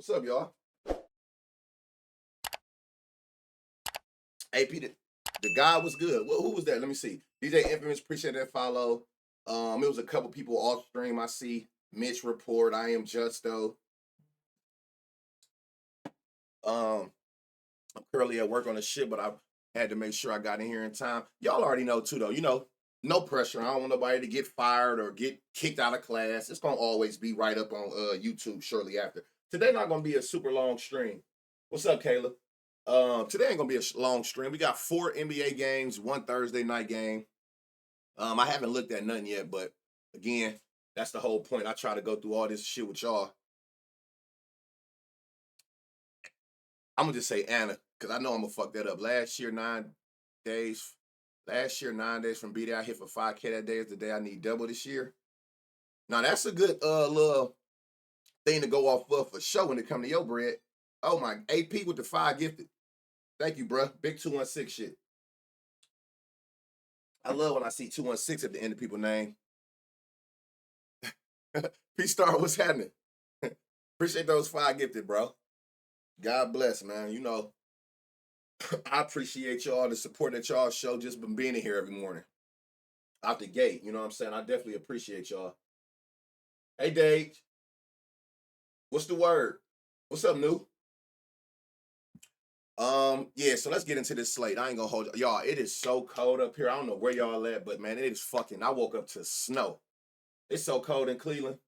What's up, y'all? AP, the guy was good. Who was that? Let me see. DJ Infamous, appreciate that follow. It was a couple people off stream. I see Mitch report. I am Justo. I'm currently at work on the shit, but I had to make sure I got in here in time. Y'all already know too, though. You know, no pressure. I don't want nobody to get fired or get kicked out of class. It's gonna always be right up on YouTube shortly after. Today not gonna be a super long stream. What's up, Kayla? Today ain't gonna be a long stream. We got 4 NBA games, 1 Thursday night game. I haven't looked at none yet, but again, that's the whole point. I try to go through all this shit with y'all. I'm gonna just say Anna, because I know I'm gonna fuck that up. Last year, 9 days from B Day, I hit for 5K that day is the day I need double this year. Now that's a good little thing to go off of for sure when it come to your bread. Oh my, AP with the 5 gifted. Thank you, bruh. Big 216 shit. I love when I see 216 at the end of people's name. P-Star, what's happening? Appreciate those 5 gifted, bro. God bless, man. You know, I appreciate y'all, the support that y'all show just from being in here every morning. Out the gate, you know what I'm saying? I definitely appreciate y'all. Hey, Dave. What's the word? What's up, new? Yeah, so let's get into this slate. I ain't gonna hold y'all. It is so cold up here. I don't know where y'all at, but man, it is fucking. I woke up to snow. It's so cold in Cleveland.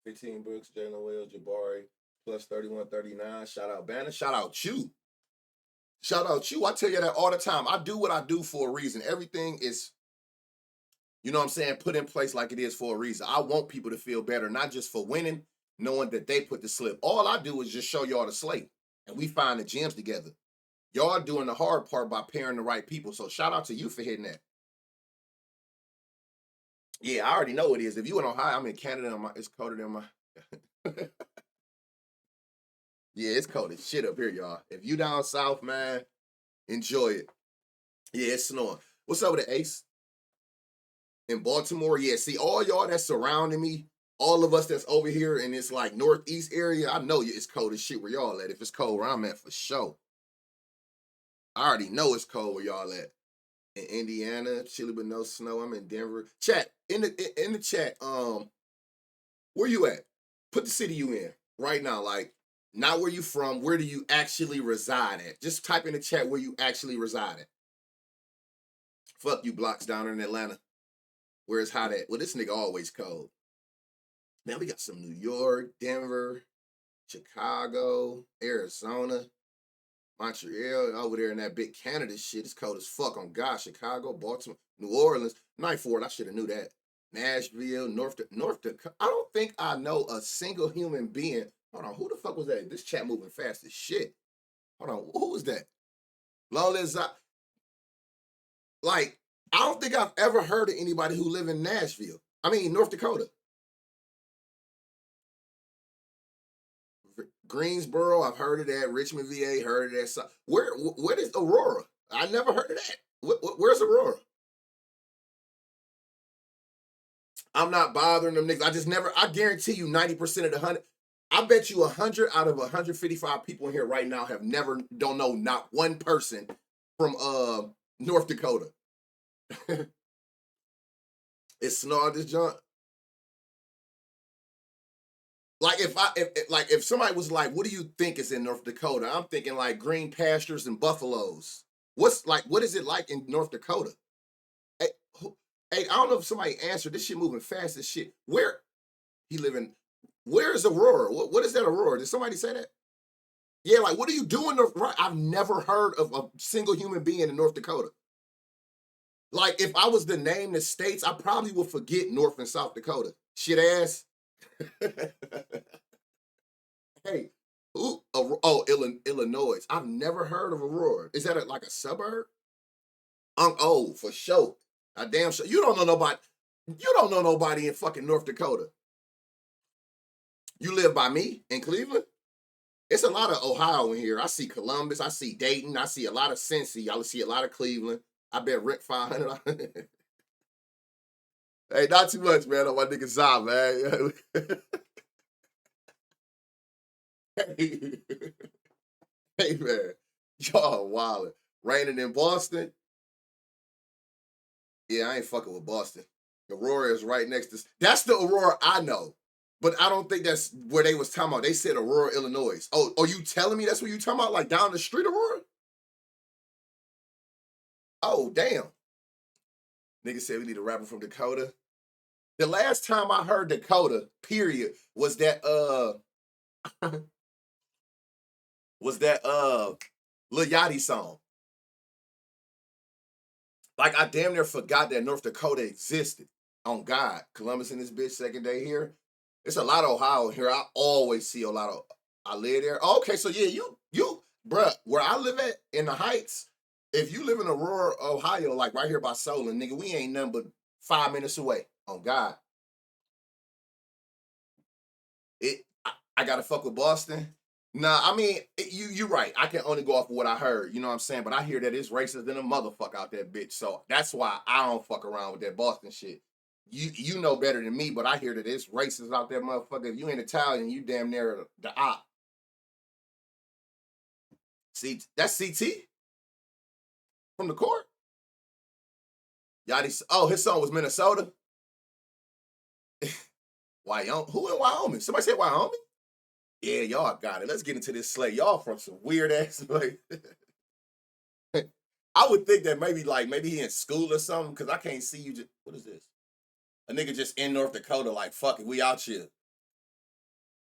15 Brooks, Jalen Wells, Jabari, plus 31, 39. Shout out Banner. Shout out you. Shout out you. I tell you that all the time. I do what I do for a reason. Everything is, you know what I'm saying, put in place like it is for a reason. I want people to feel better, not just for winning, knowing that they put the slip. All I do is just show y'all the slate, and we find the gems together. Y'all doing the hard part by pairing the right people. So shout out to you for hitting that. Yeah, I already know it is. If you in Ohio, I'm in Canada. It's colder than my. Yeah, it's cold as shit up here, y'all. If you down south, man, enjoy it. Yeah, it's snowing. What's up with the Ace? In Baltimore, yeah. See, all y'all that's surrounding me, all of us that's over here in this like northeast area, I know it's cold as shit where y'all at. If it's cold where I'm at, for sure. I already know it's cold where y'all at. In Indiana, chilly but no snow. I'm in Denver. Chat in the chat. Where you at? Put the city you in right now. Like, not where you from. Where do you actually reside at? Just type in the chat where you actually reside at. Fuck you, blocks down in Atlanta. Where it's hot at? Well, this nigga always cold. Man, we got some New York, Denver, Chicago, Arizona, Montreal, over there in that big Canada shit. It's cold as fuck on God. Chicago, Baltimore, New Orleans. Night Ford, I should have knew that. Nashville, North Dakota. I don't think I know a single human being. Hold on, who the fuck was that? This chat moving fast as shit. Hold on, who was that? Long as I don't think I've ever heard of anybody who live in Nashville. I mean, North Dakota. Greensboro, I've heard of that. Richmond, VA, heard of that. Where is Aurora? I never heard of that. Where's Aurora? I'm not bothering them niggas. I guarantee you 90% of the 100, I bet you 100 out of 155 people in here right now don't know not one person from North Dakota. It's snarled this junk. Like if somebody was like, what do you think is in North Dakota? I'm thinking like green pastures and buffaloes. What is it like in North Dakota? Hey, I don't know if somebody answered. This shit moving fast as shit. Where he living? Where is Aurora? What is that Aurora? Did somebody say that? Yeah, like what are you doing? I've never heard of a single human being in North Dakota. Like if I was to name the states, I probably would forget North and South Dakota. Shit ass. Hey, Illinois. I've never heard of Aurora. Is that like a suburb? Oh, for sure. I damn sure. You don't know nobody. You don't know nobody in fucking North Dakota. You live by me in Cleveland? It's a lot of Ohio in here. I see Columbus. I see Dayton. I see a lot of Cincy. I see a lot of Cleveland. I bet rent $500. Hey, not too much, man. On my nigga Zah, man. Hey man, y'all wildin'. Raining in Boston. Yeah, I ain't fucking with Boston. Aurora is right next to. That's the Aurora I know, but I don't think that's where they was talking about. They said Aurora, Illinois. Oh, are you telling me that's what you talking about? Like down the street, Aurora? Oh, damn. Nigga said we need a rapper from Dakota. The last time I heard Dakota, period, was that was that Lil Yachty song. Like I damn near forgot that North Dakota existed. On God, Columbus in this bitch second day here. It's a lot of Ohio here. I always see a lot of. I live there. Oh, okay, so yeah, bruh, where I live at in the Heights. If you live in Aurora, Ohio, like right here by Solon, nigga, we ain't nothing but 5 minutes away. On God, I gotta fuck with Boston. Nah, I mean, you right. I can only go off of what I heard. You know what I'm saying? But I hear that it's racist than a motherfucker out that bitch. So that's why I don't fuck around with that Boston shit. You know better than me, but I hear that it's racist out there, motherfucker. If you ain't Italian, you damn near the op. See, that's CT from the court. Yachty. Oh, his son was Minnesota. Wyoming. Who in Wyoming? Somebody said Wyoming. Yeah, y'all got it. Let's get into this Slate. Y'all from some weird ass like. I would think that maybe he in school or something because I can't see you. Just what is this? A nigga just in North Dakota like fuck it, we out here.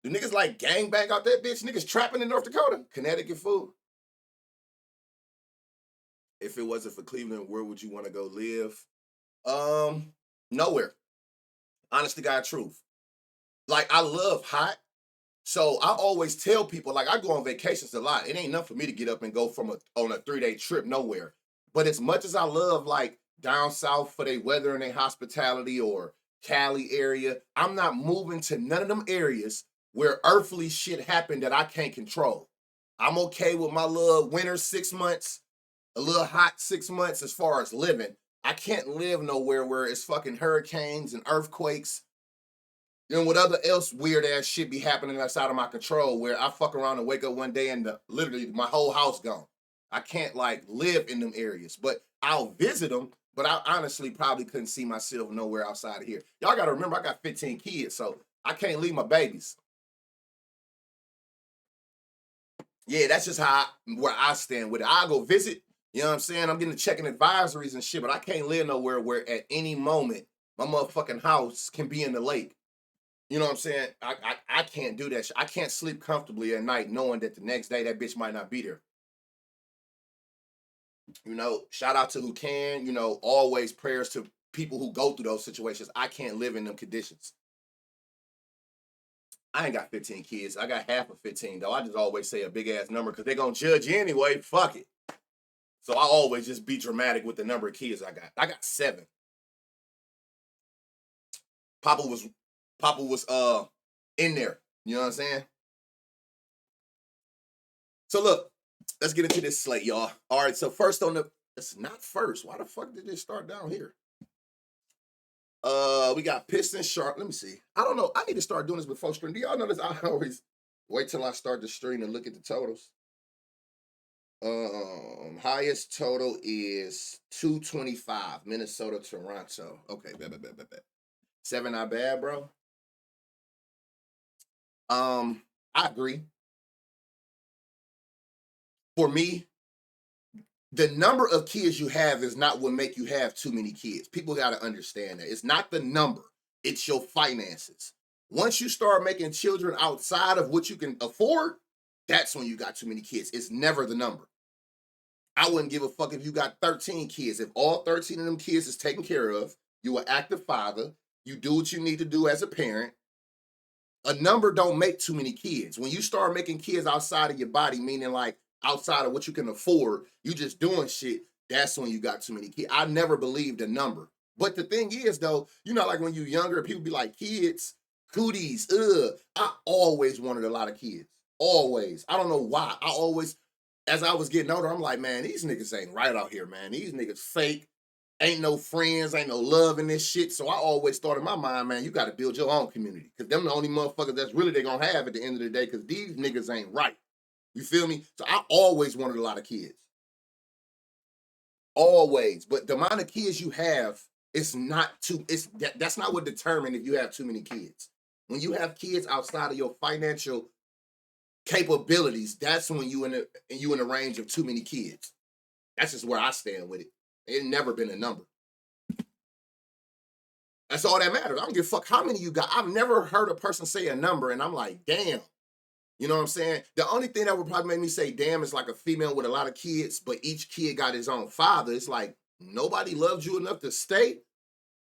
Do niggas like gangbang out that bitch? Niggas trapping in North Dakota, Connecticut fool. If it wasn't for Cleveland, where would you want to go live? Nowhere. Honest to God, truth. Like I love hot. So I always tell people, like I go on vacations a lot. It ain't enough for me to get up and go on a 3-day trip nowhere. But as much as I love like down south for their weather and their hospitality or Cali area, I'm not moving to none of them areas where earthly shit happen that I can't control. I'm okay with my little winter 6 months, a little hot 6 months as far as living. I can't live nowhere where it's fucking hurricanes and earthquakes then what other else weird ass shit be happening outside of my control where I fuck around and wake up one day and literally my whole house gone. I can't like live in them areas, but I'll visit them. But I honestly probably couldn't see myself nowhere outside of here. Y'all got to remember, I got 15 kids, so I can't leave my babies. Yeah, that's just where I stand with it. I'll go visit. You know what I'm saying? I'm getting checking advisories and shit, but I can't live nowhere where at any moment my motherfucking house can be in the lake. You know what I'm saying? I can't do that. I can't sleep comfortably at night knowing that the next day that bitch might not be there. You know, shout out to who can. You know, always prayers to people who go through those situations. I can't live in them conditions. I ain't got 15 kids. I got half of 15 though. I just always say a big ass number because they're gonna judge you anyway. Fuck it. So I always just be dramatic with the number of kids I got. I got 7. Papa was Papa was in there. You know what I'm saying? So look, let's get into this slate, y'all. All right, so first on the it's not first. Why the fuck did it start down here? We got Piston Sharp. Let me see. I don't know. I need to start doing this before stream. Do y'all know this? I always wait till I start the stream and look at the totals. Highest total is 225. Minnesota, Toronto. Okay, bet. 7 not bad, bro. I agree. For me, the number of kids you have is not what make you have too many kids. People got to understand that. It's not the number, it's your finances. Once you start making children outside of what you can afford, that's when you got too many kids. It's never the number. I wouldn't give a fuck if you got 13 kids. If all 13 of them kids is taken care of, you an active father, you do what you need to do as a parent. A number don't make too many kids. When you start making kids outside of your body, meaning like outside of what you can afford, you just doing shit, that's when you got too many kids. I never believed a number. But the thing is, though, you know, like when you're younger, people be like, kids, cooties, ugh. I always wanted a lot of kids. Always. I don't know why. As I was getting older, I'm like, man, these niggas ain't right out here, man. These niggas fake. Ain't no friends, ain't no love in this shit. So I always thought in my mind, man, you got to build your own community. Because them the only motherfuckers that's really they going to have at the end of the day because these niggas ain't right. You feel me? So I always wanted a lot of kids. Always. But the amount of kids you have, it's not too, that's not what determines if you have too many kids. When you have kids outside of your financial capabilities, that's when you in the range of too many kids. That's just where I stand with it. It's never been a number. That's all that matters. I don't give a fuck how many you got. I've never heard a person say a number and I'm like, damn. You know what I'm saying? The only thing that would probably make me say, damn, is like a female with a lot of kids, but each kid got his own father. It's like, nobody loves you enough to stay,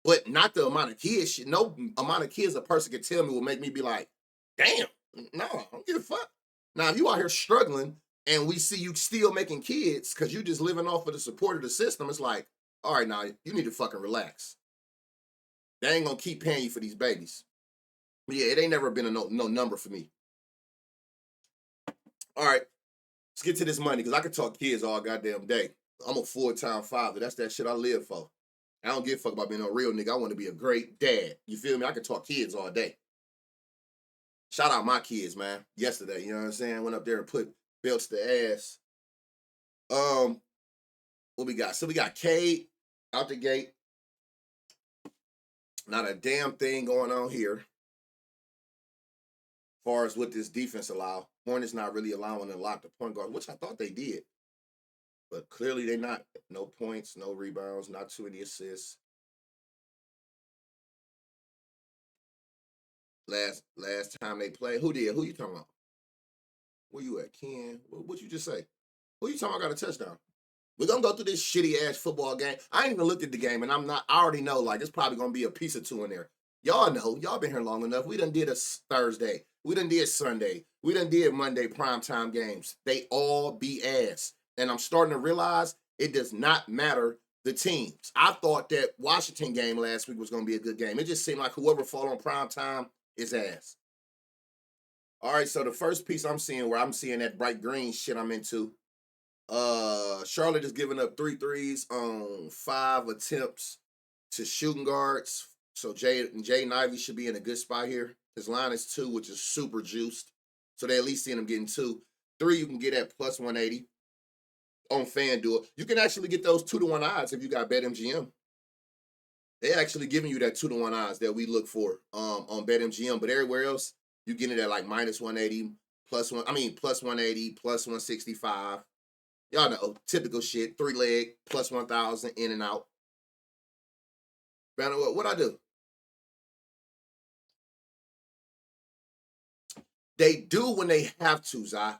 but not the amount of kids. No amount of kids a person can tell me will make me be like, damn, no, I don't give a fuck. Now, if you out here struggling and we see you still making kids because you just living off of the support of the system, it's like, all right, now, you need to fucking relax. They ain't gonna keep paying you for these babies. But yeah, it ain't never been a no number for me. All right, let's get to this money because I could talk kids all goddamn day. I'm a full-time father. That's that shit I live for. I don't give a fuck about being a real nigga. I want to be a great dad. You feel me? I can talk kids all day. Shout out my kids, man. Yesterday, you know what I'm saying? Went up there and put belts to ass. What we got? So we got Cade out the gate. Not a damn thing going on here. As far as what this defense allow. Hornets not really allowing a lot to point guard, which I thought they did. But clearly they not. No points, no rebounds, not too many assists. Last time they played, who did? Who you talking about? Where you at, Ken? What you just say? Who you talking about got a touchdown? We're gonna go through this shitty ass football game. I ain't even looked at the game, and I already know like it's probably gonna be a piece or two in there. Y'all know, y'all been here long enough. We done did a Thursday. We done did Sunday. We done did Monday primetime games. They all be ass. And I'm starting to realize it does not matter the teams. I thought that Washington game last week was gonna be a good game. It just seemed like whoever fall on primetime is ass. All right, so the first piece I'm seeing where I'm seeing that bright green shit I'm into. Charlotte is giving up 3 threes on 5 attempts to shooting guards. So Jaden Ivey should be in a good spot here. His line is 2, which is super juiced. So they at least seeing him getting 2. 3 you can get at plus 180 on FanDuel. You can actually get those 2-to-1 odds if you got BetMGM. They're actually giving you that 2-to-1 odds that we look for on BetMGM, but everywhere else you get it at like minus 180, plus 180, plus 165. Y'all know, typical shit. 3-leg, plus 1,000, in and out. What I do? They do when they have to, Zai.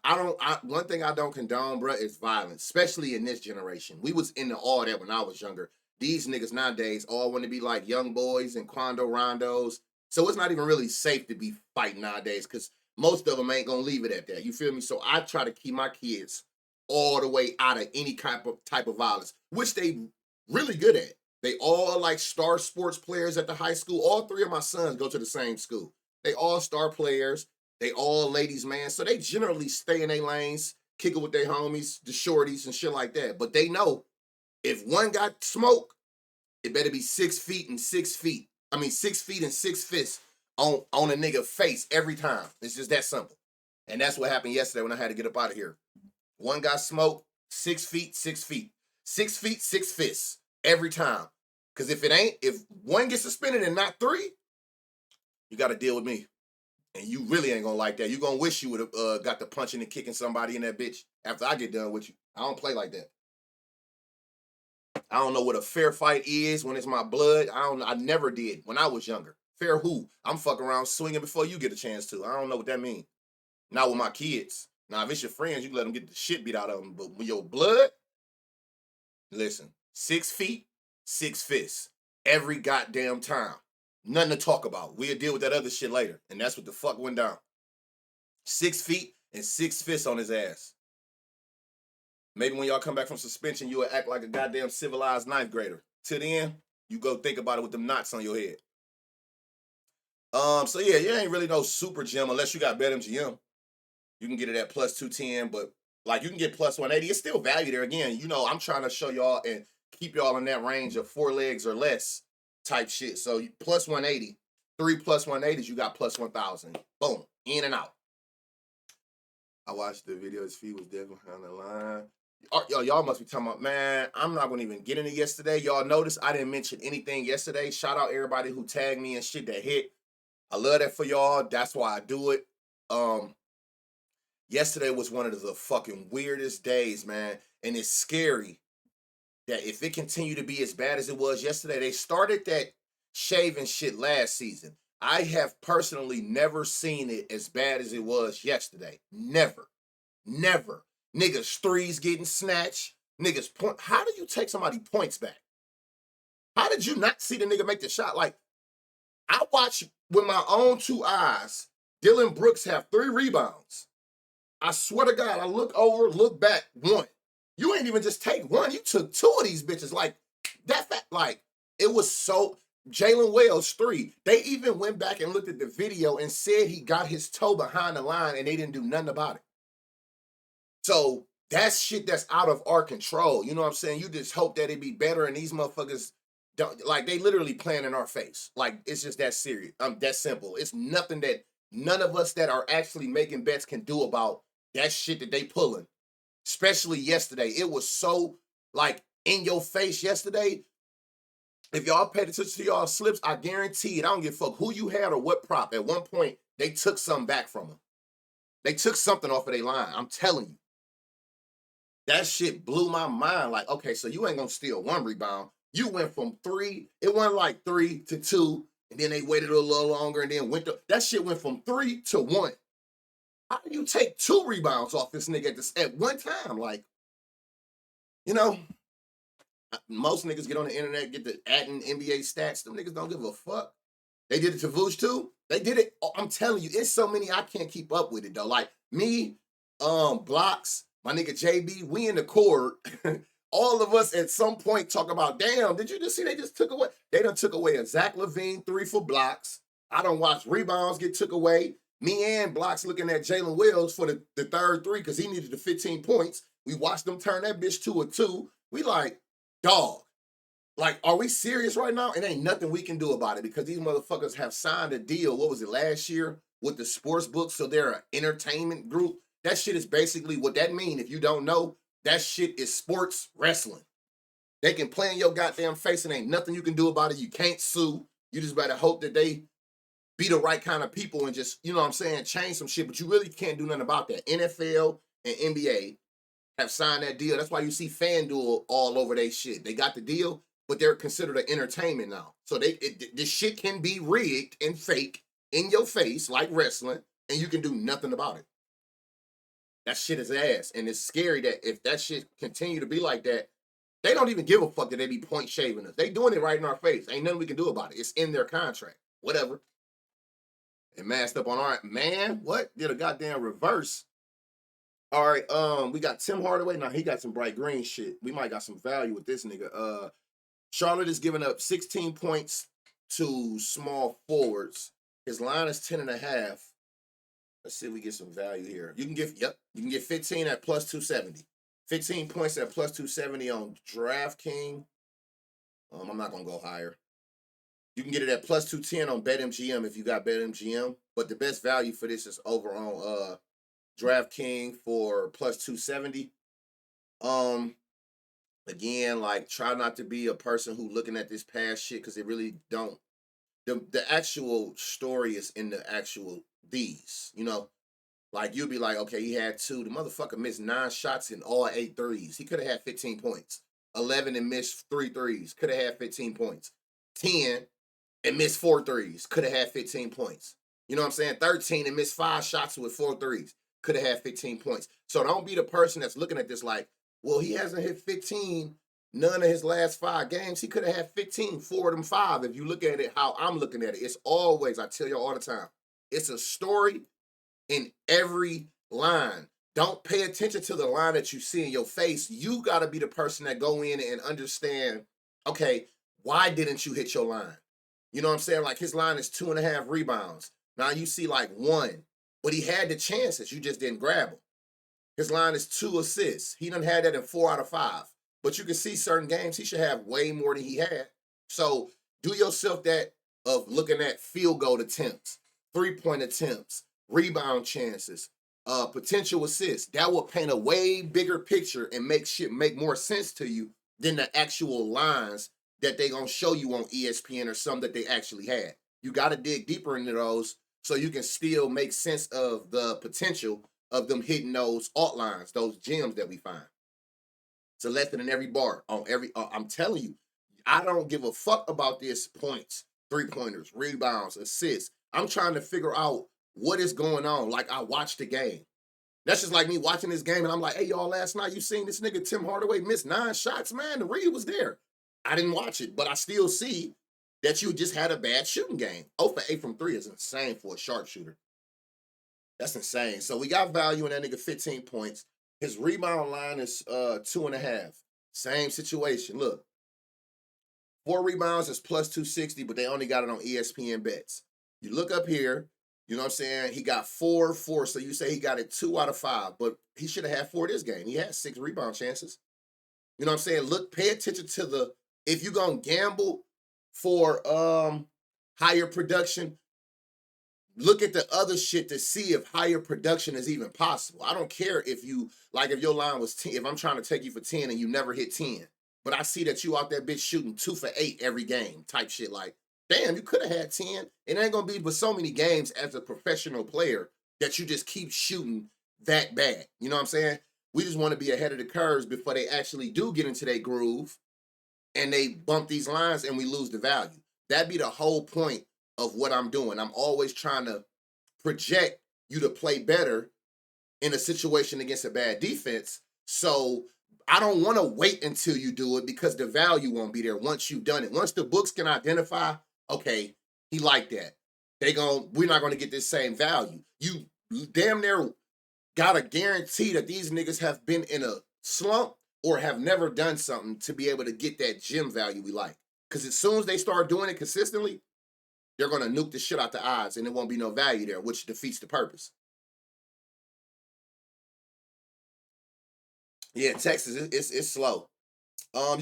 One thing I don't condone, bro, is violence, especially in this generation. We was into all that when I was younger. These niggas nowadays all want to be like young boys and Quando Rondos. So it's not even really safe to be fighting nowadays because most of them ain't going to leave it at that. You feel me? So I try to keep my kids all the way out of any type of violence, which they really good at. They all are like star sports players at the high school. All 3 of my sons go to the same school. They all star players. They all ladies, man. So they generally stay in their lanes, kick it with their homies, the shorties and shit like that. But they know if one got smoke, it better be 6 feet and 6 feet. 6 feet and 6 fists on a nigga face every time. It's just that simple. And that's what happened yesterday when I had to get up out of here. One got smoked, 6 feet, 6 feet. 6 feet, 6 fists every time. Because if one gets suspended and not 3, you got to deal with me. And you really ain't gonna like that. You gonna wish you would have got the punching and kicking somebody in that bitch after I get done with you. I don't play like that. I don't know what a fair fight is when it's my blood. I never did when I was younger. Fair who? I'm fucking around swinging before you get a chance to. I don't know what that means. Not with my kids. Now, if it's your friends, you let them get the shit beat out of them. But with your blood, listen, 6 feet, 6 fists. Every goddamn time. Nothing to talk about. We'll deal with that other shit later. And that's what the fuck went down. 6 feet and 6 fists on his ass. Maybe when y'all come back from suspension, you will act like a goddamn civilized 9th grader. Till then, you go think about it with them knots on your head. So yeah, you ain't really no super gem unless you got BetMGM. You can get it at plus 210, but like you can get plus 180. It's still value there. Again, you know, I'm trying to show y'all and keep y'all in that range of 4 legs or less type shit. So plus 180, 3 plus 180s, you got plus 1,000. Boom, in and out. I watched the video. His feet was definitely on the line. Y'all must be talking about, man, I'm not going to even get into yesterday. Y'all notice I didn't mention anything yesterday. Shout out everybody who tagged me and shit that hit. I love that for y'all. That's why I do it. Yesterday was one of the fucking weirdest days, man. And it's scary that if it continued to be as bad as it was yesterday, they started that shaving shit last season. I have personally never seen it as bad as it was yesterday. Never. Niggas threes getting snatched. Niggas point. How do you take somebody points back? How did you not see the nigga make the shot? Like, I watched with my own 2 eyes, Dylan Brooks have 3 rebounds. I swear to God, I look over, look back, 1. You ain't even just take 1. You took 2 of these bitches. Like, that fact, like, it was so... Jalen Wells, 3. They even went back and looked at the video and said he got his toe behind the line and they didn't do nothing about it. So that's shit that's out of our control. You know what I'm saying? You just hope that it be better and these motherfuckers don't, like, they literally playing in our face. Like, it's just that serious. That simple. It's nothing that none of us that are actually making bets can do about that shit that they pulling. Especially yesterday. It was so, like, in your face yesterday. If y'all paid attention to y'all slips, I guarantee it. I don't give a fuck who you had or what prop. At one point, they took something back from them. They took something off of their line. I'm telling you. That shit blew my mind. Like, okay, so you ain't gonna steal 1 rebound. You went from 3, it went like 3 to 2, and then they waited a little longer and then went to, that shit went from 3 to 1. How do you take 2 rebounds off this nigga at one time? Like, you know, most niggas get on the internet, get the adding NBA stats. Them niggas don't give a fuck. They did it to Vooch too. They did it. I'm telling you, it's so many I can't keep up with it though. Like me, Blocks, my nigga JB, we in the court. All of us at some point talk about, damn, did you just see they just took away? They done took away a Zach LaVine 3 for Blocks. I done watched rebounds get took away. Me and Blocks looking at Jalen Wells for the third 3 because he needed the 15 points. We watched them turn that bitch to a 2. We like, dog, like, are we serious right now? It ain't nothing we can do about it because these motherfuckers have signed a deal, what was it, last year, with the sports book, so they're an entertainment group. That shit is basically what that mean. If you don't know, that shit is sports wrestling. They can play in your goddamn face and ain't nothing you can do about it. You can't sue. You just better hope that they be the right kind of people and just, you know what I'm saying, change some shit, but you really can't do nothing about that. NFL and NBA have signed that deal. That's why you see FanDuel all over they shit. They got the deal, but they're considered an entertainment now. So this shit can be rigged and fake in your face like wrestling, and you can do nothing about it. That shit is ass, and it's scary that if that shit continue to be like that, they don't even give a fuck that they be point shaving us. They doing it right in our face. Ain't nothing we can do about it. It's in their contract. Whatever. And masked up on our man. What? Did a goddamn reverse. All right, we got Tim Hardaway. Now he got some bright green shit. We might got some value with this nigga. Charlotte is giving up 16 points to small forwards. His line is 10.5. Let's see if we get some value here. You can get 15 at plus 270. 15 points at plus 270 on DraftKings. I'm not gonna go higher. You can get it at plus 210 on BetMGM if you got BetMGM. But the best value for this is over on DraftKings for plus 270. Again, like, try not to be a person who looking at this past shit because it really don't. The actual story is in the actual these, you know. Like, you'll be like, okay, he had 2. The motherfucker missed 9 shots and all 8 threes. He could have had 15 points. 11 and missed 3 threes. Could have had 15 points. 10 and missed 4 threes. Could have had 15 points. You know what I'm saying? 13 and missed 5 shots with 4 threes. Could have had 15 points. So don't be the person that's looking at this like, well, he hasn't hit 15 none of his last 5 games. He could have had 15, 4 of them 5. If you look at it how I'm looking at it, it's always, I tell you all the time, it's a story in every line. Don't pay attention to the line that you see in your face. You got to be the person that go in and understand, okay, why didn't you hit your line? You know what I'm saying? Like, his line is 2.5 rebounds. Now you see like 1, but he had the chances. You just didn't grab him. His line is 2 assists. He done had that in 4 out of 5. But you can see certain games he should have way more than he had. So do yourself that of looking at field goal attempts, 3-point attempts, rebound chances, potential assists. That will paint a way bigger picture and make shit make more sense to you than the actual lines that they gonna show you on ESPN or some that they actually had. You got to dig deeper into those so you can still make sense of the potential of them hitting those alt lines, those gems that we find. Selected in every bar on every. I'm telling you, I don't give a fuck about this points, 3-pointers, rebounds, assists. I'm trying to figure out what is going on. Like I watched the game. That's just like me watching this game, and I'm like, hey, y'all, last night you seen this nigga Tim Hardaway miss 9 shots, man. The read was there. I didn't watch it, but I still see that you just had a bad shooting game. 0 for 8 from 3 is insane for a sharpshooter. That's insane. So we got value in that nigga 15 points. His rebound line is 2.5. Same situation. Look, 4 rebounds is plus 260, but they only got it on ESPN bets. You look up here, you know what I'm saying? He got 4, 4. So you say he got it 2 out of 5, but he should have had 4 this game. He had 6 rebound chances. You know what I'm saying? Look, pay attention to the, if you're going to gamble for higher production, look at the other shit to see if higher production is even possible. I don't care if you, like if your line was 10, if I'm trying to take you for 10 and you never hit 10, but I see that you out there bitch shooting 2 for 8 every game type shit. Like, damn, you could have had 10. It ain't going to be but so many games as a professional player that you just keep shooting that bad. You know what I'm saying? We just want to be ahead of the curves before they actually do get into their groove and they bump these lines and we lose the value. That'd be the whole point of what I'm doing. I'm always trying to project you to play better in a situation against a bad defense. So I don't want to wait until you do it because the value won't be there once you've done it. Once the books can identify, okay, he liked that. We're not gonna get this same value. You damn near gotta guarantee that these niggas have been in a slump or have never done something to be able to get that gem value we like. Because as soon as they start doing it consistently, they're going to nuke the shit out the odds and there won't be no value there, which defeats the purpose. Yeah, Texas, it's slow.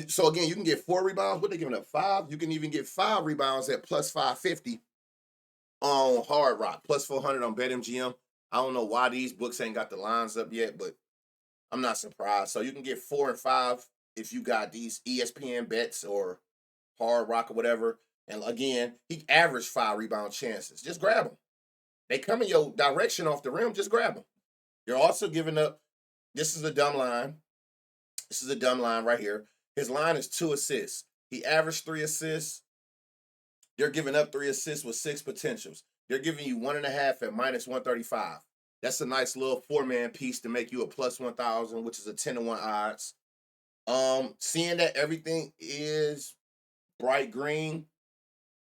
So again, you can get 4 rebounds. What they giving up? 5? You can even get 5 rebounds at plus 550 on Hard Rock, plus 400 on BetMGM. I don't know why these books ain't got the lines up yet, but I'm not surprised. So you can get 4 and 5 if you got these ESPN bets or Hard Rock or whatever. And again, he averaged 5 rebound chances. Just grab them. They come in your direction off the rim, just grab them. You're also giving up, this is a dumb line. This is a dumb line right here. His line is 2 assists. He averaged 3 assists. They're giving up 3 assists with 6 potentials. They're giving you 1.5 at minus 135. That's a nice little 4-man piece to make you a plus 1,000, which is a 10-1 odds. Seeing that everything is bright green,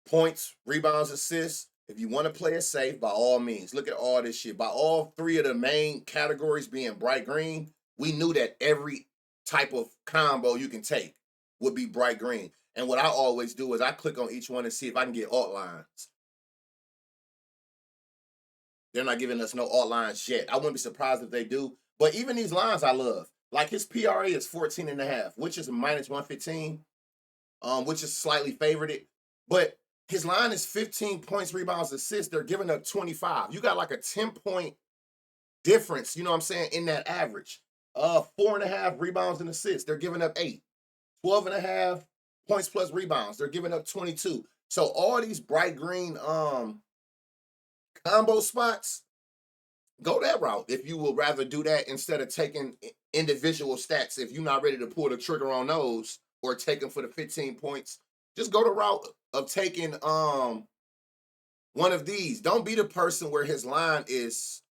points, rebounds, assists. If you want to play it safe, by all means, look at all this shit. By all 3 of the main categories being bright green, we knew that every type of combo you can take would be bright green. And what I always do is I click on each one and see if I can get alt lines. They're not giving us no alt lines yet. I wouldn't be surprised if they do. But even these lines I love. Like his PRA is 14.5, which is minus 115, which is slightly favored. But his line is 15 points, rebounds, assists. They're giving up 25. You got like a 10-point difference, you know what I'm saying, in that average. 4.5 rebounds and assists. They're giving up 8. 12.5 points plus rebounds. They're giving up 22. So all these bright green combo spots, go that route if you would rather do that instead of taking individual stats. If you're not ready to pull the trigger on those or take them for the 15 points, just go the route of taking one of these. Don't be the person where his line is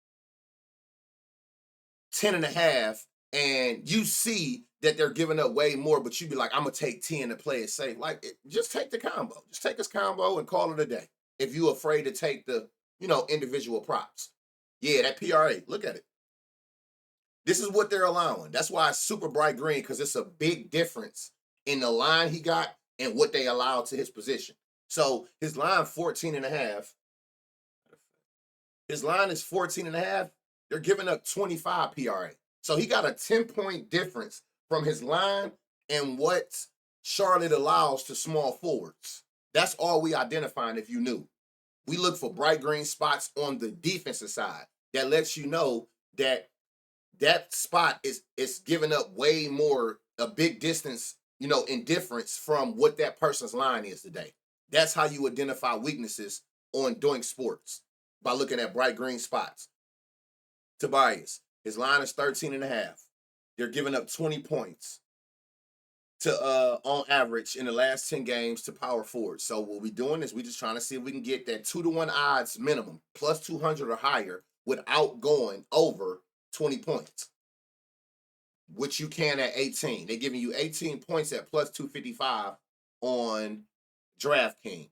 10.5 and you see that they're giving up way more, but you be like, I'm gonna take 10 to play it safe. Like, just take the combo. Just take his combo and call it a day. If you're afraid to take the, individual props. Yeah, that PRA, look at it. This is what they're allowing. That's why it's super bright green, because it's a big difference in the line he got and what they allowed to his position. So his line 14.5. His line is 14.5. They're giving up 25 PRA. So he got a 10-point difference from his line and what Charlotte allows to small forwards. That's all we identifying if you knew. We look for bright green spots on the defensive side. That lets you know that that spot is giving up way more, a big distance, in difference from what that person's line is today. That's how you identify weaknesses on doing sports, by looking at bright green spots. Tobias, his line is 13 and a half. They're giving up 20 points to on average in the last 10 games to power forward. So what we doing is we just trying to see if we can get that 2-to-1 odds minimum, plus 200 or higher, without going over 20 points, which you can at 18. They're giving you 18 points at plus 255 on DraftKings.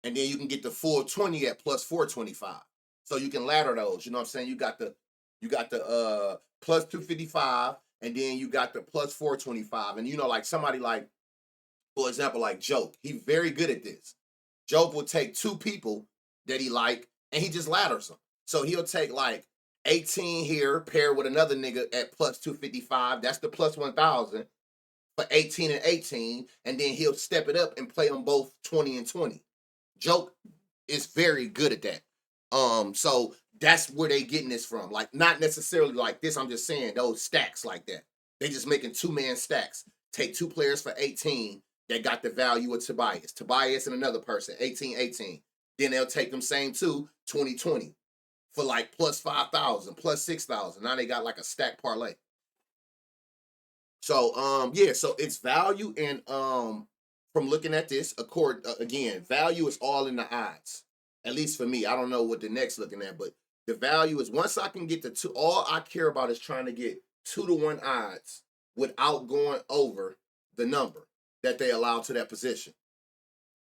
And then you can get the full 20 at plus 425. So you can ladder those. You know what I'm saying? You got the plus 255, and then you got the plus 425. And like somebody like, for example, like Joke, he's very good at this. Joke will take two people that he like, and he just ladders them. So he'll take like 18 here, paired with another nigga at plus 255. That's the plus 1,000 for 18 and 18. And then he'll step it up and play them both 20 and 20. Joke is very good at that. So that's where they getting this from. Like, not necessarily like this. I'm just saying those stacks like that. They just making 2-man stacks. Take two players for 18 that got the value of Tobias. Tobias and another person, 18-18. Then they'll take them same two, 20-20. For like plus 5,000, plus 6,000. Now they got like a stack parlay. So so it's value, and from looking at this, again, value is all in the odds. At least for me. I don't know what the next looking at, but the value is, once I can get the two, all I care about is trying to get 2-to-1 odds without going over the number that they allow to that position.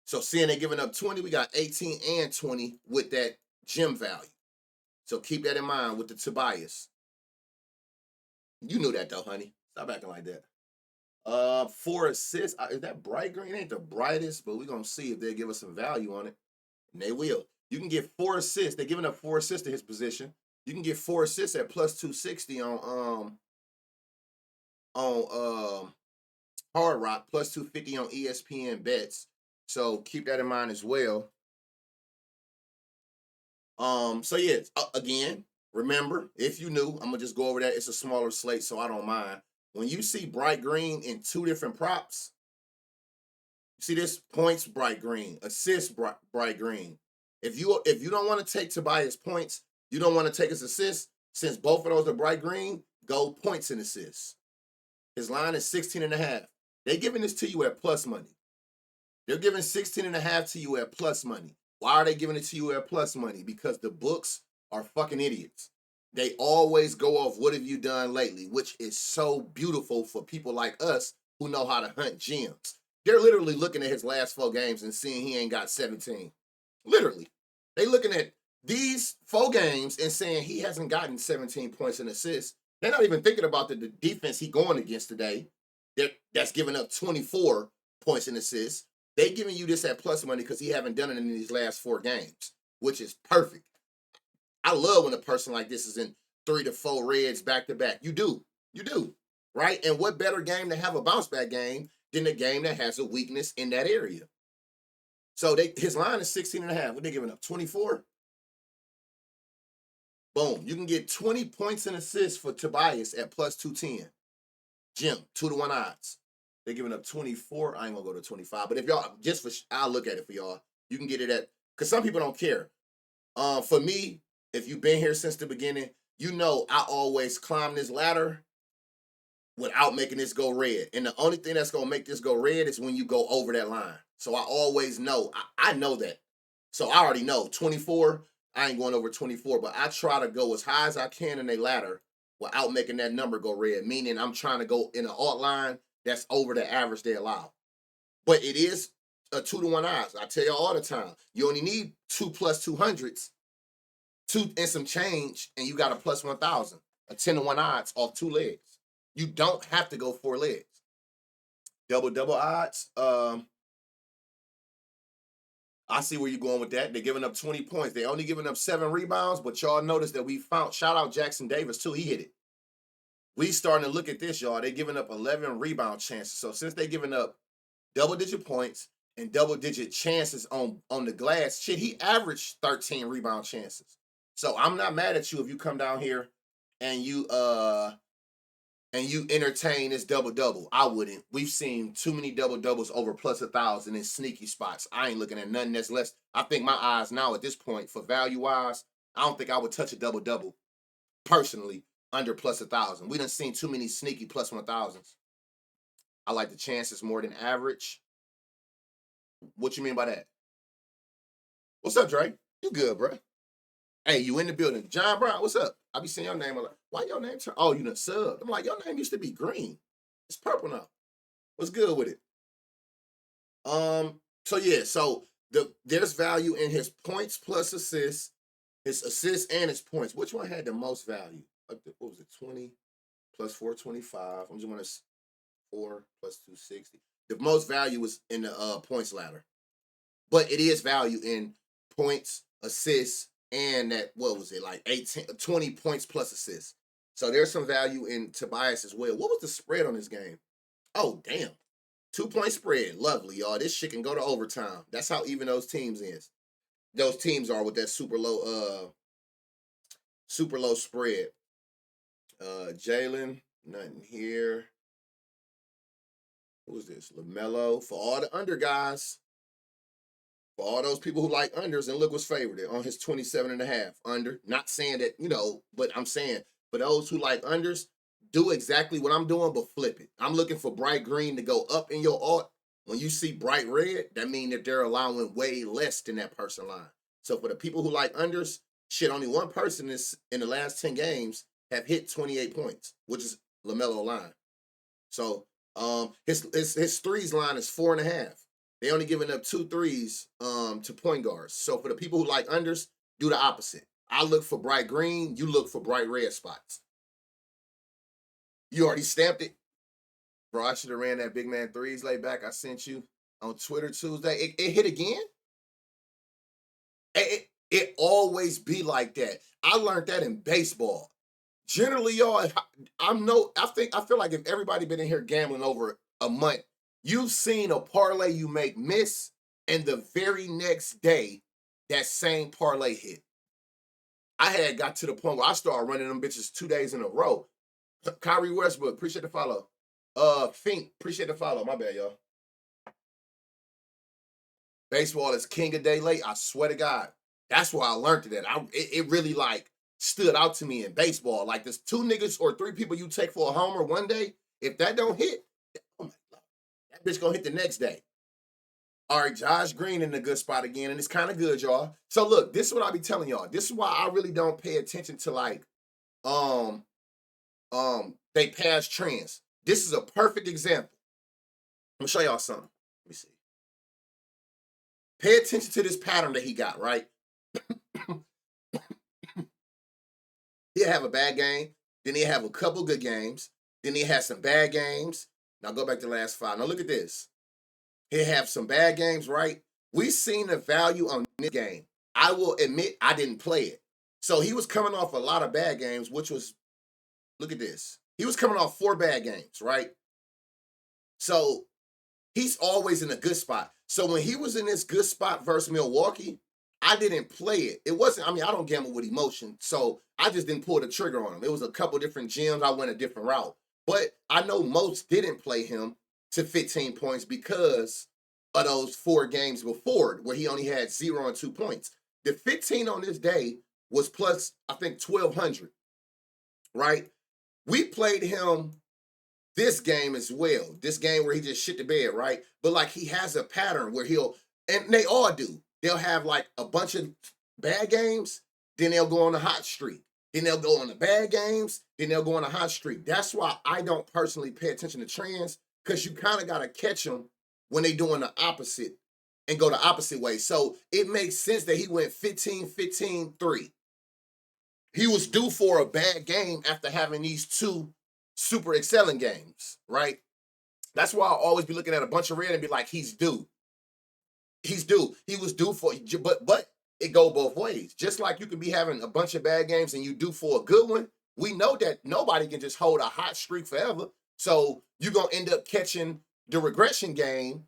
So seeing they're giving up 20, we got 18 and 20 with that gem value. So keep that in mind with the Tobias. You knew that though, honey. Stop acting like that. 4 assists. Is that bright green? It ain't the brightest, but we're gonna see if they give us some value on it. And they will. You can get 4 assists. They're giving up 4 assists to his position. You can get 4 assists at plus 260 on Hard Rock, plus 250 on ESPN bets. So keep that in mind as well. So yeah, again, remember, if you knew, I'm gonna just go over that. It's a smaller slate, so I don't mind. When you see bright green in 2 different props, you see this: points bright green, assists bright green. If you don't want to take Tobias points, you don't want to take his assists, since both of those are bright green, go points and assists. His line is 16 and a half. They're giving this to you at plus money. They're giving 16 and a half to you at plus money. Why are they giving it to you at plus money? Because the books are fucking idiots. They always go off what have you done lately, which is so beautiful for people like us who know how to hunt gems. They're literally looking at his last 4 games and seeing he ain't got 17. Literally. They looking at these 4 games and saying he hasn't gotten 17 points and assists. They're not even thinking about the defense he going against today. That's giving up 24 points and assists. They giving you this at plus money because he haven't done it in these last 4 games, which is perfect. I love when a person like this is in 3 to 4 reds back to back. You do, right? And what better game to have a bounce back game than a game that has a weakness in that area? So his line is 16 and a half. What they giving up? 24? Boom. You can get 20 points and assists for Tobias at plus 210. Jim, 2-to-1 odds. They're giving up 24. I ain't gonna go to 25. But if y'all, I'll look at it for y'all. You can get it at, because some people don't care. For me, if you've been here since the beginning, you know I always climb this ladder without making this go red. And the only thing that's gonna make this go red is when you go over that line. So I always know, I know that. So I already know 24, I ain't going over 24, but I try to go as high as I can in a ladder without making that number go red, meaning I'm trying to go in an alt line that's over the average they allow. But it is a 2-to-1 odds. I tell you all the time, you only need 2 plus 200s, 2 and some change, and you got a plus 1,000, a 10-to-1 odds off 2 legs. You don't have to go 4 legs. Double odds. I see where you're going with that. They're giving up 20 points. They're only giving up 7 rebounds, but y'all notice that we found, shout out Jackson Davis too. He hit it. we starting to look at this, y'all. They giving up 11 rebound chances. So since they giving up double-digit points and double-digit chances on the glass, shit, he averaged 13 rebound chances. So I'm not mad at you if you come down here and you entertain this double-double. I wouldn't. We've seen too many double-doubles over plus 1,000 in sneaky spots. I ain't looking at nothing that's less. I think my eyes now at this point, for value-wise, I don't think I would touch a double-double personally under plus 1,000. We done seen too many sneaky plus 1,000s. I like the chances more than average. What you mean by that? What's up, Dre? You good, bro? Hey, you in the building. John Brown, what's up? I be seeing your name. I'm like, why your name turn? Oh, you done subbed. I'm like, your name used to be green. It's purple now. What's good with it? So yeah, so there's value in his points plus assists, his assists and his points. Which one had the most value? What was it? 20 plus 425. I'm just gonna 4 plus 260. The most value was in the points ladder. But it is value in points, assists, and that, what was it, like 20 points plus assists. So there's some value in Tobias as well. What was the spread on this game? Oh, damn. 2-point spread. Lovely, y'all. This shit can go to overtime. That's how even those teams is. Those teams are with that super low spread. Jalen, nothing here. Who's this? LaMelo. For all the under guys. For all those people who like unders, and look what's favored on his 27.5 under. Not saying that, but I'm saying for those who like unders, do exactly what I'm doing, but flip it. I'm looking for bright green to go up in your art. When you see bright red, that means that they're allowing way less than that person line. So for the people who like unders, shit, only one person is in the last 10 games have hit 28 points, which is LaMelo line. So his threes line is 4.5. They only giving up 2 threes to point guards. So for the people who like unders, do the opposite. I look for bright green. You look for bright red spots. You already stamped it. Bro, I should have ran that big man threes laid back I sent you on Twitter Tuesday. It hit again? It always be like that. I learned that in baseball. Generally, y'all, I feel like if everybody been in here gambling over a month, you've seen a parlay you make miss, and the very next day, that same parlay hit. I had got to the point where I started running them bitches 2 days in a row. Kyrie Westbrook, appreciate the follow. Fink, appreciate the follow. My bad, y'all. Baseball is king of day late. I swear to God. That's why I learned that. It really like stood out to me in baseball. Like there's 2 niggas or 3 people you take for a homer one day. If that don't hit, oh my God, that bitch gonna hit the next day. All right, Josh Green in a good spot again, and it's kind of good, y'all. So look, this is what I be telling y'all. This is why I really don't pay attention to like they past trends. This is a perfect example. I'm gonna show y'all something. Let me see. Pay attention to this pattern that he got, right? He'll have a bad game, then he'll have a couple good games, then he'll have some bad games. Now go back to the last 5. Now look at this. He'll have some bad games, right? We've seen the value on this game. I will admit I didn't play it. So he was coming off a lot of bad games, which was, look at this. He was coming off 4 bad games, right? So he's always in a good spot. So when he was in this good spot versus Milwaukee, I didn't play it. It wasn't, I don't gamble with emotion. So I just didn't pull the trigger on him. It was a couple different gyms. I went a different route. But I know most didn't play him to 15 points because of those 4 games before where he only had 0 and 2 points. The 15 on this day was plus, I think, 1,200, right? We played him this game as well. This game where he just shit the bed, right? But like he has a pattern where and they all do. They'll have like a bunch of bad games, then they'll go on a hot streak. Then they'll go on the bad games, then they'll go on a hot streak. That's why I don't personally pay attention to trends, because you kind of got to catch them when they doing the opposite and go the opposite way. So it makes sense that he went 15-15-3. He was due for a bad game after having these 2 super excelling games, right? That's why I'll always be looking at a bunch of red and be like, he's due. He's due. He was due for, but it go both ways. Just like you could be having a bunch of bad games and you due for a good one, We know that nobody can just hold a hot streak forever. So you're going to end up catching the regression game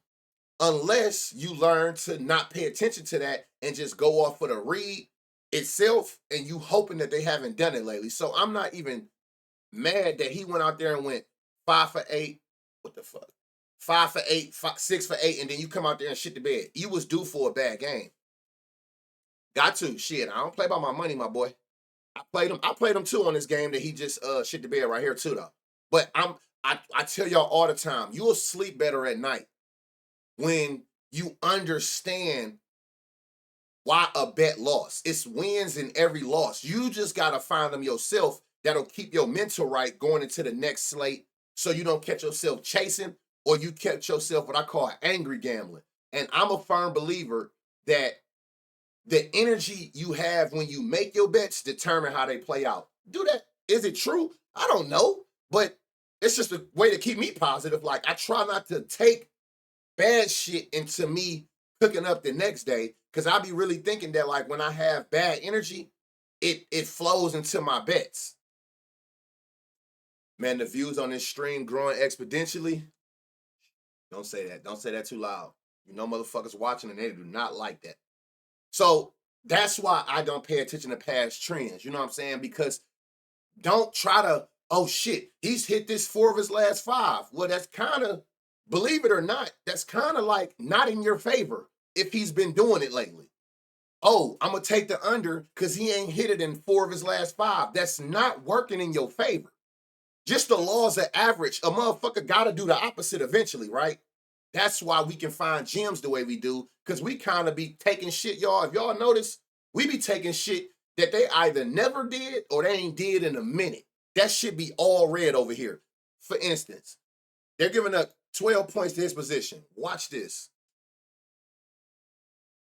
unless you learn to not pay attention to that and just go off for the read itself and you hoping that they haven't done it lately. So I'm not even mad that he went out there and went 5 for 8. What the fuck? 5 for 8, 6 for 8, and then you come out there and shit the bed. You was due for a bad game. Got to. Shit, I don't play by my money, my boy. I played him too on this game that he just shit the bed right here too though. But I tell y'all all the time, you'll sleep better at night when you understand why a bet lost. It's wins in every loss. You just gotta find them yourself. That'll keep your mental right going into the next slate so you don't catch yourself chasing or you catch yourself what I call angry gambling. And I'm a firm believer that the energy you have when you make your bets determine how they play out. Do that. Is it true? I don't know. But it's just a way to keep me positive. Like, I try not to take bad shit into me cooking up the next day because I be really thinking that, like, when I have bad energy, it flows into my bets. Man, the views on this stream growing exponentially. Don't say that. Don't say that too loud. You know motherfuckers watching and they do not like that. So that's why I don't pay attention to past trends. You know what I'm saying? Because don't try to, oh shit, he's hit this 4 of his last 5. Well, that's kind of, believe it or not, that's kind of like not in your favor if he's been doing it lately. Oh, I'm going to take the under because he ain't hit it in 4 of his last 5. That's not working in your favor. Just the laws of average, a motherfucker got to do the opposite eventually, right? That's why we can find gems the way we do, because we kind of be taking shit, y'all. If y'all notice, we be taking shit that they either never did or they ain't did in a minute. That shit be all red over here. For instance, they're giving up 12 points to his position. Watch this.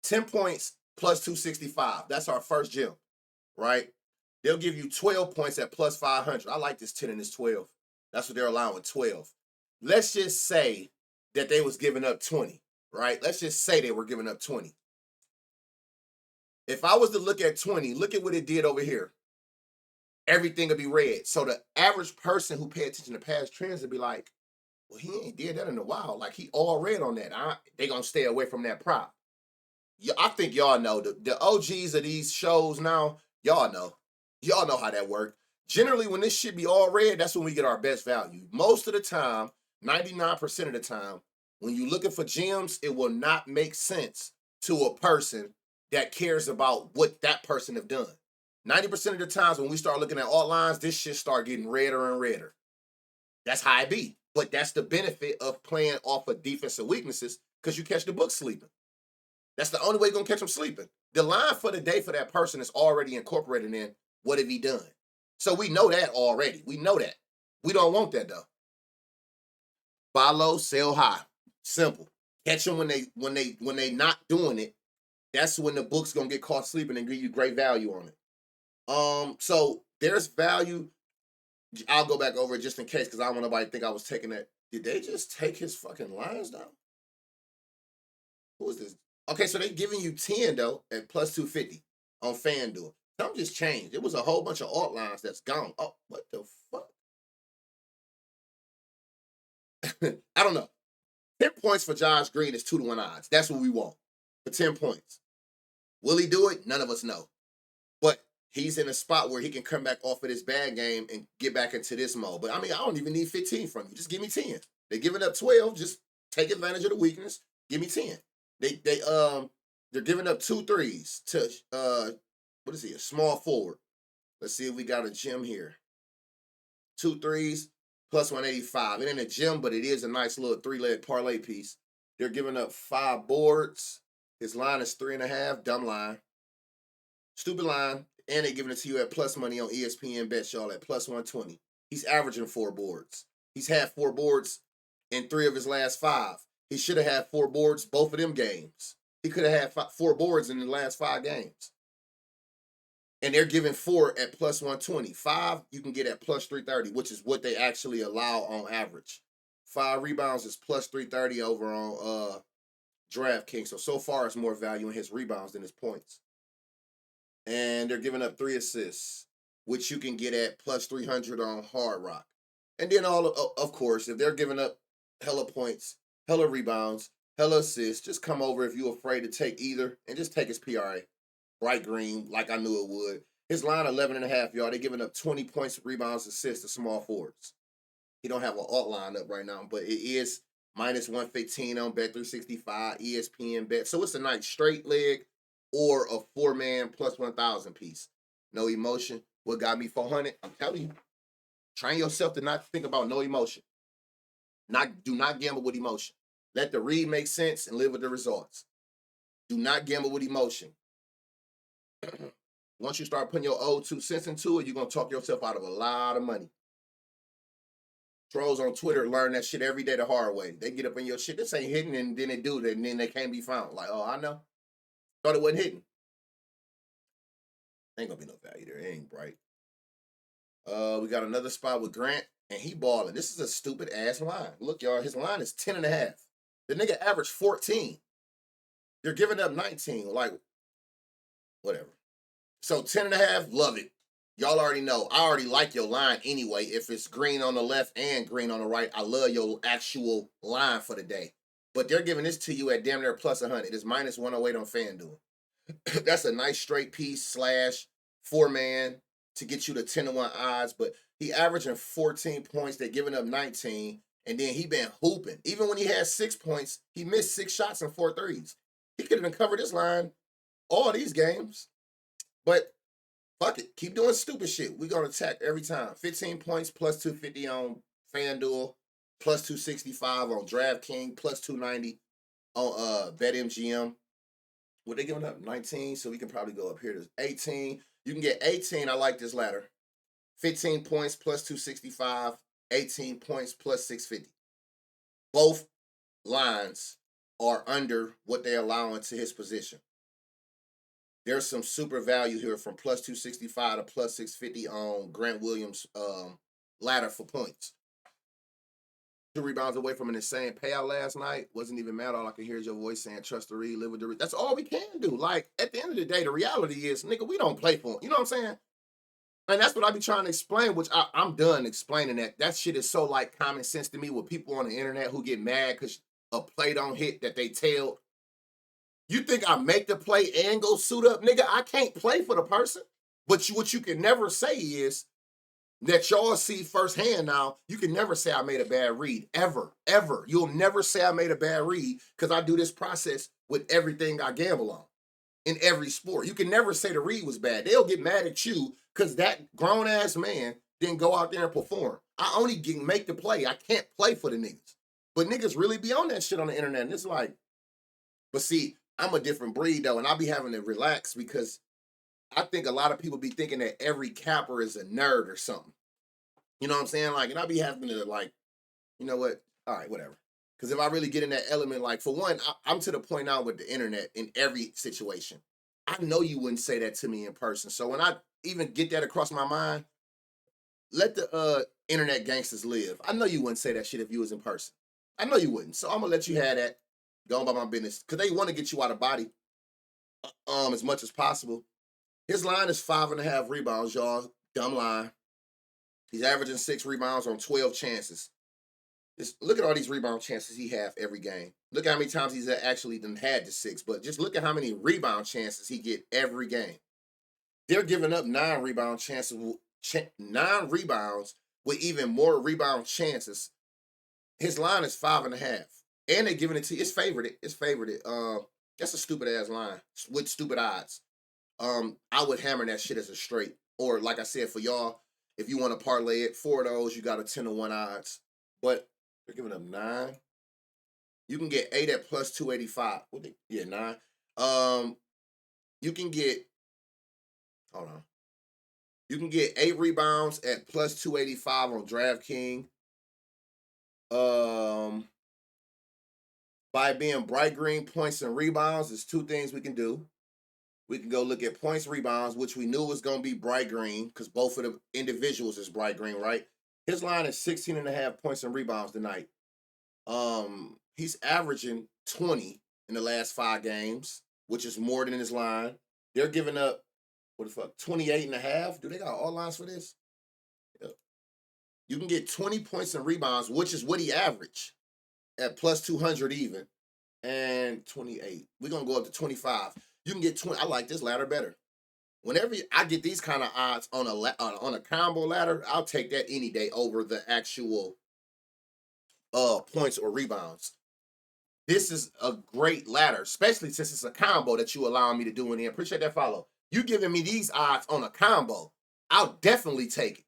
10 points plus 265. That's our first gem, right? They'll give you 12 points at plus 500. I like this 10 and this 12. That's what they're allowing, 12. Let's just say that they was giving up 20, right? Let's just say they were giving up 20. If I was to look at 20, look at what it did over here. Everything would be red. So the average person who pay attention to past trends would be like, well, he ain't did that in a while. Like, he all red on that. They gonna stay away from that prop. I think y'all know the OGs of these shows now, y'all know. Y'all know how that works. Generally, when this shit be all red, that's when we get our best value. Most of the time, 99% of the time, when you're looking for gems, it will not make sense to a person that cares about what that person have done. 90% of the times when we start looking at alt lines, this shit start getting redder and redder. That's how it be. But that's the benefit of playing off of defensive weaknesses because you catch the book sleeping. That's the only way you're going to catch them sleeping. The line for the day for that person is already incorporated in what have he done. So we know that already. We know that. We don't want that, though. Buy low, sell high. Simple. Catch them when they not doing it. That's when the book's going to get caught sleeping and give you great value on it. So there's value. I'll go back over it just in case because I don't want nobody to think I was taking that. Did they just take his fucking lines down? Who is this? Okay, so they're giving you 10, though, at plus 250 on FanDuel. Something just changed. It was a whole bunch of alt lines that's gone. Oh, what the fuck? I don't know. 10 points for Josh Green is 2-1 odds. That's what we want for 10 points. Will he do it? None of us know. But he's in a spot where he can come back off of this bad game and get back into this mode. But, I mean, I don't even need 15 from you. Just give me 10. They're giving up 12. Just take advantage of the weakness. Give me 10. They're giving up 2 threes to what is he? A small forward. Let's see if we got a gem here. 2 threes plus 185. It ain't a gem, but it is a nice little 3-leg parlay piece. They're giving up 5 boards. His line is 3.5. Dumb line. Stupid line. And they're giving it to you at plus money on ESPN Bet, y'all, at plus 120. He's averaging 4 boards. He's had 4 boards in 3 of his last 5. He should have had 4 boards both of them games. He could have had 4 boards in the last 5 games. And they're giving 4 at plus 120. 5 you can get at plus 330, which is what they actually allow on average. 5 rebounds is plus 330 over on DraftKings. So far it's more value in his rebounds than his points. And they're giving up 3 assists. which you can get at plus 300 on Hard Rock. And then of course, if they're giving up hella points, hella rebounds, hella assists, just come over if you're afraid to take either and just take his PRA. Bright green, like I knew it would. His line 11.5, y'all. They're giving up 20 points, rebounds, assists to small forwards. He don't have an alt line up right now, but it is minus 115 on Bet365, ESPN Bet. So it's a nice straight leg or a 4-man plus 1,000 piece. No emotion. What got me 400? I'm telling you, train yourself to not think about no emotion. Do not gamble with emotion. Let the read make sense and live with the results. Do not gamble with emotion. Once you start putting your old 2 cents into it, you're going to talk yourself out of a lot of money. Trolls on Twitter learn that shit every day the hard way. They get up in your shit. This ain't hidden, and then they do it, and then they can't be found. Like, oh, I know. Thought it wasn't hidden. Ain't gonna be no value there. It ain't bright. We got another spot with Grant, and he balling. This is a stupid ass line. Look, y'all, his line is 10.5. The nigga averaged 14. They're giving up 19. Like, whatever. So 10.5, love it. Y'all already know. I already like your line anyway. If it's green on the left and green on the right, I love your actual line for the day. But they're giving this to you at damn near plus 100. It's minus 108 on FanDuel. That's a nice straight piece / 4-man to get you the 10-1 odds. But he averaging 14 points. They're giving up 19. And then he been hooping. Even when he had 6 points, he missed 6 shots and 4 threes. He could have covered this line all these games. But fuck it. Keep doing stupid shit. We're going to attack every time. 15 points plus 250 on FanDuel, plus 265 on DraftKings, plus 290 on BetMGM. What they giving up? 19, so we can probably go up here to 18. You can get 18. I like this ladder. 15 points plus 265, 18 points plus 650. Both lines are under what they're allowing to his position. There's some super value here from plus 265 to plus 650 on Grant Williams' ladder for points. 2 rebounds away from an insane payout last night. Wasn't even mad. All I could hear is your voice saying, trust the read, live with the read. That's all we can do. Like, at the end of the day, the reality is, nigga, we don't play for him. You know what I'm saying? And that's what I be trying to explain, which I'm done explaining that. That shit is so, like, common sense to me with people on the internet who get mad because a play don't hit that they tailed. You think I make the play and go suit up? Nigga, I can't play for the person. But what you can never say is that y'all see firsthand now, you can never say I made a bad read. Ever. Ever. You'll never say I made a bad read because I do this process with everything I gamble on in every sport. You can never say the read was bad. They'll get mad at you because that grown-ass man didn't go out there and perform. I only can make the play. I can't play for the niggas. But niggas really be on that shit on the internet. And it's like, but see, I'm a different breed, though, and I be having to relax because I think a lot of people be thinking that every capper is a nerd or something. You know what I'm saying? Like, and I be having to, like, you know what? All right, whatever. Because if I really get in that element, like, for one, I'm to the point now with the internet in every situation. I know you wouldn't say that to me in person. So when I even get that across my mind, let the internet gangsters live. I know you wouldn't say that shit if you was in person. I know you wouldn't. So I'm going to let you have that. Go on by my business. Because they want to get you out of body as much as possible. His line is 5.5 rebounds, y'all. Dumb line. He's averaging 6 rebounds on 12 chances. Just look at all these rebound chances he have every game. Look at how many times he's actually had the 6. But just look at how many rebound chances he get every game. They're giving up 9 rebound chances, 9 rebounds with even more rebound chances. His line is 5.5. And they're giving it to you. It's favored. That's a stupid ass line with stupid odds. I would hammer that shit as a straight. Or like I said, for y'all, if you want to parlay it, 4 of those, you got a 10-1 odds. But they're giving up 9. You can get 8 at plus 285. 9. You can get, hold on. You can get 8 rebounds at plus 285 on DraftKings. By being bright green points and rebounds, there's 2 things we can do. We can go look at points, rebounds, which we knew was going to be bright green because both of the individuals is bright green, right? His line is 16.5 points and rebounds tonight. He's averaging 20 in the last 5 games, which is more than his line. They're giving up what the fuck, 28 and a half. Do they got all lines for this? Yep. You can get 20 points and rebounds, which is what he averaged at plus 200 even. And 28. We're going to go up to 25. You can get 20. I like this ladder better. Whenever I get these kind of odds on a combo ladder, I'll take that any day over the actual points or rebounds. This is a great ladder, especially since it's a combo that you allow me to do in there. Appreciate that follow. You giving me these odds on a combo, I'll definitely take it.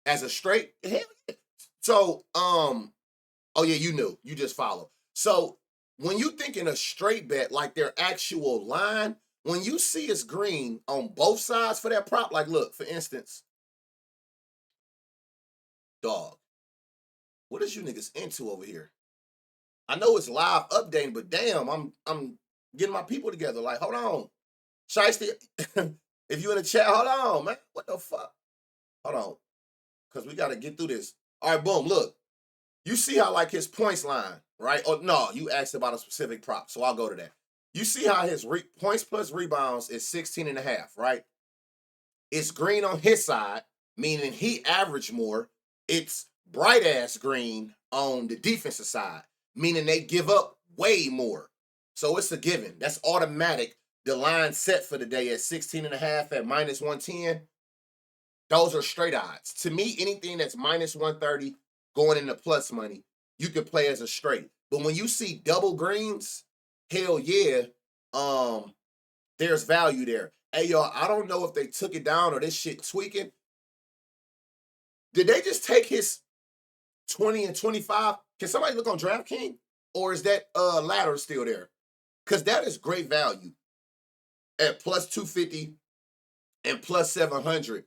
As a straight, hell yeah. So, oh yeah, you knew. You just follow. So when you thinking a straight bet, like their actual line, when you see it's green on both sides for that prop, like look, for instance, dog, what is you niggas into over here? I know it's live updating, but damn, I'm getting my people together. Like, hold on. Shiesty, if you in the chat, hold on, man. What the fuck? Hold on. Because we got to get through this. All right, boom, look. You see how, like, his points line, right? Or no, you asked about a specific prop, so I'll go to that. You see how his points plus rebounds is 16 and a half, right? It's green on his side, meaning he averaged more. It's bright-ass green on the defensive side, meaning they give up way more. So it's a given. That's automatic. The line set for the day at 16 and a half at minus 110. Those are straight odds. To me, anything that's minus 130 going into plus money, you can play as a straight. But when you see double greens, hell yeah, there's value there. Hey, y'all, I don't know if they took it down or this shit tweaking. Did they just take his 20 and 25? Can somebody look on DraftKings? Or is that ladder still there? Because that is great value at plus 250 and plus 700.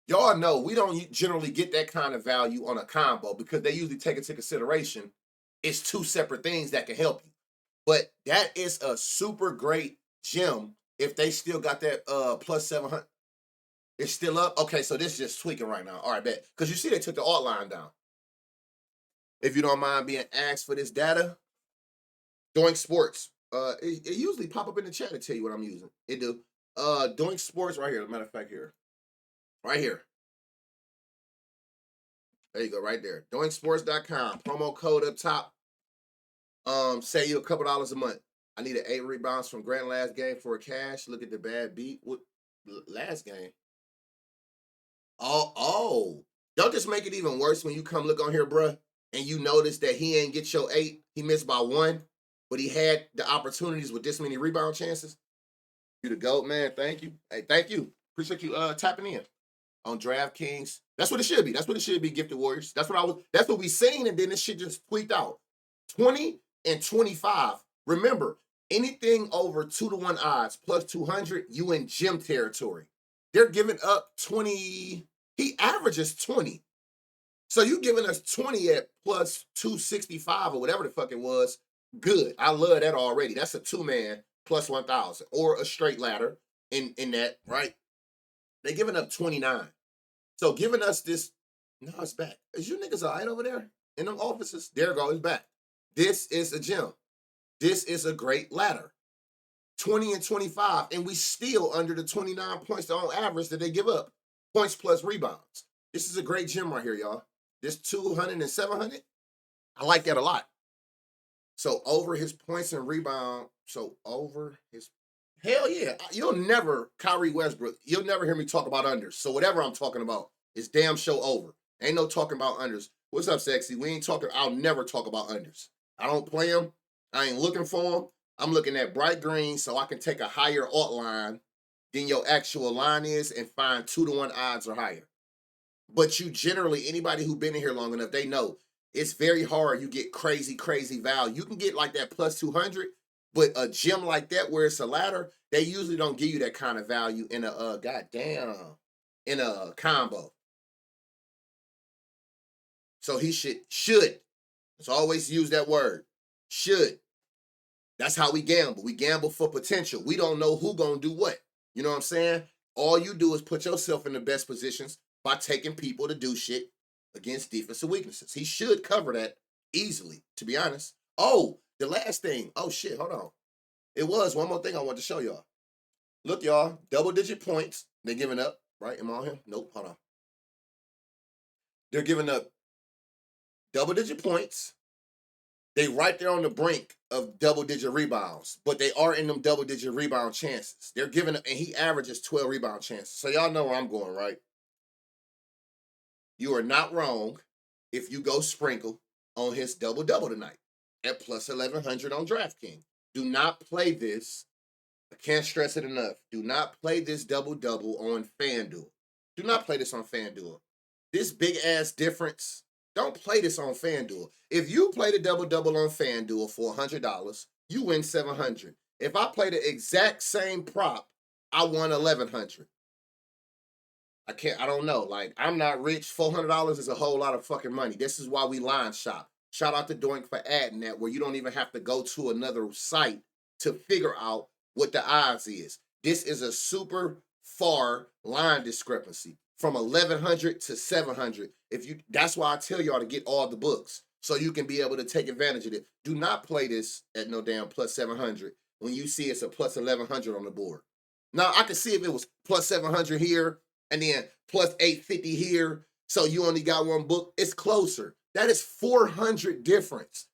Y'all know we don't generally get that kind of value on a combo because they usually take into consideration it's two separate things that can help you. But that is a super great gem if they still got that plus 700. It's still up? Okay, so this is just tweaking right now. All right, bet. Because you see they took the alt line down. If you don't mind being asked for this data, Doink Sports. It usually pop up in the chat to tell you what I'm using. It do. Doink Sports right here. As a matter of fact, here. Right here. There you go, right there. Doinksports.com. Promo code up top. Save you a couple dollars a month. I need an 8 rebounds from Grant last game for a cash. Look at the bad beat. What last game? Oh. Don't just make it even worse when you come look on here, bruh, and you notice that he ain't get your 8. He missed by 1, but he had the opportunities with this many rebound chances. You the GOAT, man. Thank you. Hey, thank you. Appreciate you tapping in on DraftKings. That's what it should be. That's what it should be, Gifted Warriors. That's what we seen, and then this shit just tweaked out. 20 and 25. Remember, anything over 2-to-1 odds plus 200, you in gym territory. They're giving up 20. He averages 20. So you giving us 20 at plus 265 or whatever the fuck it was. Good. I love that already. That's a 2-man plus 1,000 or a straight ladder in that, right? They're giving up 29. So giving us this, no, it's back. Is you niggas all right over there in them offices? There it goes, it's back. This is a gem. This is a great ladder. 20 and 25, and we still under the 29 points on average that they give up. Points plus rebounds. This is a great gem right here, y'all. This 200 and 700, I like that a lot. So over his points and rebound, so over his, hell yeah. You'll never, Kyrie Westbrook, you'll never hear me talk about unders. So whatever I'm talking about is damn show over. Ain't no talking about unders. What's up, sexy? We ain't talking, I'll never talk about unders. I don't play them. I ain't looking for them. I'm looking at bright green so I can take a higher alt line than your actual line is and find 2-to-1 odds or higher. But you generally, anybody who's been in here long enough, they know it's very hard. You get crazy, crazy value. You can get like that plus 200, but a gem like that where it's a ladder, they usually don't give you that kind of value in a in a combo. So he should. Let's always use that word. Should. That's how we gamble. We gamble for potential. We don't know who gonna do what. You know what I'm saying? All you do is put yourself in the best positions by taking people to do shit against defensive weaknesses. He should cover that easily, to be honest. Oh, the last thing. Oh, shit, hold on. It was one more thing I wanted to show y'all. Look, y'all, double-digit points. They're giving up, right? Am I on him? Nope, hold on. They're giving up double-digit points. They right there on the brink of double-digit rebounds, but they are in them double-digit rebound chances. They're giving up, and he averages 12 rebound chances. So y'all know where I'm going, right? You are not wrong if you go sprinkle on his double-double tonight at plus 1,100 on DraftKings. Do not play this. I can't stress it enough. Do not play this double-double on FanDuel. Do not play this on FanDuel. This big-ass difference, don't play this on FanDuel. If you play the double-double on FanDuel for $100, you win $700. If I play the exact same prop, I won $1,100. I don't know. Like, I'm not rich. $400 is a whole lot of fucking money. This is why we line shop. Shout out to Doink for adding that, where you don't even have to go to another site to figure out what the odds is. This is a super far line discrepancy from 1,100 to 700. That's why I tell y'all to get all the books so you can be able to take advantage of it. Do not play this at no damn plus 700 when you see it's a plus 1,100 on the board. Now, I could see if it was plus 700 here and then plus 850 here, so you only got one book. It's closer. That is 400 difference.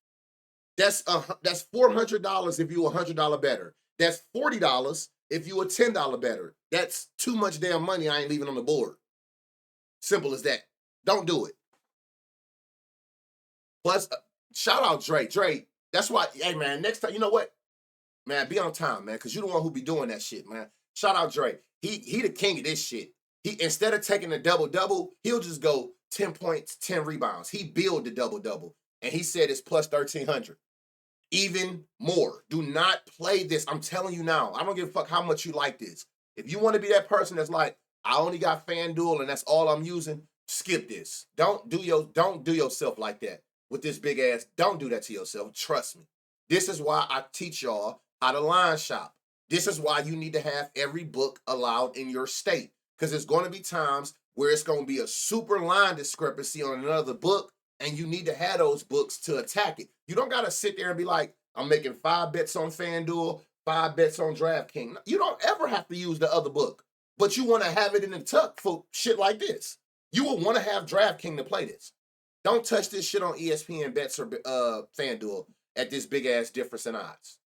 That's $400 if you $100 better. That's $40 if you a $10 better. That's too much damn money I ain't leaving on the board. Simple as that. Don't do it. Plus, shout out Dre. Dre, that's why, hey man, next time, you know what? Man, be on time, man, because you the one who be doing that shit, man. Shout out Dre. He the king of this shit. He, instead of taking a double-double, he'll just go 10 points, 10 rebounds. He build the double-double. And he said it's plus 1,300. Even more. Do not play this. I'm telling you now. I don't give a fuck how much you like this. If you want to be that person that's like, I only got FanDuel and that's all I'm using, skip this. Don't do yourself like that with this big ass. Don't do that to yourself. Trust me. This is why I teach y'all how to line shop. This is why you need to have every book allowed in your state. Because there's going to be times where it's going to be a super line discrepancy on another book, and you need to have those books to attack it. You don't got to sit there and be like, I'm making 5 bets on FanDuel, 5 bets on DraftKings. You don't ever have to use the other book, but you want to have it in the tuck for shit like this. You will want to have DraftKings to play this. Don't touch this shit on ESPN bets or FanDuel at this big-ass difference in odds.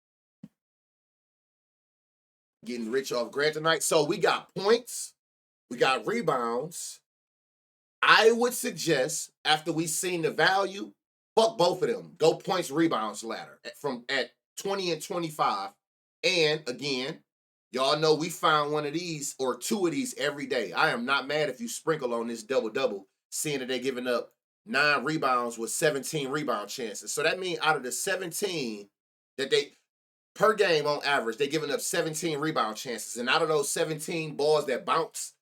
Getting rich off Grant tonight. So we got points. We got rebounds. I would suggest, after we've seen the value, fuck both of them. Go points, rebounds ladder at 20 and 25. And again, y'all know we found one of these or 2 of these every day. I am not mad if you sprinkle on this double-double, seeing that they're giving up 9 rebounds with 17 rebound chances. So that means out of the 17 that they, per game on average, they're giving up 17 rebound chances. And out of those 17 balls that bounce,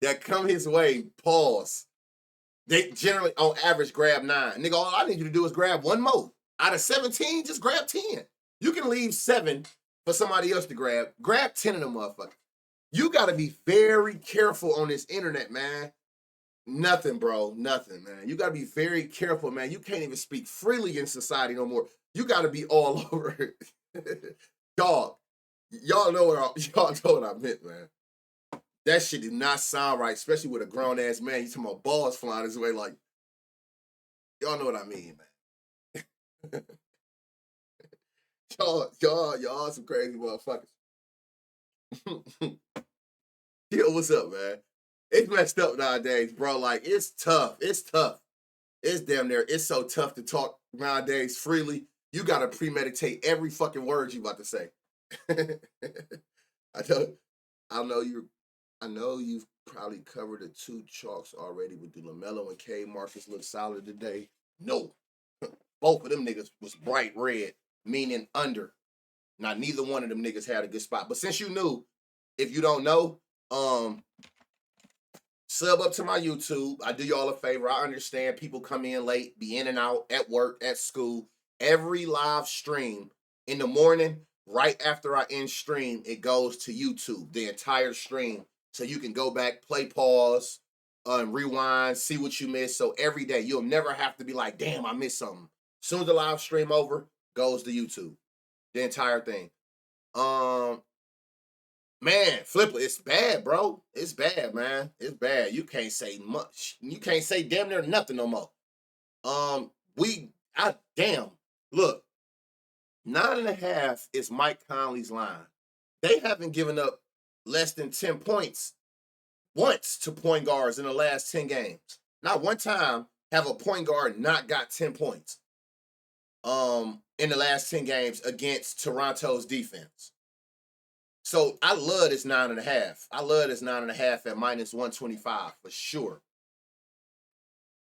that come his way, pause. They generally, on average, grab 9. Nigga, all I need you to do is grab 1 more. Out of 17, just grab 10. You can leave 7 for somebody else to grab. Grab 10 of them motherfuckers. You got to be very careful on this internet, man. Nothing, bro. Nothing, man. You got to be very careful, man. You can't even speak freely in society no more. You got to be all over it. Dog, y'all know what I meant, man. That shit did not sound right, especially with a grown-ass man. You talking about balls flying his way, like, y'all know what I mean, man. y'all some crazy motherfuckers. Yo, what's up, man? It's messed up nowadays, bro. Like, it's tough. It's tough. It's damn near, it's so tough to talk nowadays freely. You got to premeditate every fucking word you about to say. I know you've probably covered the 2 chalks already, but do LaMelo and K Marcus look solid today? No. Both of them niggas was bright red, meaning under. Now, neither one of them niggas had a good spot. But since you knew, if you don't know, sub up to my YouTube. I do y'all a favor. I understand people come in late, be in and out, at work, at school. Every live stream in the morning, right after I end stream, it goes to YouTube, the entire stream. So you can go back, play pause, rewind, see what you missed. So every day, you'll never have to be like, damn, I missed something. As soon as the live stream over, goes to YouTube. The entire thing. Um, Man, Flipper, it's bad, bro. It's bad, man. It's bad. You can't say much. You can't say damn near nothing no more. Damn. Look, 9.5 is Mike Conley's line. They haven't given up less than 10 points once to point guards in the last 10 games. Not one time have a point guard not got 10 points in the last 10 games against Toronto's defense. So I love this 9.5. I love this 9.5 at -125 for sure.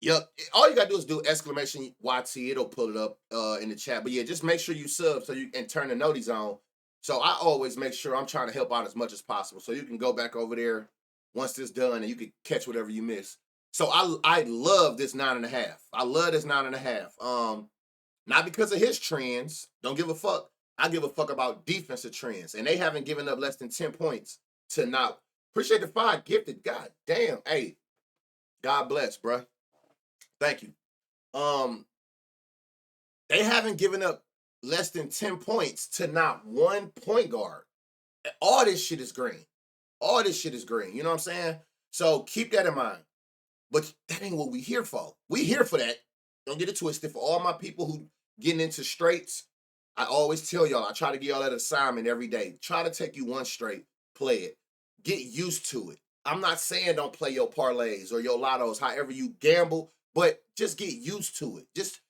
Yep. All you gotta do is do exclamation YT. It'll pull it up in the chat. But yeah, just make sure you sub so you can turn the noties on. So I always make sure I'm trying to help out as much as possible. So you can go back over there once this done and you can catch whatever you miss. So I love this 9.5. I love this 9.5. Not because of his trends. Don't give a fuck. I give a fuck about defensive trends. And they haven't given up less than 10 points to not. Appreciate the 5 gifted. God damn. Hey, God bless, bruh. Thank you. They haven't given up less than 10 points to not one point guard. All this shit is green. All this shit is green. You know what I'm saying? So keep that in mind. But that ain't what we here for. We here for that. Don't get it twisted. For all my people who getting into straights, I always tell y'all, I try to give y'all that assignment every day. Try to take you one straight, play it. Get used to it. I'm not saying don't play your parlays or your lottos, however you gamble, but just get used to it. Just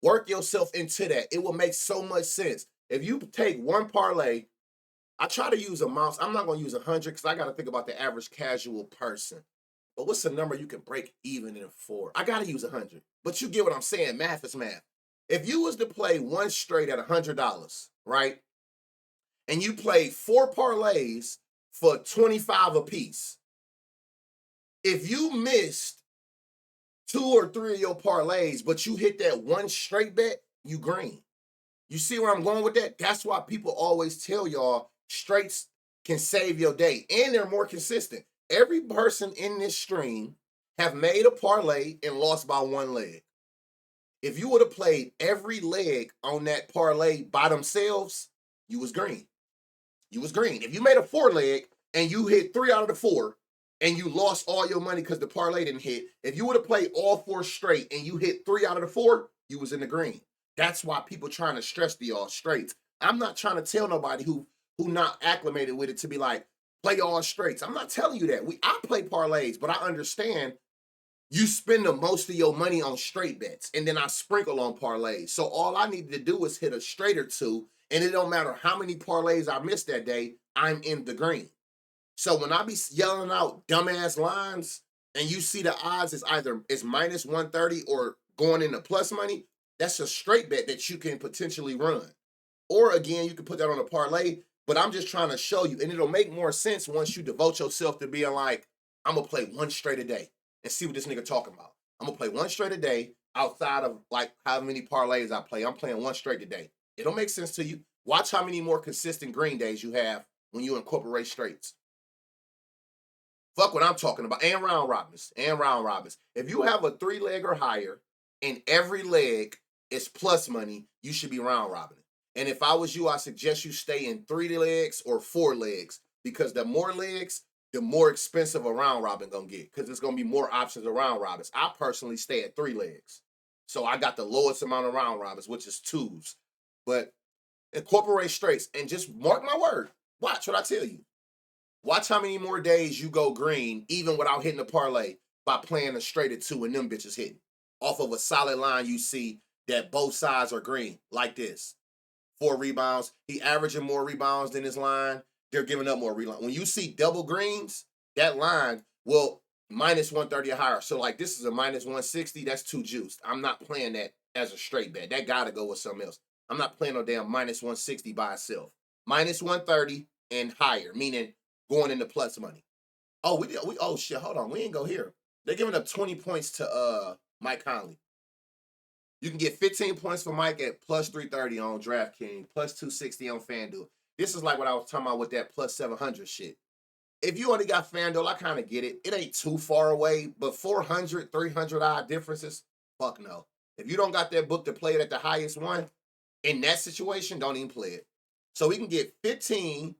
work yourself into that. It will make so much sense. If you take one parlay, I try to use amounts. I'm not going to use 100 because I got to think about the average casual person. But what's the number you can break even in for? I got to use 100. But you get what I'm saying. Math is math. If you was to play one straight at $100, right? And you played 4 parlays for 25 apiece. If you missed 2 or 3 of your parlays, but you hit that one straight bet, you green. You see where I'm going with that? That's why people always tell y'all straights can save your day. And they're more consistent. Every person in this stream have made a parlay and lost by 1 leg. If you would have played every leg on that parlay by themselves, you was green. You was green. If you made a 4 leg and you hit 3 out of the 4 and you lost all your money because the parlay didn't hit, if you would have played all 4 straight and you hit 3 out of the 4, you was in the green. That's why people trying to stress the all straights. I'm not trying to tell nobody who not acclimated with it to be like, play all straights. I'm not telling you that. I play parlays, but I understand you spend the most of your money on straight bets, and then I sprinkle on parlays. So all I need to do is hit a straight or 2, and it don't matter how many parlays I missed that day, I'm in the green. So when I be yelling out dumbass lines, and you see the odds is either it's -130 or going into plus money, that's a straight bet that you can potentially run. Or again, you can put that on a parlay, but I'm just trying to show you, and it'll make more sense once you devote yourself to being like, I'm gonna play one straight a day and see what this nigga talking about. I'm gonna play one straight a day outside of like how many parlays I play. I'm playing one straight a day. It'll make sense to you. Watch how many more consistent green days you have when you incorporate straights. Fuck what I'm talking about. And round robins. And round robins. If you have a 3 leg or higher and every leg is plus money, you should be round robin. And if I was you, I suggest you stay in 3 legs or 4 legs because the more legs, the more expensive a round robin gonna get because there's gonna be more options of round robins. I personally stay at 3 legs. So I got the lowest amount of round robins, which is 2s. But incorporate straights and just mark my word. Watch what I tell you. Watch how many more days you go green, even without hitting a parlay, by playing a straight at 2 and them bitches hitting. Off of a solid line, you see that both sides are green, like this. 4 rebounds. He averaging more rebounds than his line. They're giving up more rebounds. When you see double greens, that line will -130 or higher. So like this is a -160. That's too juiced. I'm not playing that as a straight bet. That got to go with something else. I'm not playing no damn -160 by itself. -130 and higher, meaning going into plus money. Oh, we oh shit, hold on. We ain't go here. They're giving up 20 points to Mike Conley. You can get 15 points for Mike at +330 on DraftKings, +260 on FanDuel. This is like what I was talking about with that +700 shit. If you only got FanDuel, I kind of get it. It ain't too far away, but 400, 300 odd differences, fuck no. If you don't got that book to play it at the highest one, in that situation, don't even play it. So we can get 15.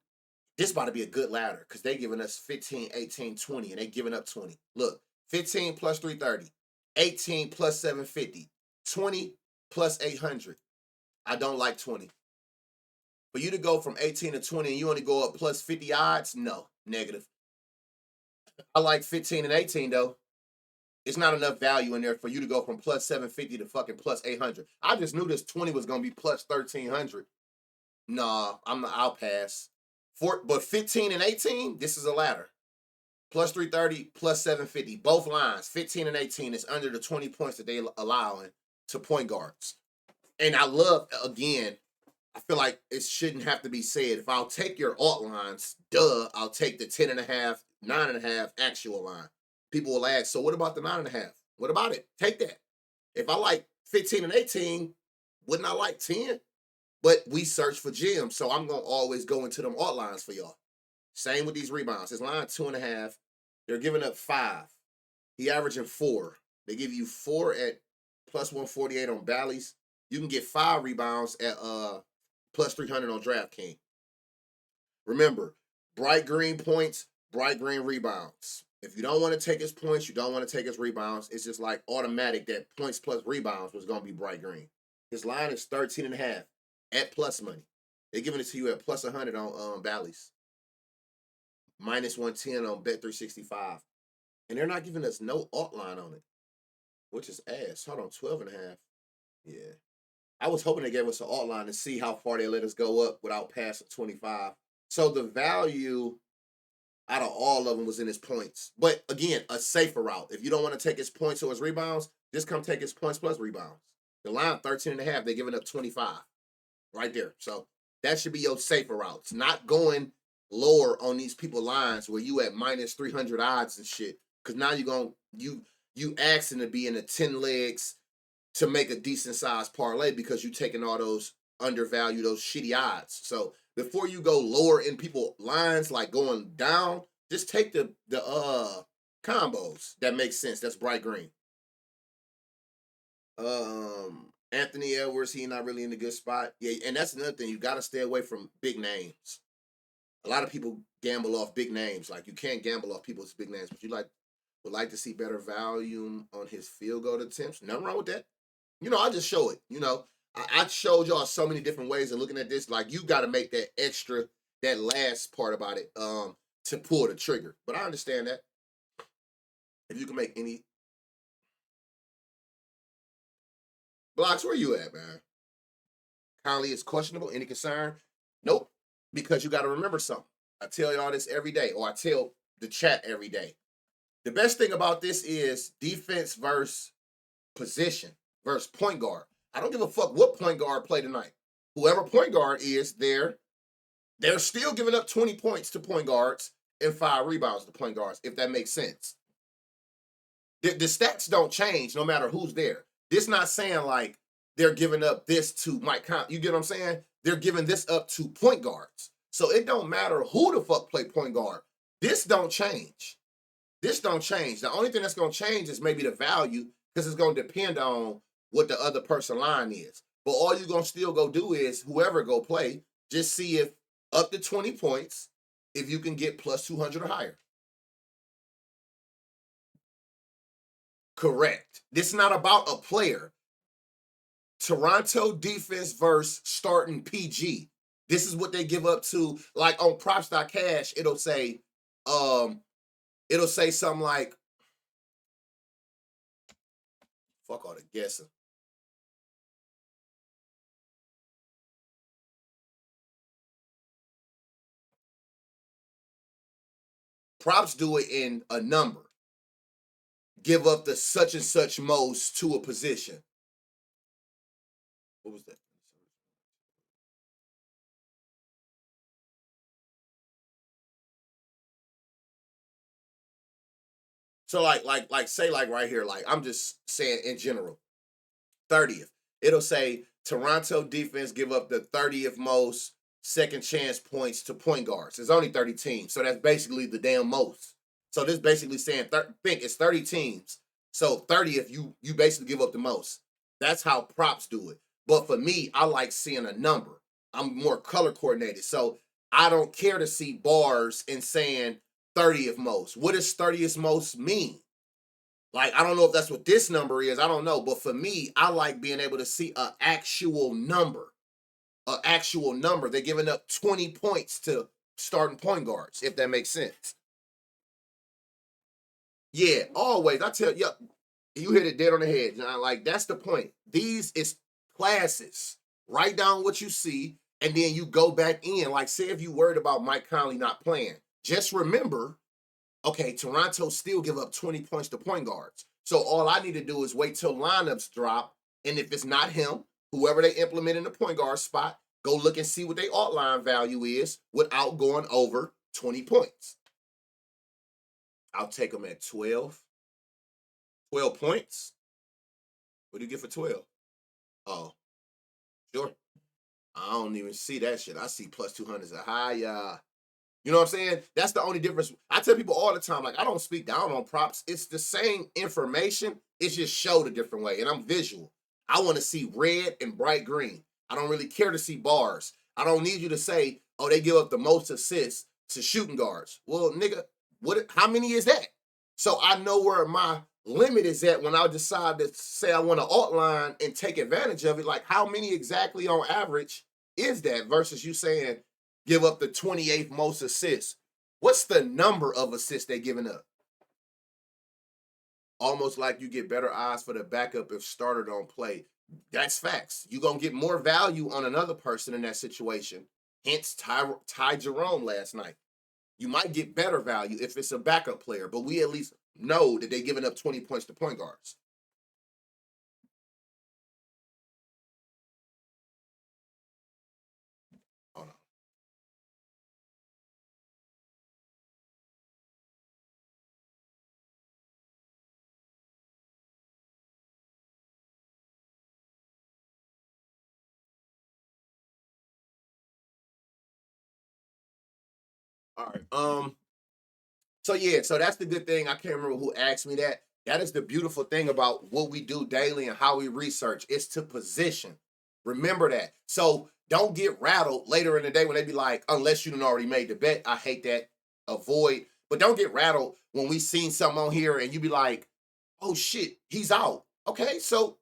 This about to be a good ladder because they giving us 15, 18, 20, and they giving up 20. Look, 15 plus 330, 18 plus 750, 20 plus 800. I don't like 20. For you to go from 18 to 20 and you only go up plus 50 odds, no, negative. I like 15 and 18 though. It's not enough value in there for you to go from plus 750 to fucking plus 800. I just knew this 20 was gonna be plus 1300. Nah, I'll pass. But 15 and 18, this is a ladder. Plus 330, plus 750. Both lines, 15 and 18, is under the 20 points that they allowing to point guards. And I love, again, I feel like it shouldn't have to be said. If I'll take your alt lines, I'll take the 10.5, 9.5 actual line. People will ask, so what about the 9.5? What about it? Take that. If I like 15 and 18, wouldn't I like 10? But we search for gems, so I'm going to always go into them alt lines for y'all. Same with these rebounds. His line 2.5. They're giving up 5. He averaging 4. They give you 4 at plus 148 on Bally's. You can get 5 rebounds at plus 300 on DraftKings. Remember, bright green points, bright green rebounds. If you don't want to take his points, you don't want to take his rebounds. It's just like automatic that points plus rebounds was going to be bright green. His line is 13.5 at plus money. They're giving it to you at plus 100 on Bally's. Minus 110 on Bet365. And they're not giving us no alt line on it, which is ass. Hold on, 12.5. Yeah. I was hoping they gave us an alt line to see how far they let us go up without passing 25. So the value out of all of them was in his points. But again, a safer route. If you don't want to take his points or his rebounds, just come take his points plus rebounds. The line 13.5, they're giving up 25. Right there. So that should be your safer route. It's not going lower on these people lines where you at minus 300 odds and shit. Because now you asking to be in the 10 legs to make a decent sized parlay because you taking all those undervalued, those shitty odds. So before you go lower in people lines, like going down, just take the combos that make sense. That's bright green. Anthony Edwards, he not really in a good spot. Yeah, and that's another thing. You got to stay away from big names. A lot of people gamble off big names. Like, you can't gamble off people's big names, but you would like to see better volume on his field goal attempts. Nothing wrong with that. I just show it. I showed y'all so many different ways of looking at this. Like, you got to make that extra, that last part about it, to pull the trigger. But I understand that. If you can make any blocks, where you at, man? Conley is questionable. Any concern? Nope. Because you got to remember something. I tell y'all this every day, or I tell the chat every day. The best thing about this is defense versus position versus point guard. I don't give a fuck what point guard play tonight. Whoever point guard is, they're still giving up 20 points to point guards and 5 rebounds to point guards, if that makes sense. The stats don't change no matter who's there. This not saying like they're giving up this to Mike Conley. You get what I'm saying? They're giving this up to point guards. So it don't matter who the fuck play point guard. This don't change. This don't change. The only thing that's going to change is maybe the value, because it's going to depend on what the other person line is. But all you're going to still go do is, whoever go play, just see if up to 20 points, if you can get plus 200 or higher. Correct. This is not about a player. Toronto defense versus starting PG. This is what they give up to, like on props.cash, it'll say something like, fuck all the guessing. Props do it in a number. Give up the such and such most to a position. What was that? So say right here, like I'm just saying in general, 30th. It'll say Toronto defense give up the 30th most second chance points to point guards. There's only 30 teams, so that's basically the damn most. So this basically saying, think it's 30 teams. So 30th, you basically give up the most. That's how props do it. But for me, I like seeing a number. I'm more color coordinated. So I don't care to see bars and saying 30th most. What does 30th most mean? Like, I don't know if that's what this number is. I don't know. But for me, I like being able to see an actual number. An actual number. They're giving up 20 points to starting point guards, if that makes sense. Yeah, always. I tell you, you hit it dead on the head, John. Like, that's the point. These is classes. Write down what you see, and then you go back in. Like, say if you worried about Mike Conley not playing, just remember, okay, Toronto still give up 20 points to point guards. So all I need to do is wait till lineups drop, and if it's not him, whoever they implement in the point guard spot, go look and see what their outline value is without going over 20 points. I'll take them at 12. 12 points? What do you get for 12? Oh, sure. I don't even see that shit. I see plus 200 as a high. You know what I'm saying? That's the only difference. I tell people all the time, like, I don't speak down on props. It's the same information. It's just showed a different way. And I'm visual. I want to see red and bright green. I don't really care to see bars. I don't need you to say, oh, they give up the most assists to shooting guards. Well, nigga, how many is that? So I know where my limit is at when I decide to say I want to outline and take advantage of it. Like, how many exactly on average is that versus you saying give up the 28th most assists? What's the number of assists they giving up? Almost like you get better odds for the backup if starter don't play. That's facts. You're going to get more value on another person in that situation. Hence, Ty Jerome last night. You might get better value if it's a backup player, but we at least know that they're giving up 20 points to point guards. Hold on. All right. So that's the good thing. I can't remember who asked me that. That is the beautiful thing about what we do daily and how we research. It's to position. Remember that. So don't get rattled later in the day when they be like, unless you done already made the bet. I hate that. Avoid. But don't get rattled when we seen something on here and you be like, oh shit, he's out. Okay, so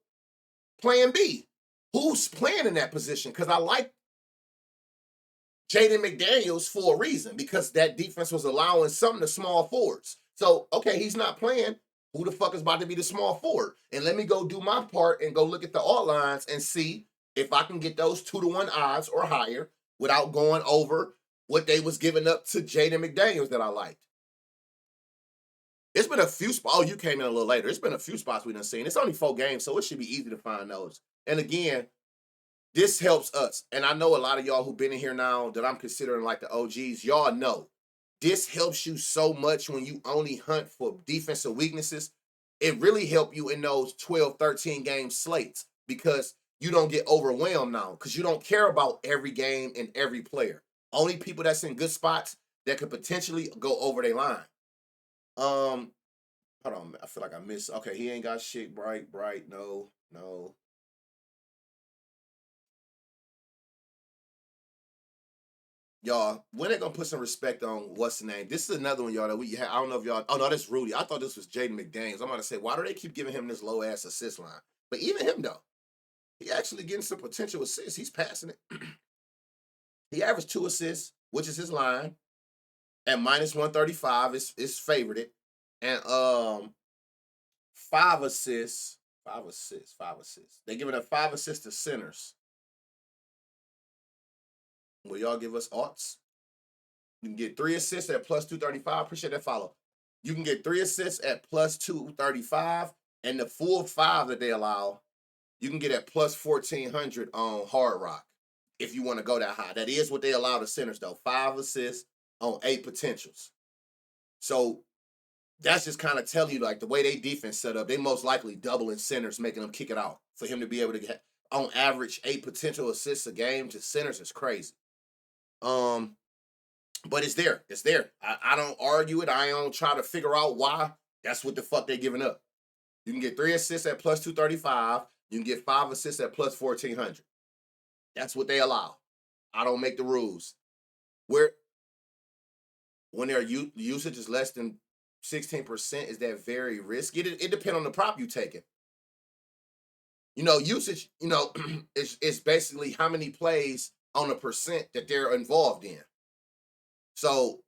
plan B. Who's playing in that position? Because I like Jaden McDaniels for a reason because that defense was allowing some of the small forwards. So, okay, he's not playing. Who the fuck is about to be the small forward? And let me go do my part and go look at the alt lines and see if I can get those 2-to-1 odds or higher without going over what they was giving up to Jaden McDaniels that I liked. It's been a few spots. Oh, you came in a little later. It's been a few spots we done seen. It's only 4 games, so it should be easy to find those. And again, this helps us. And I know a lot of y'all who've been in here now that I'm considering like the OGs, y'all know this helps you so much when you only hunt for defensive weaknesses. It really helps you in those 12, 13 game slates because you don't get overwhelmed now because you don't care about every game and every player. Only people that's in good spots that could potentially go over their line. Hold on. I feel like I missed. Okay, he ain't got shit bright. No. Y'all, when they gonna put some respect on what's the name? This is another one, y'all, that we have. I don't know if y'all. Oh no, this is Rudy. I thought this was Jaden McDaniels. I'm gonna say, why do they keep giving him this low ass assist line? But even him though, he actually getting some potential assists. He's passing it. He averaged 2 assists, which is his line, at minus 135. Is favored it, and 5 assists, 5 assists, 5 assists. They giving up 5 assists to centers. Will y'all give us odds? You can get 3 assists at plus 235. Appreciate that follow. You can get 3 assists at plus 235, and the full 5 that they allow, you can get at plus 1400 on Hard Rock if you want to go that high. That is what they allow the centers though. 5 assists on 8 potentials. So that's just kind of telling you like the way they defense set up, they most likely doubling centers, making them kick it out for him to be able to get on average 8 potential assists a game to centers is crazy. But it's there. It's there. I don't argue it. I don't try to figure out why. That's what the fuck they giving up. You can get 3 assists at plus 235. You can get 5 assists at plus 1400. That's what they allow. I don't make the rules. Where when their usage is less than 16%, is that very risky? It depends on the prop you taking. Usage, is basically how many plays on a percent that they're involved in. So,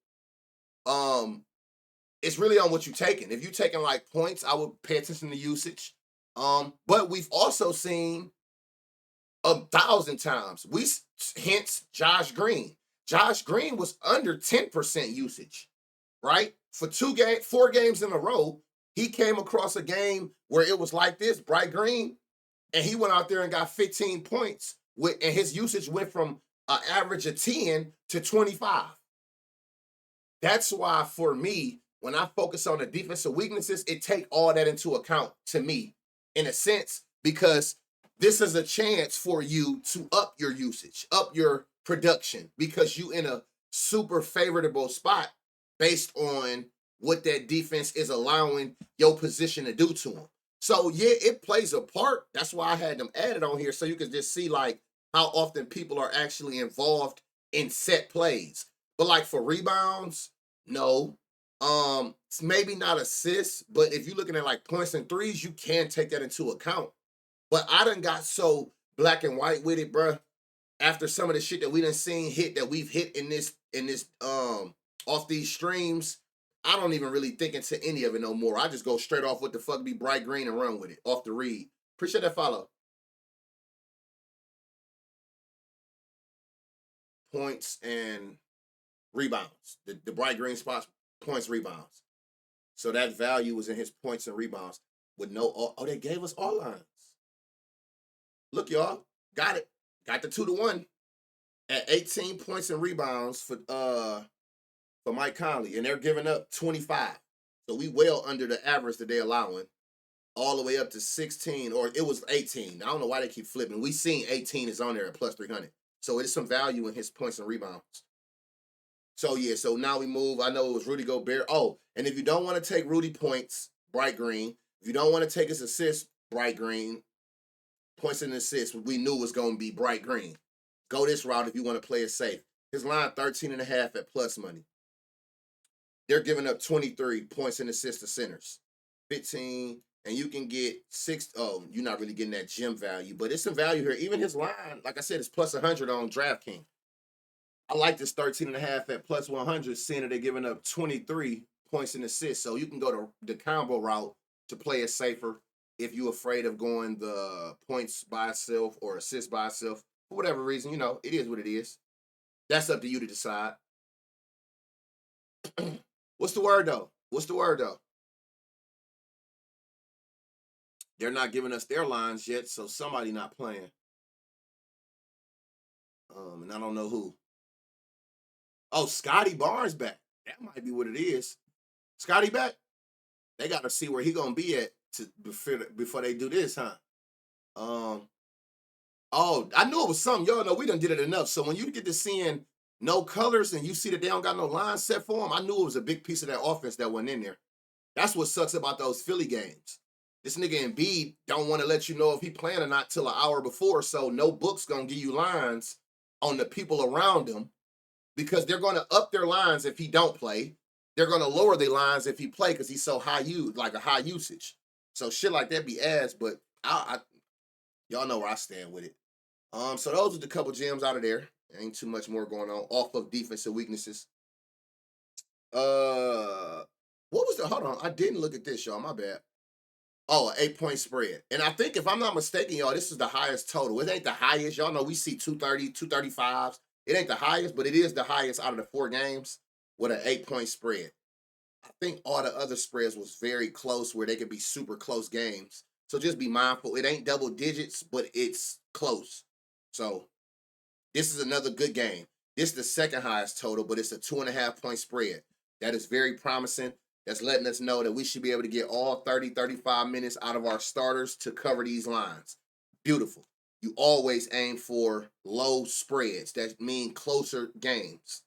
it's really on what you're taking. If you're taking like points, I would pay attention to usage. But we've also seen 1,000 times. Hence Josh Green. Josh Green was under 10% usage, right? For 4 games in a row, he came across a game where it was like this, bright green, and he went out there and got 15 points, and his usage went from an average of 10 to 25. That's why, for me, when I focus on the defensive weaknesses, it take all that into account to me, in a sense, because this is a chance for you to up your usage, up your production, because you in a super favorable spot based on what that defense is allowing your position to do to them. So yeah, it plays a part. That's why I had them added on here, so you can just see like how often people are actually involved in set plays. But like for rebounds, no. Maybe not assists, but if you're looking at like points and threes, you can take that into account. But I done got so black and white with it, bruh. After some of the shit that we done seen hit, that we've hit in this off these streams, I don't even really think into any of it no more. I just go straight off what the fuck be bright green and run with it off the read. Appreciate that follow. Points and rebounds. The bright green spots, points, rebounds. So that value was in his points and rebounds with no. Oh, they gave us all lines. Look, y'all, got it. Got the 2-1 at 18 points and rebounds for Mike Conley, and they're giving up 25. So we well under the average that they're allowing, all the way up to 16, or it was 18. I don't know why they keep flipping. We seen 18 is on there at plus 300. So it is some value in his points and rebounds. So yeah, so now we move. I know it was Rudy Gobert. Oh, and if you don't want to take Rudy points, bright green. If you don't want to take his assist, bright green. Points and assists, we knew was going to be bright green. Go this route if you want to play it safe. His line 13.5 at plus money. They're giving up 23 points and assists to centers. 15, and you can get 6. Oh, you're not really getting that gem value, but it's some value here. Even his line, like I said, is plus 100 on DraftKings. I like this 13.5 at plus 100, seeing that they're giving up 23 points and assists. So you can go to the combo route to play it safer if you're afraid of going the points by itself or assists by itself. For whatever reason, it is what it is. That's up to you to decide. What's the word, though? They're not giving us their lines yet, so somebody not playing. And I don't know who. Oh, Scotty Barnes back. That might be what it is. Scotty back. They got to see where he gonna be at before they do this, huh? Oh, I knew it was something. Y'all know we done did it enough. So when you get to seeing no colors and you see that they don't got no lines set for them, I knew it was a big piece of that offense that went in there. That's what sucks about those Philly games. This nigga Embiid don't want to let you know if he playing or not till an hour before, so no book's gonna give you lines on the people around him, because they're gonna up their lines if he don't play. They're gonna lower their lines if he play because he's so high like a high usage. So shit like that be ass, but y'all know where I stand with it. So those are the couple gems out of there. Ain't too much more going on off of defensive weaknesses. What was the? Hold on, I didn't look at this, y'all. My bad. Oh, an 8-point spread. And I think, if I'm not mistaken, y'all, this is the highest total. It ain't the highest. Y'all know we see 230, 235s. It ain't the highest, but it is the highest out of the 4 games with an 8-point spread. I think all the other spreads was very close, where they could be super close games. So just be mindful. It ain't double digits, but it's close. So this is another good game. This is the second highest total, but it's a 2.5-point spread. That is very promising. That's letting us know that we should be able to get all 30, 35 minutes out of our starters to cover these lines. Beautiful. You always aim for low spreads. That mean closer games.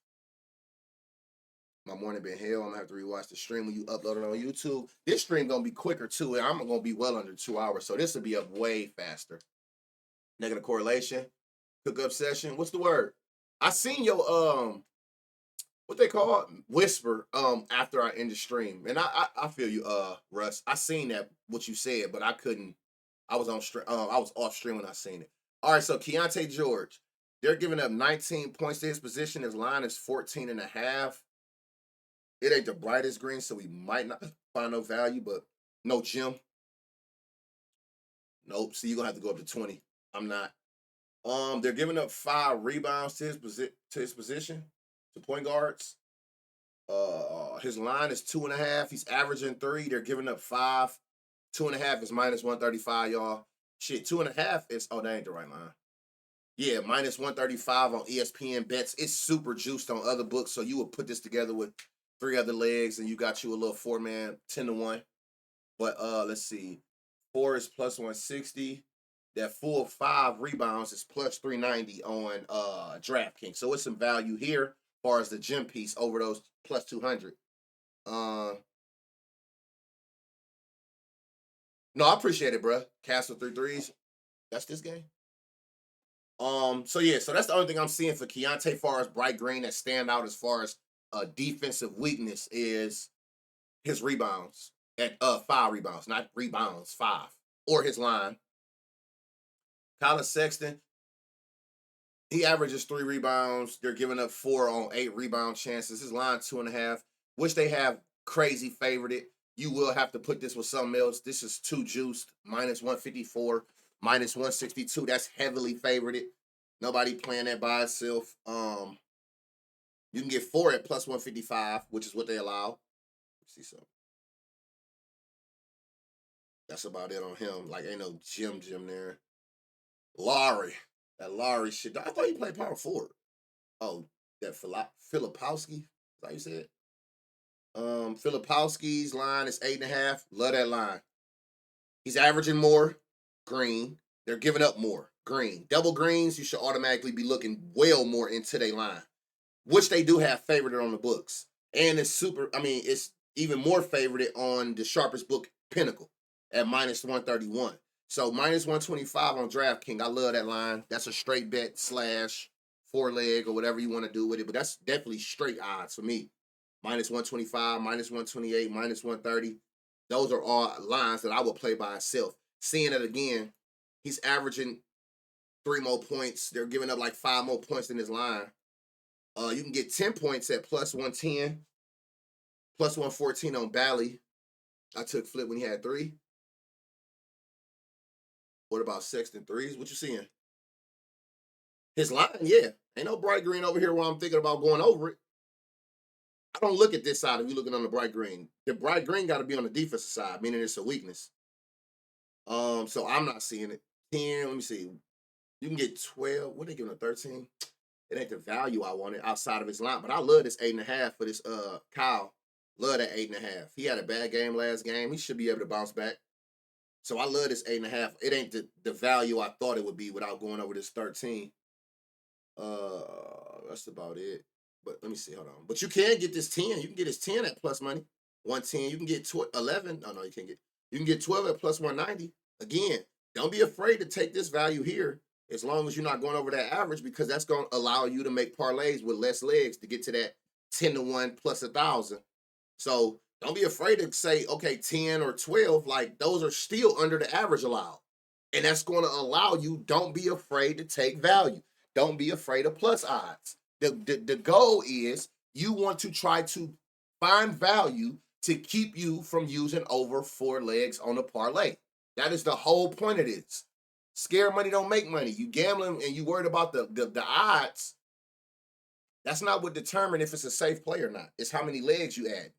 My morning been hell. I'm going to have to rewatch the stream when you upload it on YouTube. This stream going to be quicker, too. I'm going to be well under 2 hours, so this will be up way faster. Negative correlation. Hookup session. What's the word? I seen your what they call it? Whisper after I end the stream. And I feel you, Russ. I seen that what you said, but I couldn't. I was on stream. I was off stream when I seen it. All right, so Keontae George, they're giving up 19 points to his position. His line is 14 and a half. It ain't the brightest green, so we might not find no value, but no Jim. Nope. So you're gonna have to go up to 20. I'm not. They're giving up 5 rebounds to his position, to point guards. His line is 2.5. He's averaging 3. They're giving up 5. 2.5 is minus 135, y'all. Shit, 2.5 is that ain't the right line. Yeah, minus 135 on ESPN bets. It's super juiced on other books, so you would put this together with 3 other legs, and you got you a little 4-man 10-1. But let's see, 4 is plus 160. That full 5 rebounds is plus 390 on DraftKings. So it's some value here as far as the gem piece over those plus 200. No, I appreciate it, bro. Castle 3 threes. That's this game. So yeah, so that's the only thing I'm seeing for Keontae far as bright green that stand out as far as defensive weakness is his rebounds at 5 rebounds, not rebounds, 5. Or his line. Colin Sexton, he averages 3 rebounds. They're giving up 4 on 8 rebound chances. His line 2.5. Wish they have crazy favored it. You will have to put this with something else. This is too juiced. Minus 154, minus 162. That's heavily favored it. Nobody playing that by itself. You can get 4 at plus 155, which is what they allow. Let's see something. That's about it on him. Like, ain't no Jim there. Laurie. That Laurie shit. I thought he played power forward. Oh, that Filipowski. Is that how you said? Filipowski's line is 8.5. Love that line. He's averaging more. Green. They're giving up more. Green. Double greens, you should automatically be looking well more into their line, which they do have favored on the books. And it's even more favored on the sharpest book, Pinnacle, at minus 131. So minus 125 on DraftKings. I love that line. That's a straight bet / 4-leg or whatever you want to do with it. But that's definitely straight odds for me. Minus 125, minus 128, minus 130. Those are all lines that I would play by itself. Seeing it again, he's averaging 3 more points. They're giving up like 5 more points in his line. You can get 10 points at plus 110, plus 114 on Bally. I took Flip when he had 3. What about Sexton threes? What you seeing? His line, yeah. Ain't no bright green over here while I'm thinking about going over it. I don't look at this side if you're looking on the bright green. The bright green got to be on the defensive side, meaning it's a weakness. So I'm not seeing it. 10, let me see. You can get 12. What are they giving a 13? It ain't the value I wanted outside of his line, but I love this 8.5 for this Kyle. Love that 8.5. He had a bad game last game. He should be able to bounce back. So I love this 8.5. It ain't the value I thought it would be without going over this 13. That's about it. But let me see. Hold on. But you can get this 10. You can get this 10 at plus money. 110. You can get 11. Oh no, you can't get. You can get 12 at plus 190. Again, don't be afraid to take this value here as long as you're not going over that average, because that's going to allow you to make parlays with less legs to get to that 10-1 plus 1,000. So don't be afraid to say, okay, 10 or 12, like those are still under the average allowed. And that's going to allow you, don't be afraid to take value. Don't be afraid of plus odds. The goal is you want to try to find value to keep you from using over 4 legs on a parlay. That is the whole point of this. Scare money don't make money. You gambling and you worried about the odds. That's not what determines if it's a safe play or not. It's how many legs you add.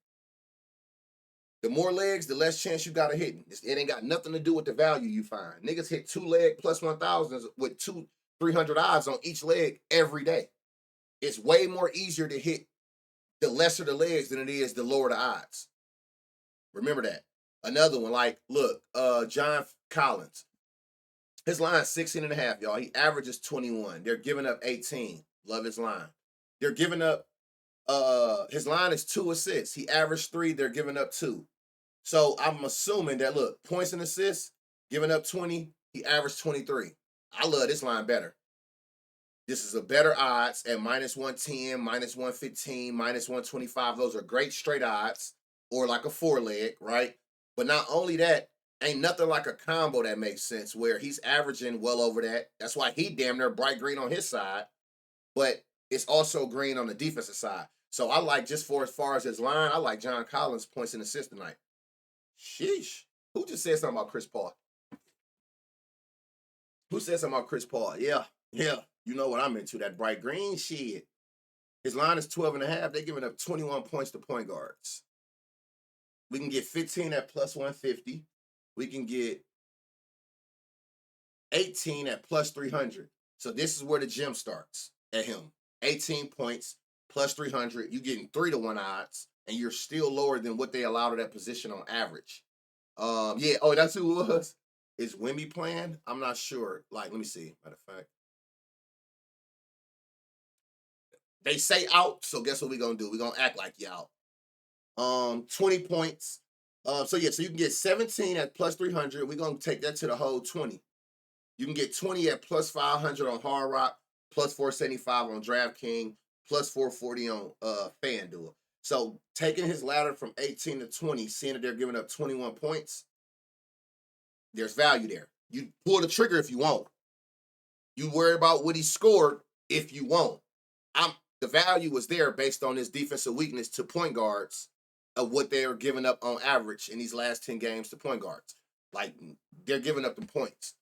The more legs, the less chance you got of hitting. It ain't got nothing to do with the value you find. Niggas hit 2 leg plus 1,000 with 300 odds on each leg every day. It's way more easier to hit the lesser the legs than it is the lower the odds. Remember that. Another one, like, look, John Collins. His line is 16.5, y'all. He averages 21. They're giving up 18. Love his line. They're giving up, his line is 2 assists. He averaged 3. They're giving up 2. So I'm assuming that, look, points and assists, giving up 20. He averaged 23. I love this line better. This is a better odds at -110, -115, -125. Those are great straight odds, or like a 4-leg, right? But not only that, ain't nothing like a combo that makes sense where he's averaging well over that. That's why he damn near bright green on his side, but it's also green on the defensive side. So I like, just for as far as his line, I like John Collins points and assists tonight. Sheesh. Who just said something about Chris Paul? Who said something about Chris Paul? Yeah. You know what I'm into, that bright green shit. His line is 12.5. They're giving up 21 points to point guards. We can get 15 at +150. We can get 18 at +300. So this is where the gym starts at him. 18 points +300. You're getting 3-to-1 odds, and you're still lower than what they allowed at that position on average. Yeah. Oh, that's who it was. Is Wemby playing? I'm not sure. Like, let me see. Matter of fact, they say out. So guess what we're gonna do? We're gonna act like you out. 20 points. So yeah, so you can get 17 at +300. We're gonna take that to the whole 20. You can get 20 at +500 on Hard Rock, +475 on DraftKings, +440 on FanDuel. So taking his ladder from 18 to 20, seeing that they're giving up 21 points, there's value there. You pull the trigger if you want. You worry about what he scored if you want. The value was there based on his defensive weakness to point guards of what they are giving up on average in these last 10 games to point guards. Like, they're giving up the points.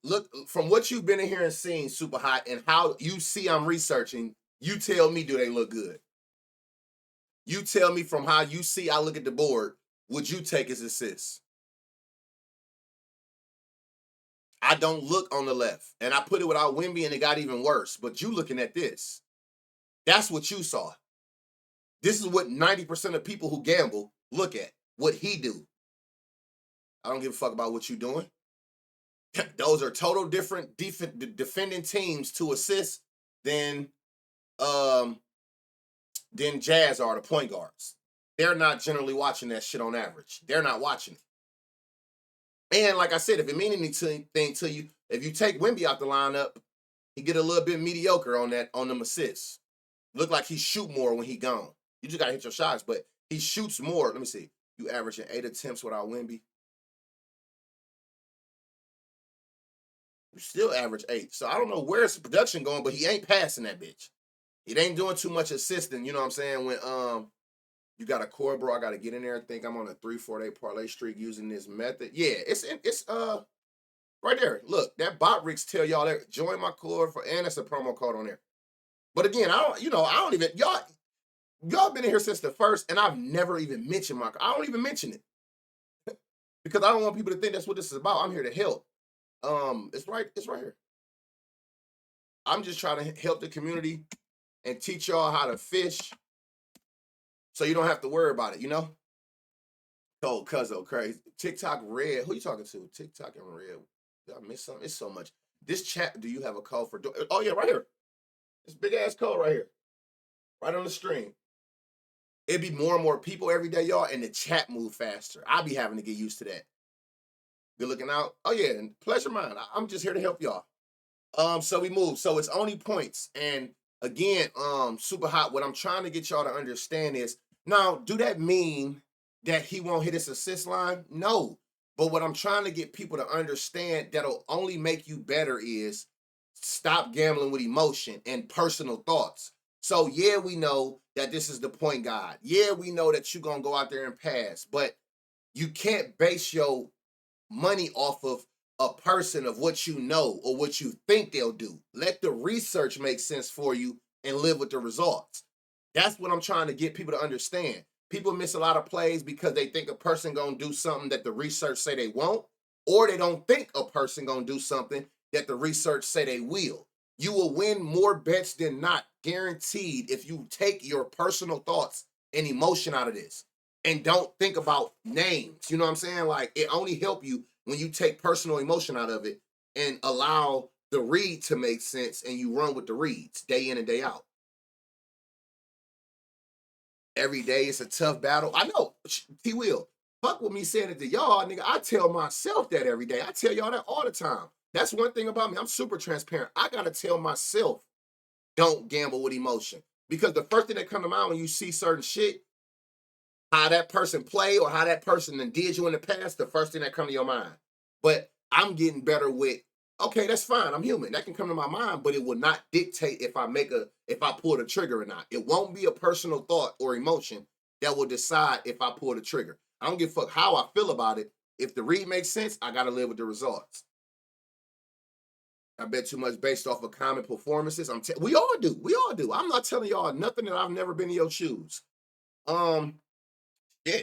Look, from what you've been in here and seen, Super Hot, and how you see I'm researching, you tell me, do they look good? You tell me, from how you see I look at the board, would you take his assists? I don't look on the left, and I put it without Wemby, and it got even worse. But you looking at this, that's what you saw. This is what 90% of people who gamble look at. What he do. I don't give a fuck about what you doing. Those are total different defending teams to assist than Jazz are, the point guards. They're not generally watching that shit on average. They're not watching it. And like I said, if it means anything to you, if you take Wemby out the lineup, he get a little bit mediocre on them assists. Look like he shoot more when he gone. You just gotta hit your shots, but he shoots more. Let me see. You averaging 8 attempts without Wemby. You still average 8. So I don't know where's the production going, but he ain't passing that bitch. It ain't doing too much assisting. You know what I'm saying? When you got a core, bro, I gotta get in there and think I'm on a 3-4-day parlay streak using this method. Yeah, it's right there. Look, that bot rigs tell y'all that join my core and it's a promo code on there. But again, I don't even y'all been in here since the first, and I've never even mentioned I don't even mention it. Because I don't want people to think that's what this is about. I'm here to help. It's right here. I'm just trying to help the community and teach y'all how to fish so you don't have to worry about it, you know? Oh, cuzzo, crazy. TikTok Red. Who you talking to? TikTok and Red. Did I miss something? It's so much. This chat, do you have a code for... Oh, yeah, right here. This big-ass code right here. Right on the stream. It'd be more and more people every day, y'all, and the chat move faster. I'll be having to get used to that. Good looking out. Oh, yeah, and pleasure mine. I'm just here to help y'all. So we move. So it's only points. And again, Super Hot, what I'm trying to get y'all to understand is, now, do that mean that he won't hit his assist line? No. But what I'm trying to get people to understand that'll only make you better is stop gambling with emotion and personal thoughts. So yeah, we know that this is the point guard. Yeah, we know that you're going to go out there and pass. But you can't base your money off of a person, of what you know or what you think they'll do. Let the research make sense for you and live with the results. That's what I'm trying to get people to understand. People miss a lot of plays because they think a person gonna do something that the research say they won't, or they don't think a person gonna do something that the research say they will. You will win more bets than not, guaranteed, if you take your personal thoughts and emotion out of this and don't think about names. You know what I'm saying? Like, it only help you when you take personal emotion out of it and allow the read to make sense, and you run with the reads day in and day out. Every day it's a tough battle. I know, he will. fuck with me saying it to y'all, nigga. I tell myself that every day. I tell y'all that all the time. That's one thing about me. I'm super transparent. I gotta tell myself, don't gamble with emotion. Because the first thing that come to mind when you see certain shit, how that person play or how that person did you in the past, the first thing that come to your mind. But I'm getting better with, okay, that's fine. I'm human. That can come to my mind, but it will not dictate if I pull the trigger or not. It won't be a personal thought or emotion that will decide if I pull the trigger. I don't give a fuck how I feel about it. If the read makes sense, I gotta live with the results. I bet too much based off of common performances. We all do. We all do. I'm not telling y'all nothing that I've never been in your shoes. Yeah.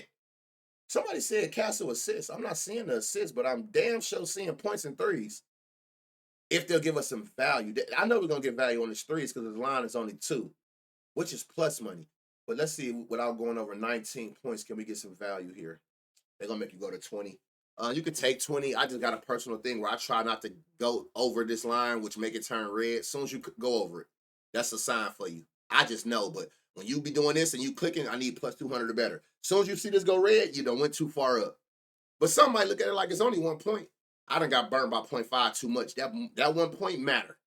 Somebody said Castle assists. I'm not seeing the assists, but I'm damn sure seeing points and threes. If they'll give us some value. I know we're gonna get value on these threes because the line is only 2, which is plus money. But let's see, without going over 19 points, can we get some value here? They're gonna make you go to 20. You could take 20. I just got a personal thing where I try not to go over this line, which make it turn red. As soon as you go over it, that's a sign for you. I just know, but when you be doing this and you clicking, I need plus 200 or better. As soon as you see this go red, you done went too far up. But some might look at it like it's only 1 point. I done got burned by 0.5 too much. That 1 point matter.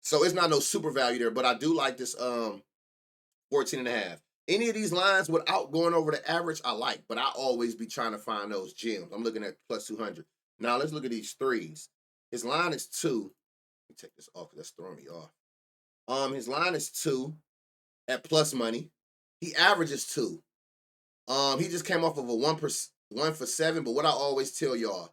So it's not no super value there, but I do like this 14 and a half. Any of these lines without going over the average, I like, but I always be trying to find those gems. I'm looking at plus 200. Now let's look at these threes. His line is 2. Let me take this off because that's throwing me off. His line is 2 at plus money. He averages 2. He just came off of a 1 for 7. But what I always tell y'all,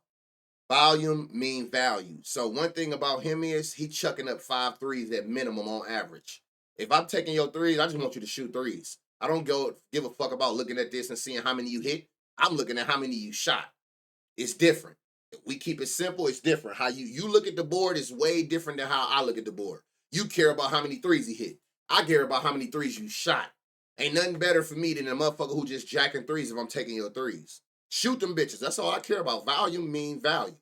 volume mean value. So one thing about him is he chucking up 5 threes at minimum on average. If I'm taking your threes, I just want you to shoot threes. I don't give a fuck about looking at this and seeing how many you hit. I'm looking at how many you shot. It's different. If we keep it simple, it's different. How you look at the board is way different than how I look at the board. You care about how many threes he hit. I care about how many threes you shot. Ain't nothing better for me than a motherfucker who just jacking threes if I'm taking your threes. Shoot them bitches. That's all I care about. Volume mean value.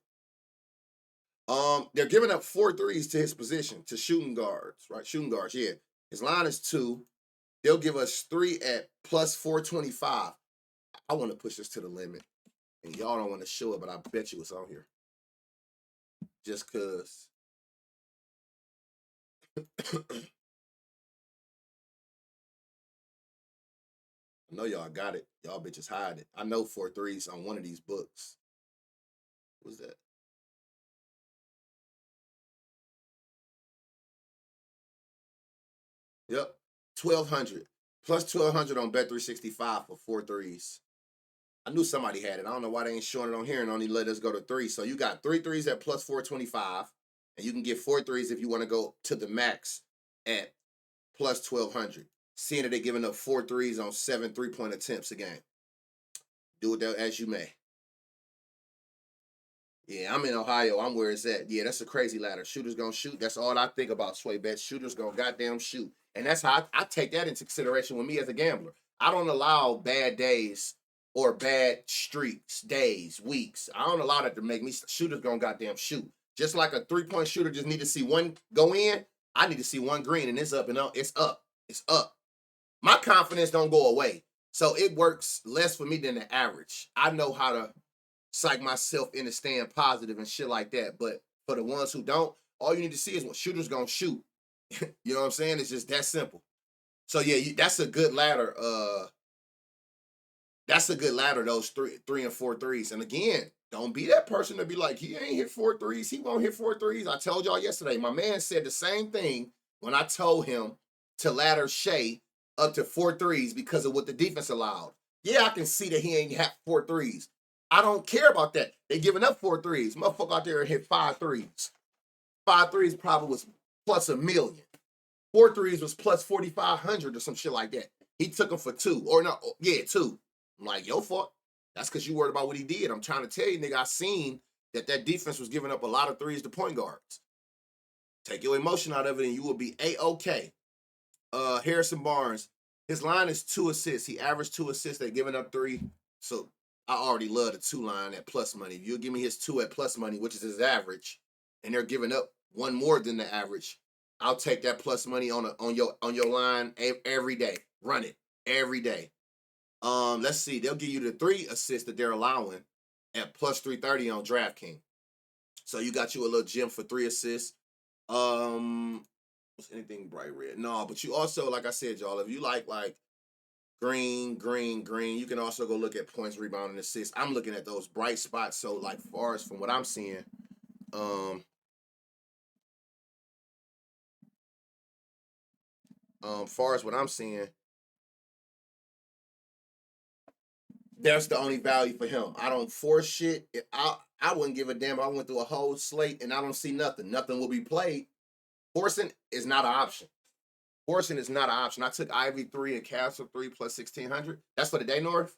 They're giving up 4 threes to his position, to shooting guards, right? Shooting guards, yeah. His line is 2. They'll give us 3 at plus 425. I want to push this to the limit. And y'all don't want to show it, but I bet you it's on here. Just because. I know y'all got it. Y'all bitches hide it. I know 4 threes on one of these books. What's that? Yep. 1,200. Plus 1,200 on Bet365 for 4 threes. I knew somebody had it. I don't know why they ain't showing it on here and only let us go to 3. So you got 3 threes at plus 425. And you can get 4 threes if you want to go to the max at plus 1,200. Seeing that they're giving up 4 threes on 7 3-point attempts a game. Do it as you may. Yeah, I'm in Ohio. I'm where it's at. Yeah, that's a crazy ladder. Shooters gonna shoot. That's all I think about, Sway Bet. Shooters gonna goddamn shoot. And that's how I take that into consideration with me as a gambler. I don't allow bad days or bad streaks, days, weeks. I don't allow that to make me. Shooters gonna goddamn shoot. Just like a 3-point shooter just need to see one go in, I need to see one green, and it's up and up. It's up. It's up. My confidence don't go away. So it works less for me than the average. I know how to psych myself into staying positive and shit like that. But for the ones who don't, all you need to see is what shooters gonna shoot. You know what I'm saying? It's just that simple. So yeah, that's a good ladder. That's a good ladder. Those 3 and 4 threes. And again, don't be that person to be like, he ain't hit 4 threes. He won't hit 4 threes. I told y'all yesterday. My man said the same thing when I told him to ladder Shea up to 4 threes because of what the defense allowed. Yeah, I can see that he ain't had 4 threes. I don't care about that. They giving up 4 threes. Motherfucker out there hit 5 threes. 5 threes probably was plus $1 million. 4 threes was plus 4,500 or some shit like that. He took them for 2. Or no, yeah, 2. I'm like, your fault. That's because you worried about what he did. I'm trying to tell you, nigga, I seen that defense was giving up a lot of threes to point guards. Take your emotion out of it and you will be A-OK. Harrison Barnes, his line is 2 assists. He averaged 2 assists. They're giving up 3. So I already love the 2 line at plus money. If you'll give me his 2 at plus money, which is his average, and they're giving up 1 more than the average, I'll take that plus money on your line every day. Run it every day. Let's see. They'll give you the 3 assists that they're allowing at plus 330 on DraftKings. So you got you a little gem for 3 assists. What's anything bright red? No, but you also, like I said, y'all, if you like green, you can also go look at points, rebound, and assists. I'm looking at those bright spots. So like far as from what I'm seeing, far as what I'm seeing, that's the only value for him. I don't force shit. I wouldn't give a damn. I went through a whole slate and I don't see nothing. Nothing will be played. Forcing is not an option. Forcing is not an option. I took Ivy 3 and Castle 3 plus 1600. That's for the day north.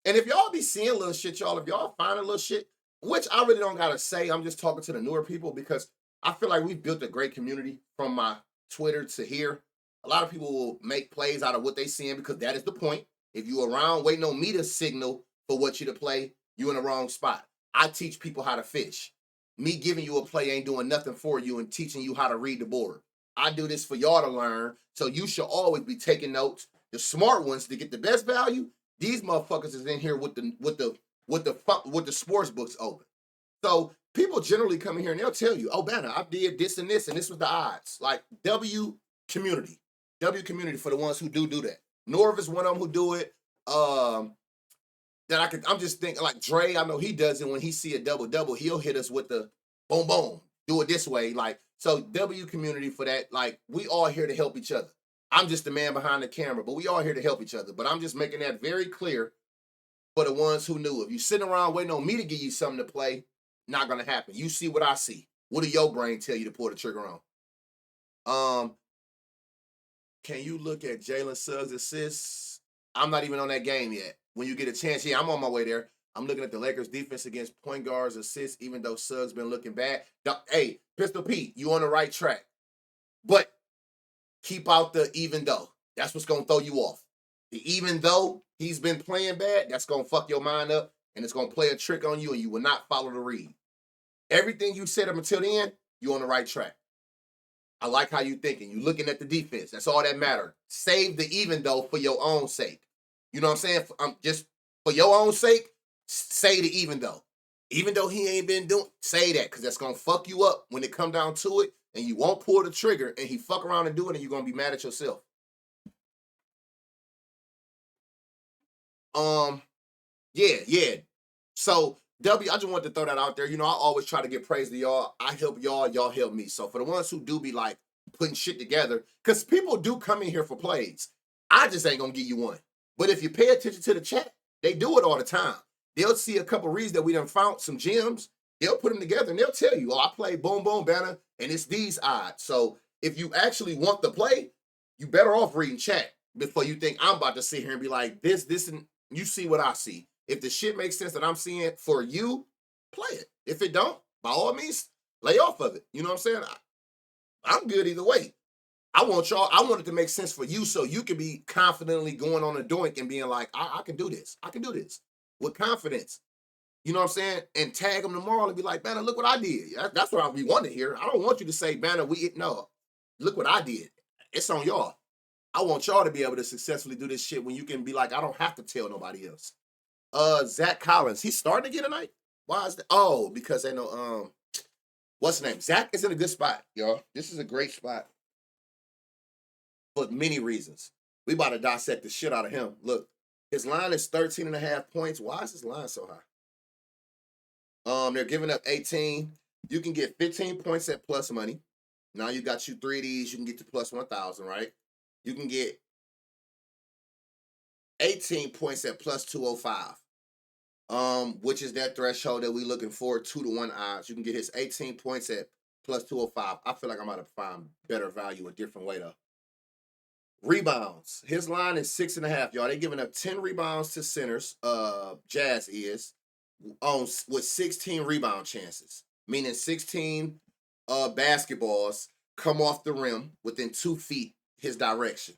And if y'all be seeing little shit, y'all, if y'all find a little shit, which I really don't gotta say, I'm just talking to the newer people because I feel like we've built a great community from my Twitter to here. A lot of people will make plays out of what they seeing because that is the point. If you around waiting on me to signal for what you to play, you in the wrong spot. I teach people how to fish. Me giving you a play ain't doing nothing for you and teaching you how to read the board. I do this for y'all to learn, so you should always be taking notes. The smart ones to get the best value. These motherfuckers is in here with the sports books open. So people generally come in here and they'll tell you, "Oh, Banner, I did this and this was the odds." Like community, W community for the ones who do that. Norv is one of them who do it. I'm just thinking like Dre. I know he does it when he see a double. He'll hit us with the boom boom. Do it this way, like so. W community for that. Like we all here to help each other. I'm just the man behind the camera, but we all here to help each other. But I'm just making that very clear for the ones who knew. If you sitting around waiting on me to give you something to play, not gonna happen. You see what I see. What do your brain tell you to pull the trigger on? Can you look at Jalen Suggs' assists? I'm not even on that game yet. When you get a chance, yeah, I'm on my way there. I'm looking at the Lakers defense against point guards assists, even though Suggs been looking bad. Hey, Pistol Pete, you on the right track. But keep out the even though. That's what's gonna throw you off. The even though he's been playing bad, that's gonna fuck your mind up and it's gonna play a trick on you and you will not follow the read. Everything you said up until the end, you're on the right track. I like how you thinking. You looking at the defense. That's all that matters. Save the even though for your own sake. You know what I'm saying? Just for your own sake, say the even though. Even though he ain't been doing, say that because that's gonna fuck you up when it come down to it, and you won't pull the trigger, and he fuck around and do it, and you're gonna be mad at yourself. Yeah. So W, I just wanted to throw that out there. You know, I always try to give praise to y'all. I help y'all help me. So for the ones who do be like putting shit together, because people do come in here for plays. I just ain't gonna give you one. But if you pay attention to the chat, they do it all the time. They'll see a couple reads that we done found some gems. They'll put them together and they'll tell you, "Oh, I play boom boom banner, and it's these odds." So if you actually want the play, you better off reading chat before you think I'm about to sit here and be like this, and you see what I see. If the shit makes sense that I'm seeing for you, play it. If it don't, by all means, lay off of it. You know what I'm saying? I'm good either way. I want it to make sense for you so you can be confidently going on a doink and being like, I can do this. I can do this with confidence. You know what I'm saying? And tag them tomorrow and be like, Banner, look what I did. That's what we want to hear. I don't want you to say, Banner, no. Look what I did. It's on y'all. I want y'all to be able to successfully do this shit when you can be like, I don't have to tell nobody else. Zach Collins, he's starting again tonight. Why is that? Oh, because they know what's the name? Zach is in a good spot, y'all. This is a great spot for many reasons. We about to dissect the shit out of him. Look, his line is 13 and a half points. Why is his line so high? They're giving up 18. You can get 15 points at plus money. Now you got you 3 of these, you can get to plus 1,000, right? You can get 18 points at plus 205. Which is that threshold that we looking for, 2-1 odds. You can get his 18 points at plus 205. I feel like I'm about to find better value a different way though. Rebounds. His line is 6.5, y'all. They giving up 10 rebounds to centers. Jazz is on with 16 rebound chances, meaning 16 basketballs come off the rim within 2 feet his direction.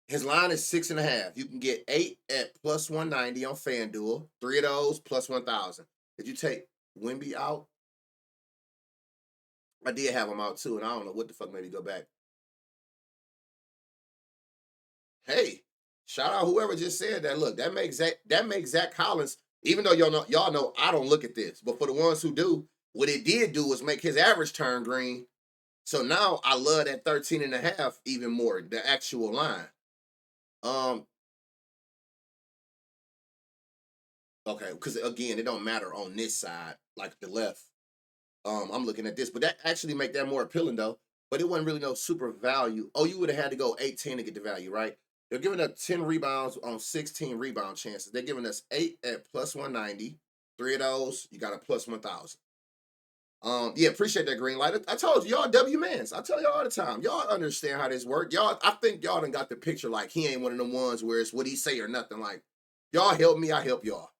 His line is 6.5. You can get 8 at plus 190 on FanDuel. 3 of those plus 1,000. Did you take Wemby out? I did have him out too, and I don't know what the fuck made me go back. Hey, Shout out whoever just said that. Look, that makes Zach Collins. Even though y'all know I don't look at this, but for the ones who do, what it did do was make his average turn green. So now I love that 13.5 even more, the actual line. Um, okay, because again, it don't matter on this side, like the left. I'm looking at this, but that actually make that more appealing though. But it wasn't really no super value. Oh, you would have had to go 18 to get the value, right? They're giving up 10 rebounds on 16 rebound chances. They're giving us 8 at plus 190. 3 of those, you got a plus 1,000. Yeah, appreciate that green light. I told you, y'all W mans. I tell y'all all the time. Y'all understand how this work. Y'all, I think y'all done got the picture like he ain't one of them ones where it's what he say or nothing. Like, y'all help me, I help y'all.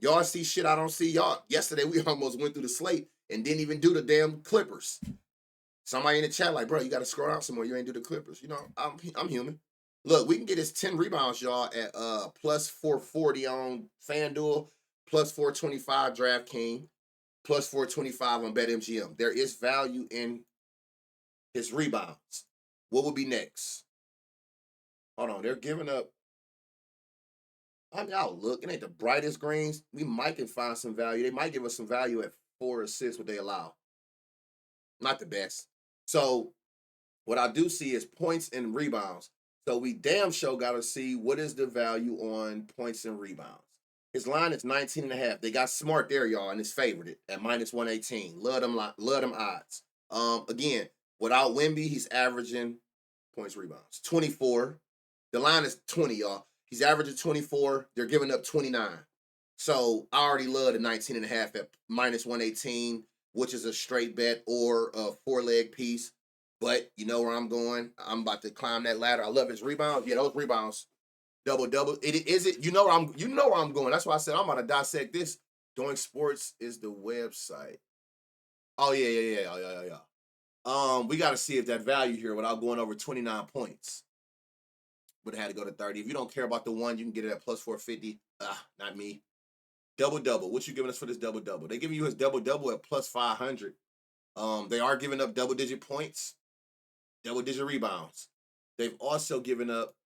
Y'all see shit I don't see. Y'all, yesterday we almost went through the slate and didn't even do the damn Clippers. Somebody in the chat like, bro, you got to scroll out some more. You ain't do the Clippers. You know, I'm human. Look, we can get his 10 rebounds, y'all, at plus 440 on FanDuel, plus 425 DraftKings, plus 425 on BetMGM. There is value in his rebounds. What would be next? Hold on, they're giving up. I mean, I'll look. It ain't the brightest greens. We might can find some value. They might give us some value at 4 assists, what they allow. Not the best. So what I do see is points and rebounds. So we damn sure got to see what is the value on points and rebounds. His line is 19.5. They got smart there, y'all, and it's favored it at minus 118. Love them odds. Again, without Wemby, he's averaging points, rebounds, 24. The line is 20, y'all. He's averaging 24. They're giving up 29. So I already love the 19.5 at minus 118, which is a straight bet or a 4-leg piece. But you know where I'm going. I'm about to climb that ladder. I love his rebounds. Yeah, those rebounds, double. It is it. You know where I'm going. That's why I said I'm about to dissect this. Doing Sports is the website. Oh yeah. We got to see if that value here without going over 29 points. Would have had to go to 30. If you don't care about the one, you can get it at plus 450. Not me. Double. What you giving us for this double? They giving you his double at plus 500. They are giving up double-digit points, double-digit rebounds. They've also given up,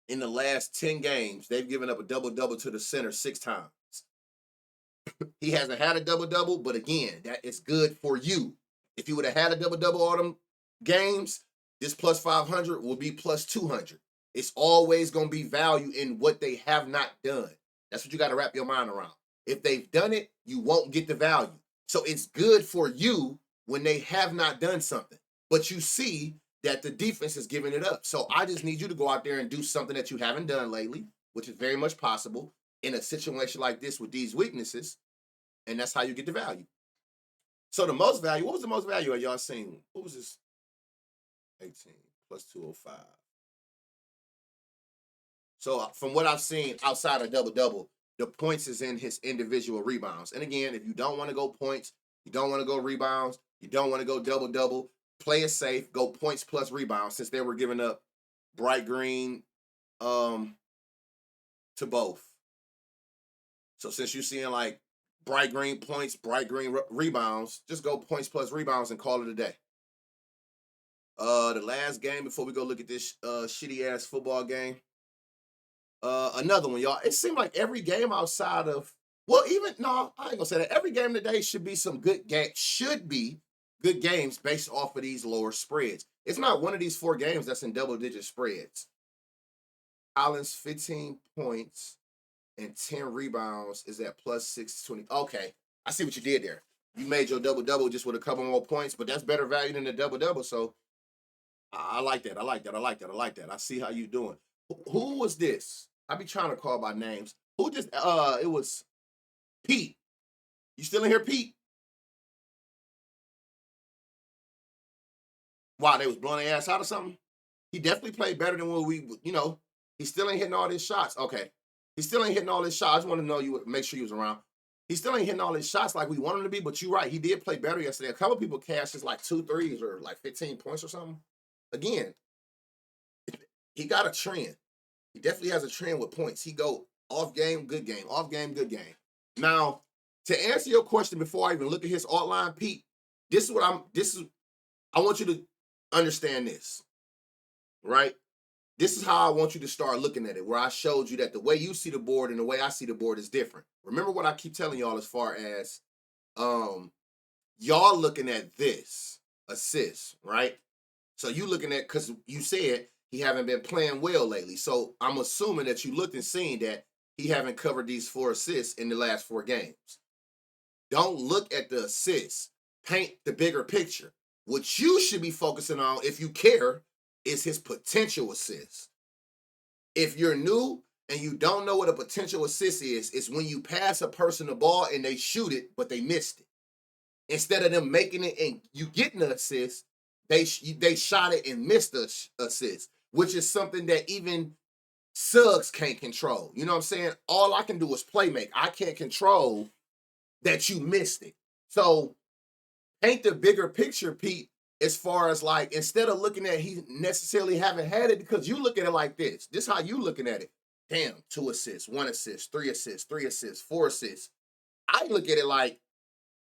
in the last 10 games, they've given up a double-double to the center 6 times. He hasn't had a double-double, but again, that is good for you. If he would have had a double-double all them games, this plus 500 will be plus 200. It's always going to be value in what they have not done. That's what you got to wrap your mind around. If they've done it, you won't get the value. So it's good for you when they have not done something. But you see that the defense is giving it up. So I just need you to go out there and do something that you haven't done lately, which is very much possible in a situation like this with these weaknesses. And that's how you get the value. So the most value, what was the most value y'all seen? What was this? 18 plus 205. So from what I've seen outside of double-double, the points is in his individual rebounds. And again, if you don't want to go points, you don't want to go rebounds, you don't want to go double-double, play it safe, go points plus rebounds since they were giving up bright green to both. So since you're seeing like bright green points, bright green rebounds, just go points plus rebounds and call it a day. The last game before we go look at this shitty-ass football game. Another one, y'all. It seemed like every game outside of, I ain't gonna say that. Every game today should be good games based off of these lower spreads. It's not one of these 4 games that's in double-digit spreads. Collins, 15 points and 10 rebounds is at plus 620. Okay, I see what you did there. You made your double-double just with a couple more points, but that's better value than the double-double, so I like that. I see how you doing. Who was this? I be trying to call by names. Who just it was Pete. You still in here, Pete? Wow, they was blowing their ass out or something? He definitely played better than what he still ain't hitting all his shots. Okay. He still ain't hitting all his shots. I just want to know you make sure he was around. He still ain't hitting all his shots like we want him to be, but you're right. He did play better yesterday. A couple people cashed his like 2 threes or like 15 points or something. Again, he got a trend. He definitely has a trend with points. He go off game, good game, off game, good game. Now, to answer your question before I even look at his outline, Pete, I want you to understand this, right? This is how I want you to start looking at it, where I showed you that the way you see the board and the way I see the board is different. Remember what I keep telling y'all as far as y'all looking at this assist, right? So you looking at, because you said he haven't been playing well lately. So I'm assuming that you looked and seen that he haven't covered these 4 assists in the last 4 games. Don't look at the assists. Paint the bigger picture. What you should be focusing on, if you care, is his potential assists. If you're new and you don't know what a potential assist is, it's when you pass a person the ball and they shoot it, but they missed it. Instead of them making it and you getting the assist, they shot it and missed the assist, which is something that even Suggs can't control. You know what I'm saying? All I can do is play make. I can't control that you missed it. So paint the bigger picture, Pete, as far as like, instead of looking at he necessarily haven't had it, because you look at it like this. This is how you looking at it. Damn, 2 assists, 1 assist, 3 assists, 3 assists, 4 assists. I look at it like,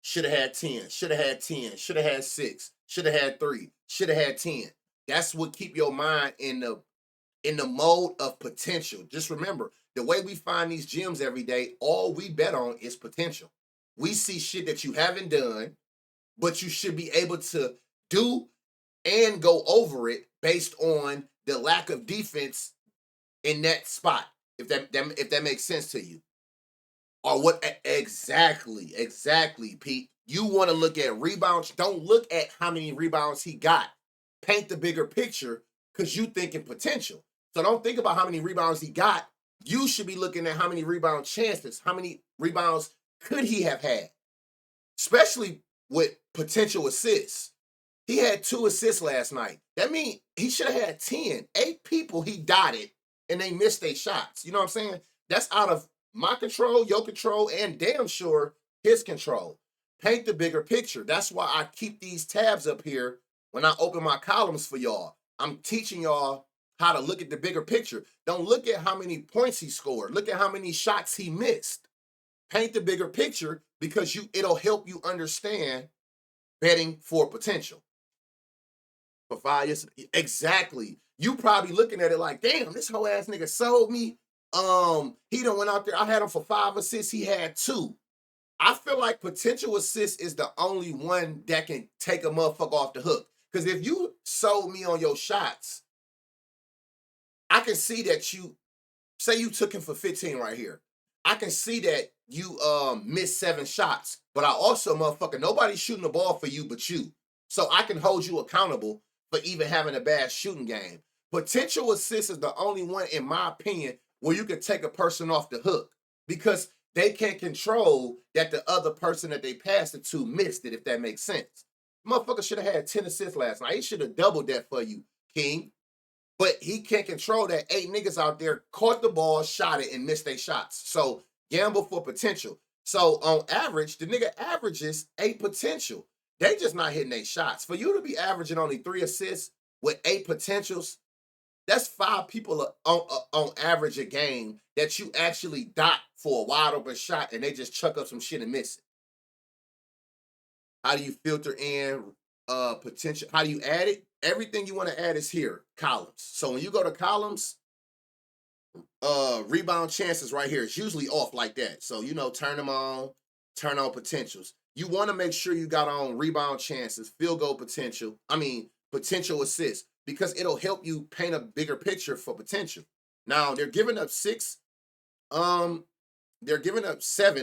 should have had 10, should have had 10, should have had 6, should have had 3, should have had 10. That's what keep your mind in the mode of potential. Just remember, the way we find these gems every day, all we bet on is potential. We see shit that you haven't done, but you should be able to do and go over it based on the lack of defense in that spot. If that makes sense to you. Or what exactly, Pete. You want to look at rebounds. Don't look at how many rebounds he got. Paint the bigger picture because you thinking potential. So don't think about how many rebounds he got. You should be looking at how many rebound chances, how many rebounds could he have had, especially with potential assists. He had 2 assists last night. That means he should have had 10. 8 people he dotted and they missed their shots. You know what I'm saying? That's out of my control, your control, and damn sure his control. Paint the bigger picture. That's why I keep these tabs up here when I open my columns for y'all. I'm teaching y'all how to look at the bigger picture. Don't look at how many points he scored. Look at how many shots he missed. Paint the bigger picture because it'll help you understand betting for potential. For 5 years, exactly. You probably looking at it like, damn, this whole ass nigga sold me. He done went out there. I had him for 5 assists. He had 2. I feel like potential assist is the only one that can take a motherfucker off the hook. Because if you sold me on your shots, I can see that you say you took him for 15 right here. I can see that you missed 7 shots, but I also, motherfucker, nobody's shooting the ball for you but you. So I can hold you accountable for even having a bad shooting game. Potential assist is the only one, in my opinion, where you can take a person off the hook because they can't control that the other person that they passed it to missed it, if that makes sense. Motherfucker should have had 10 assists last night. He should have doubled that for you, King. But he can't control that 8 niggas out there caught the ball, shot it, and missed their shots. So gamble for potential. So on average, the nigga averages 8 potential. They just not hitting their shots. For you to be averaging only 3 assists with 8 potentials, that's 5 people on average a game that you actually dot for a wide open shot and they just chuck up some shit and miss it. How do you filter in potential? How do you add it? Everything you want to add is here, columns. So when you go to columns, rebound chances right here, it's usually off like that. So, turn them on, turn on potentials. You want to make sure you got on rebound chances, field goal potential, potential assists, because it'll help you paint a bigger picture for potential. Now, they're giving up 7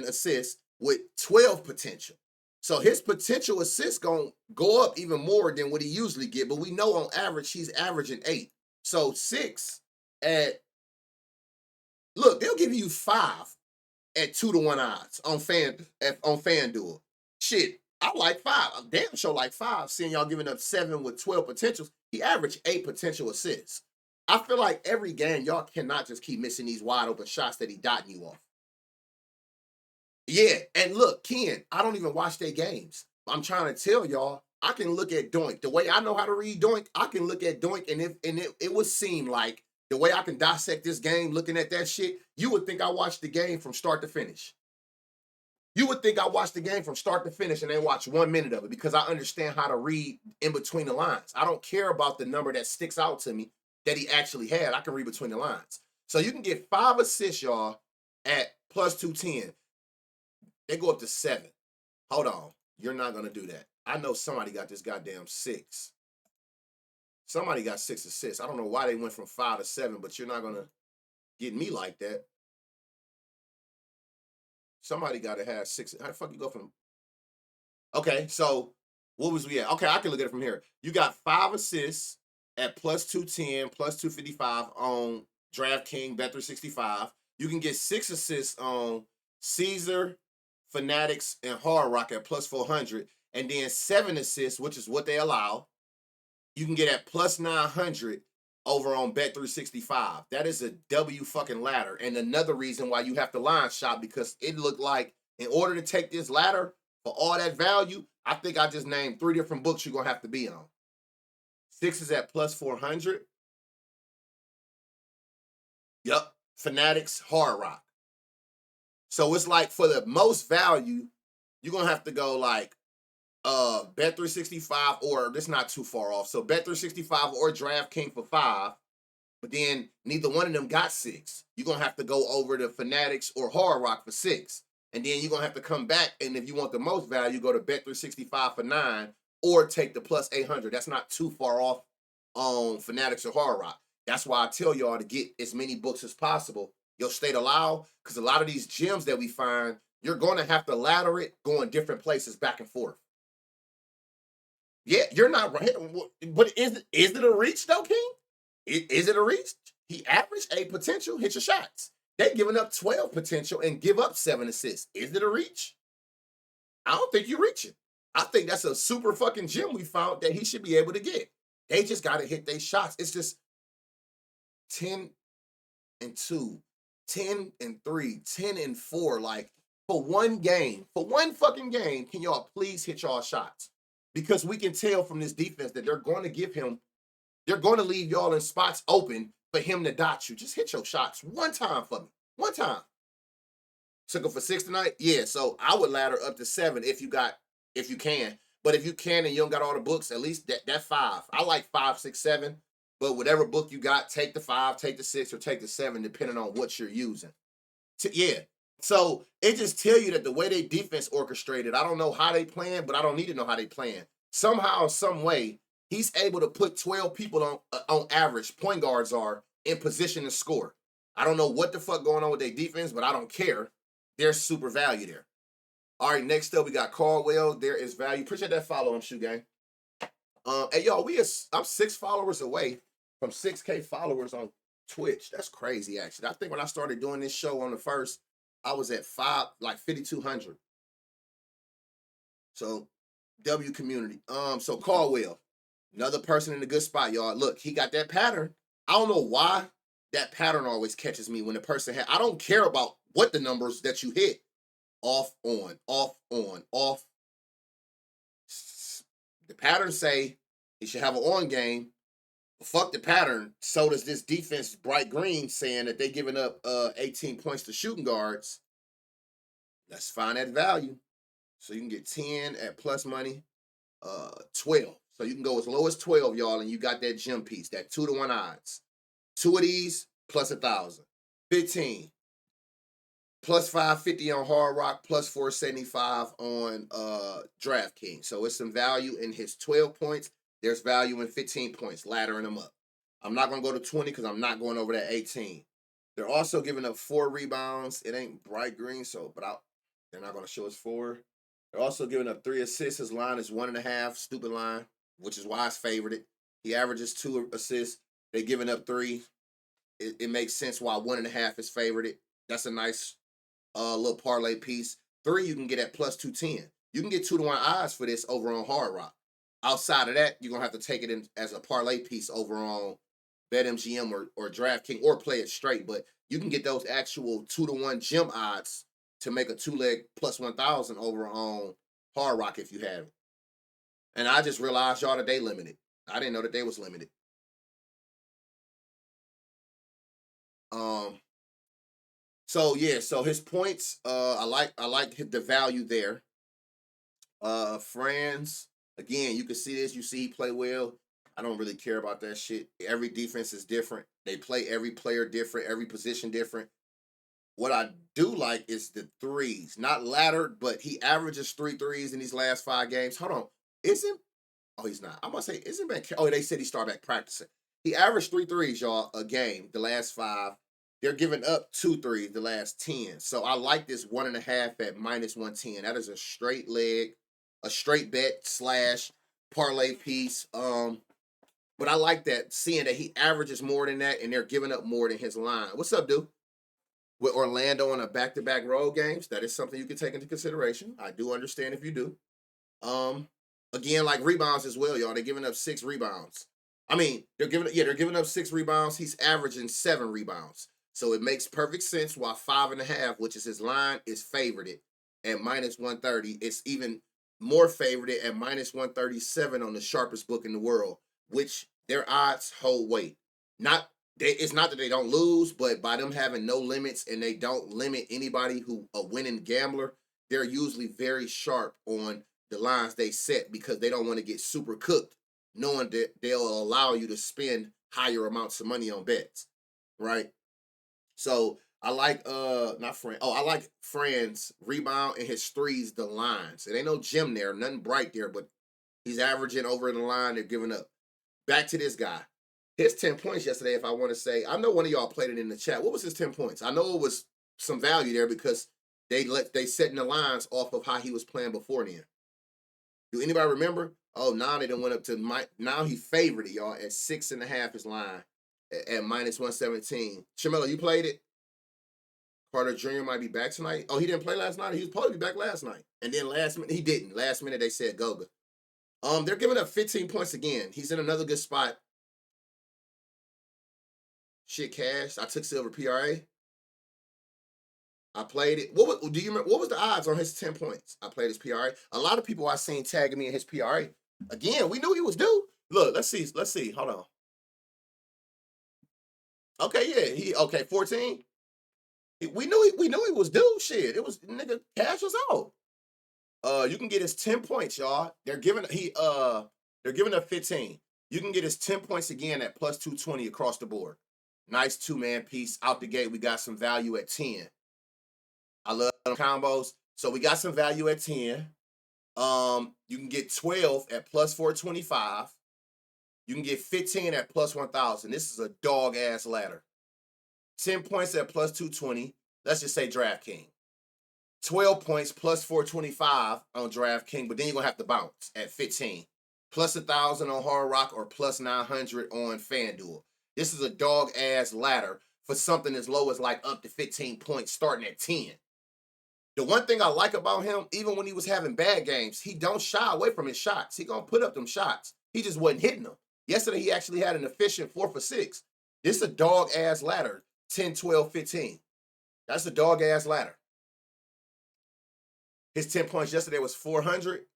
assists with 12 potential. So his potential assists gonna go up even more than what he usually get, but we know on average he's averaging 8. So 6 look, they'll give you 5 at 2-to-1 odds on FanDuel. Shit, I like 5. I'm damn sure like 5. Seeing y'all giving up 7 with 12 potentials, he averaged 8 potential assists. I feel like every game y'all cannot just keep missing these wide open shots that he dotting you off. Yeah, and look, Ken, I don't even watch their games. I'm trying to tell y'all, I can look at Doink. The way I know how to read Doink, I can look at Doink, and it would seem like the way I can dissect this game looking at that shit, you would think I watched the game from start to finish. You would think I watched the game from start to finish and then watch 1 minute of it because I understand how to read in between the lines. I don't care about the number that sticks out to me. that he actually had. I can read between the lines. So you can get 5 assists, y'all, at plus 210. They go up to 7. Hold on. You're not going to do that. I know somebody got this goddamn 6. Somebody got 6 assists. I don't know why they went from 5 to 7, but you're not going to get me like that. Somebody got to have 6. How the fuck you go from... Okay, so what was we at? Okay, I can look at it from here. You got 5 assists at plus 210, plus 255 on DraftKings, Bet365. You can get 6 assists on Caesar, Fanatics, and Hard Rock at plus 400. And then 7 assists, which is what they allow, you can get at plus 900 over on Bet365. That is a W fucking ladder. And another reason why you have to line shop, because it looked like in order to take this ladder for all that value, I think I just named 3 different books you're going to have to be on. 6 is at plus 400. Yup. Fanatics, Hard Rock. So it's like for the most value, you're going to have to go like Bet365, or this not too far off. So Bet365 or DraftKings for 5, but then neither one of them got 6. You're going to have to go over to Fanatics or Hard Rock for 6. And then you're going to have to come back, and if you want the most value, go to Bet365 for 9, or take the plus 800. That's not too far off on Fanatics or Hard Rock. That's why I tell y'all to get as many books as possible. Your state allow, because a lot of these gyms that we find, you're going to have to ladder it going different places back and forth. Yeah, you're not right. But is it a reach, though, King? Is it a reach? He averaged 8 potential, hit your shots. They giving up 12 potential and give up 7 assists. Is it a reach? I don't think you're reaching. I think that's a super fucking gem we found that he should be able to get. They just got to hit their shots. It's just 10 and 2, 10 and 3, 10 and 4. Like, for one fucking game, can y'all please hit y'all shots? Because we can tell from this defense that they're going to leave y'all in spots open for him to dot you. Just hit your shots one time for me. One time. Took him for 6 tonight? Yeah, so I would ladder up to 7 if you can. But if you can and you don't got all the books, at least that 5. I like 5, 6, 7. But whatever book you got, take the 5, take the 6, or take the 7, depending on what you're using. Yeah. So it just tell you that the way they defense orchestrated, I don't know how they playing, but I don't need to know how they playing. Somehow, some way, he's able to put 12 people on average, point guards are, in position to score. I don't know what the fuck going on with their defense, but I don't care. There's super value there. All right, next up, we got Caldwell. There is value. Appreciate that follow on Shoe Gang. Hey, y'all, I'm 6 followers away from 6K followers on Twitch. That's crazy, actually. I think when I started doing this show on the 1st, I was at 5,200. So, W community. So Caldwell, another person in a good spot, y'all. Look, he got that pattern. I don't know why that pattern always catches me when the person I don't care about what the numbers that you hit. Off, on, off, on, off. The patterns say he should have an on game. But fuck the pattern. So does this defense, bright green, saying that they giving up 18 points to shooting guards. Let's find that value. So you can get 10 at plus money, 12. So you can go as low as 12, y'all, and you got that gem piece, that 2-to-1 odds. 2 of these plus 1,000. 15. Plus 550 on Hard Rock, plus 475 on DraftKings. So it's some value in his 12 points. There's value in 15 points, laddering them up. I'm not going to go to 20 because I'm not going over that 18. They're also giving up 4 rebounds. It ain't bright green, they're not going to show us 4. They're also giving up 3 assists. His line is 1.5, stupid line, which is why it's favored. He averages 2 assists. They're giving up 3. It makes sense why 1.5 is favored. That's a nice little parlay piece. 3 you can get at plus 210. You can get 2-to-1 odds for this over on Hard Rock. Outside of that, you're going to have to take it in as a parlay piece over on BetMGM or DraftKings, or play it straight. But you can get those actual 2-to-1 gem odds to make a 2-leg plus 1,000 over on Hard Rock if you have it. And I just realized, y'all, that they limited. I didn't know that they was limited. So yeah, so his points, I like the value there. Franz, again, you can see this. You see he play well. I don't really care about that shit. Every defense is different. They play every player different, every position different. What I do like is the threes, not laddered, but he averages three threes in these last 5 games. Hold on, isn't? Oh, he's not. I'm gonna say isn't been. Oh, they said he started back practicing. He averaged three threes, y'all, a game. The last 5, they're giving up 2 threes the last 10. So I like this 1.5 at -110. That is a straight leg, a straight bet slash parlay piece. But I like that, seeing that he averages more than that, and they're giving up more than his line. What's up, dude? With Orlando on a back-to-back road games, that is something you can take into consideration. I do understand if you do. Um, Again, like rebounds as well, y'all. They're giving up 6 rebounds. I mean, they're giving up 6 rebounds. He's averaging 7 rebounds. So it makes perfect sense why 5.5, which is his line, is favored at -130. It's even more favored at -137 on the sharpest book in the world, which their odds hold weight. Not it's not that they don't lose, but by them having no limits and they don't limit anybody who a winning gambler, they're usually very sharp on the lines they set because they don't want to get super cooked, knowing that they'll allow you to spend higher amounts of money on bets, right? So I like not friend. Oh, I like Fran's rebound and his threes, the lines. It ain't no gym there, nothing bright there, but he's averaging over the line. They're giving up. Back to this guy. His 10 points yesterday, if I want to say, I know one of y'all played it in the chat. What was his 10 points? I know it was some value there because they setting the lines off of how he was playing before then. Do anybody remember? Oh, now they done went up to now he favored it, y'all, at 6.5 his line at -117. Shamela, you played it? Carter Jr. might be back tonight. Oh, he didn't play last night. He was supposed to be back last night. And then last minute, he didn't. Last minute they said Goga. They're giving up 15 points again. He's in another good spot. Shit cash. I took silver PRA. I played it. Do you remember what was the odds on his 10 points? I played his PRA. A lot of people I seen tagging me in his PRA. Again, we knew he was due. Look, let's see. Let's see. Hold on. Okay, yeah. He okay, 14. We knew he was due. Shit. It was nigga, cash was out. You can get his 10 points, y'all. They're giving up 15. You can get his 10 points again at +220 across the board. Nice 2-man piece. Out the gate, we got some value at 10. I love combos. So we got some value at 10. You can get 12 at +425. You can get 15 at +1000. This is a dog ass ladder. 10 points at +220. Let's just say DraftKings. 12 points +425 on DraftKings, but then you're gonna have to bounce at 15. +1,000 on Hard Rock or +900 on FanDuel. This is a dog ass ladder for something as low as like up to 15 points starting at 10. The one thing I like about him, even when he was having bad games, he don't shy away from his shots. He gonna put up them shots. He just wasn't hitting them. Yesterday, he actually had an efficient 4 for 6. This is a dog ass ladder. 10, 12, 15. That's a dog ass ladder. His 10 points yesterday was 400.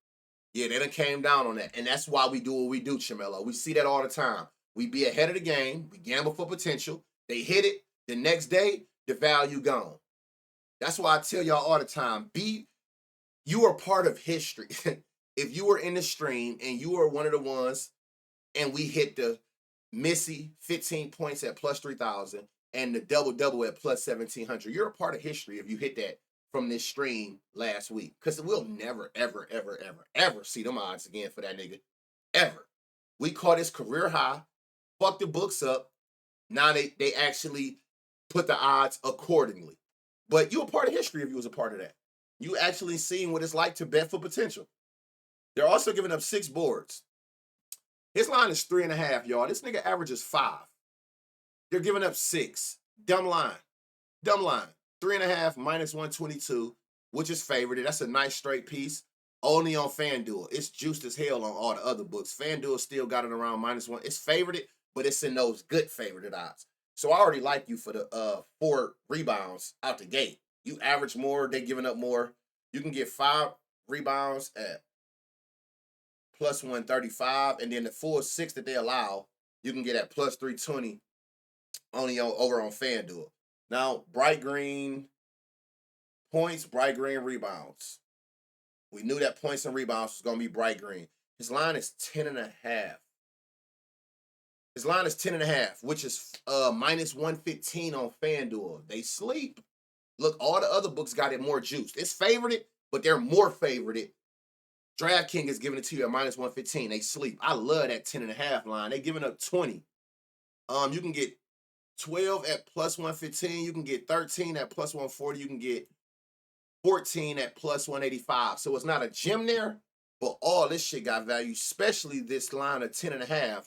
Yeah, they done came down on that. And that's why we do what we do, Chamelo. We see that all the time. We be ahead of the game. We gamble for potential. They hit it. The next day, the value gone. That's why I tell y'all all the time, you are part of history. If you were in the stream and you were one of the ones and we hit the Missy 15 points at +3,000 and the double at +1,700, you're a part of history if you hit that from this stream last week. Because we'll never, ever, ever, ever, ever see them odds again for that nigga. Ever. We caught his career high, fucked the books up. Now they actually put the odds accordingly. But you a part of history if you was a part of that. You actually seen what it's like to bet for potential. They're also giving up 6 boards. His line is 3.5, y'all. This nigga averages 5. They're giving up 6. Dumb line. Dumb line. 3.5 -122, which is favored. That's a nice straight piece. Only on FanDuel. It's juiced as hell on all the other books. FanDuel still got it around -1. It's favored, but it's in those good favored odds. So I already like you for the 4 rebounds out the gate. You average more, they giving up more. You can get 5 rebounds at +135, and then the full 6 that they allow, you can get at +320 only over on FanDuel. Now, bright green points, bright green rebounds. We knew that points and rebounds was going to be bright green. His line is 10.5. His line is 10.5, which is minus 115 on FanDuel. They sleep. Look, all the other books got it more juiced. It's favorited, but they're more favorited. DraftKings is giving it to you at minus 115. They sleep. I love that 10.5 line. They giving up 20. You can get 12 at plus 115. You can get 13 at plus 140. You can get 14 at plus 185. So it's not a gem there, but all this shit got value, especially this line of 10.5.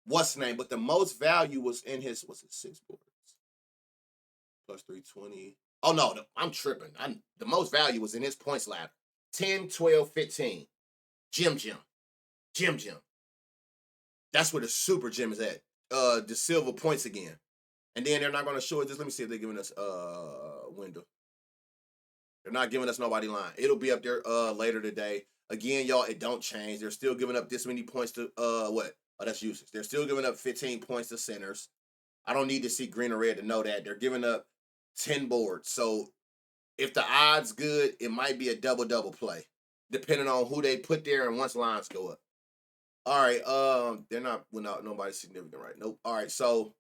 What's the name? But the most value was in his, what's it, 6 boards? Plus 320. Oh, no, I'm tripping. The most value was in his points ladder. 10, 12, 15. Gem. That's where the super gem is at. The silver points again. And then they're not going to show it. Just let me see if they're giving us window. They're not giving us nobody line. It'll be up there later today. Again, y'all, it don't change. They're still giving up this many points to what? Oh, that's useless. They're still giving up 15 points to centers. I don't need to see green or red to know that. They're giving up 10 boards. So if the odds good, it might be a double-double play, depending on who they put there and once lines go up. All right, they're not without nobody significant, right? Nope. All right, so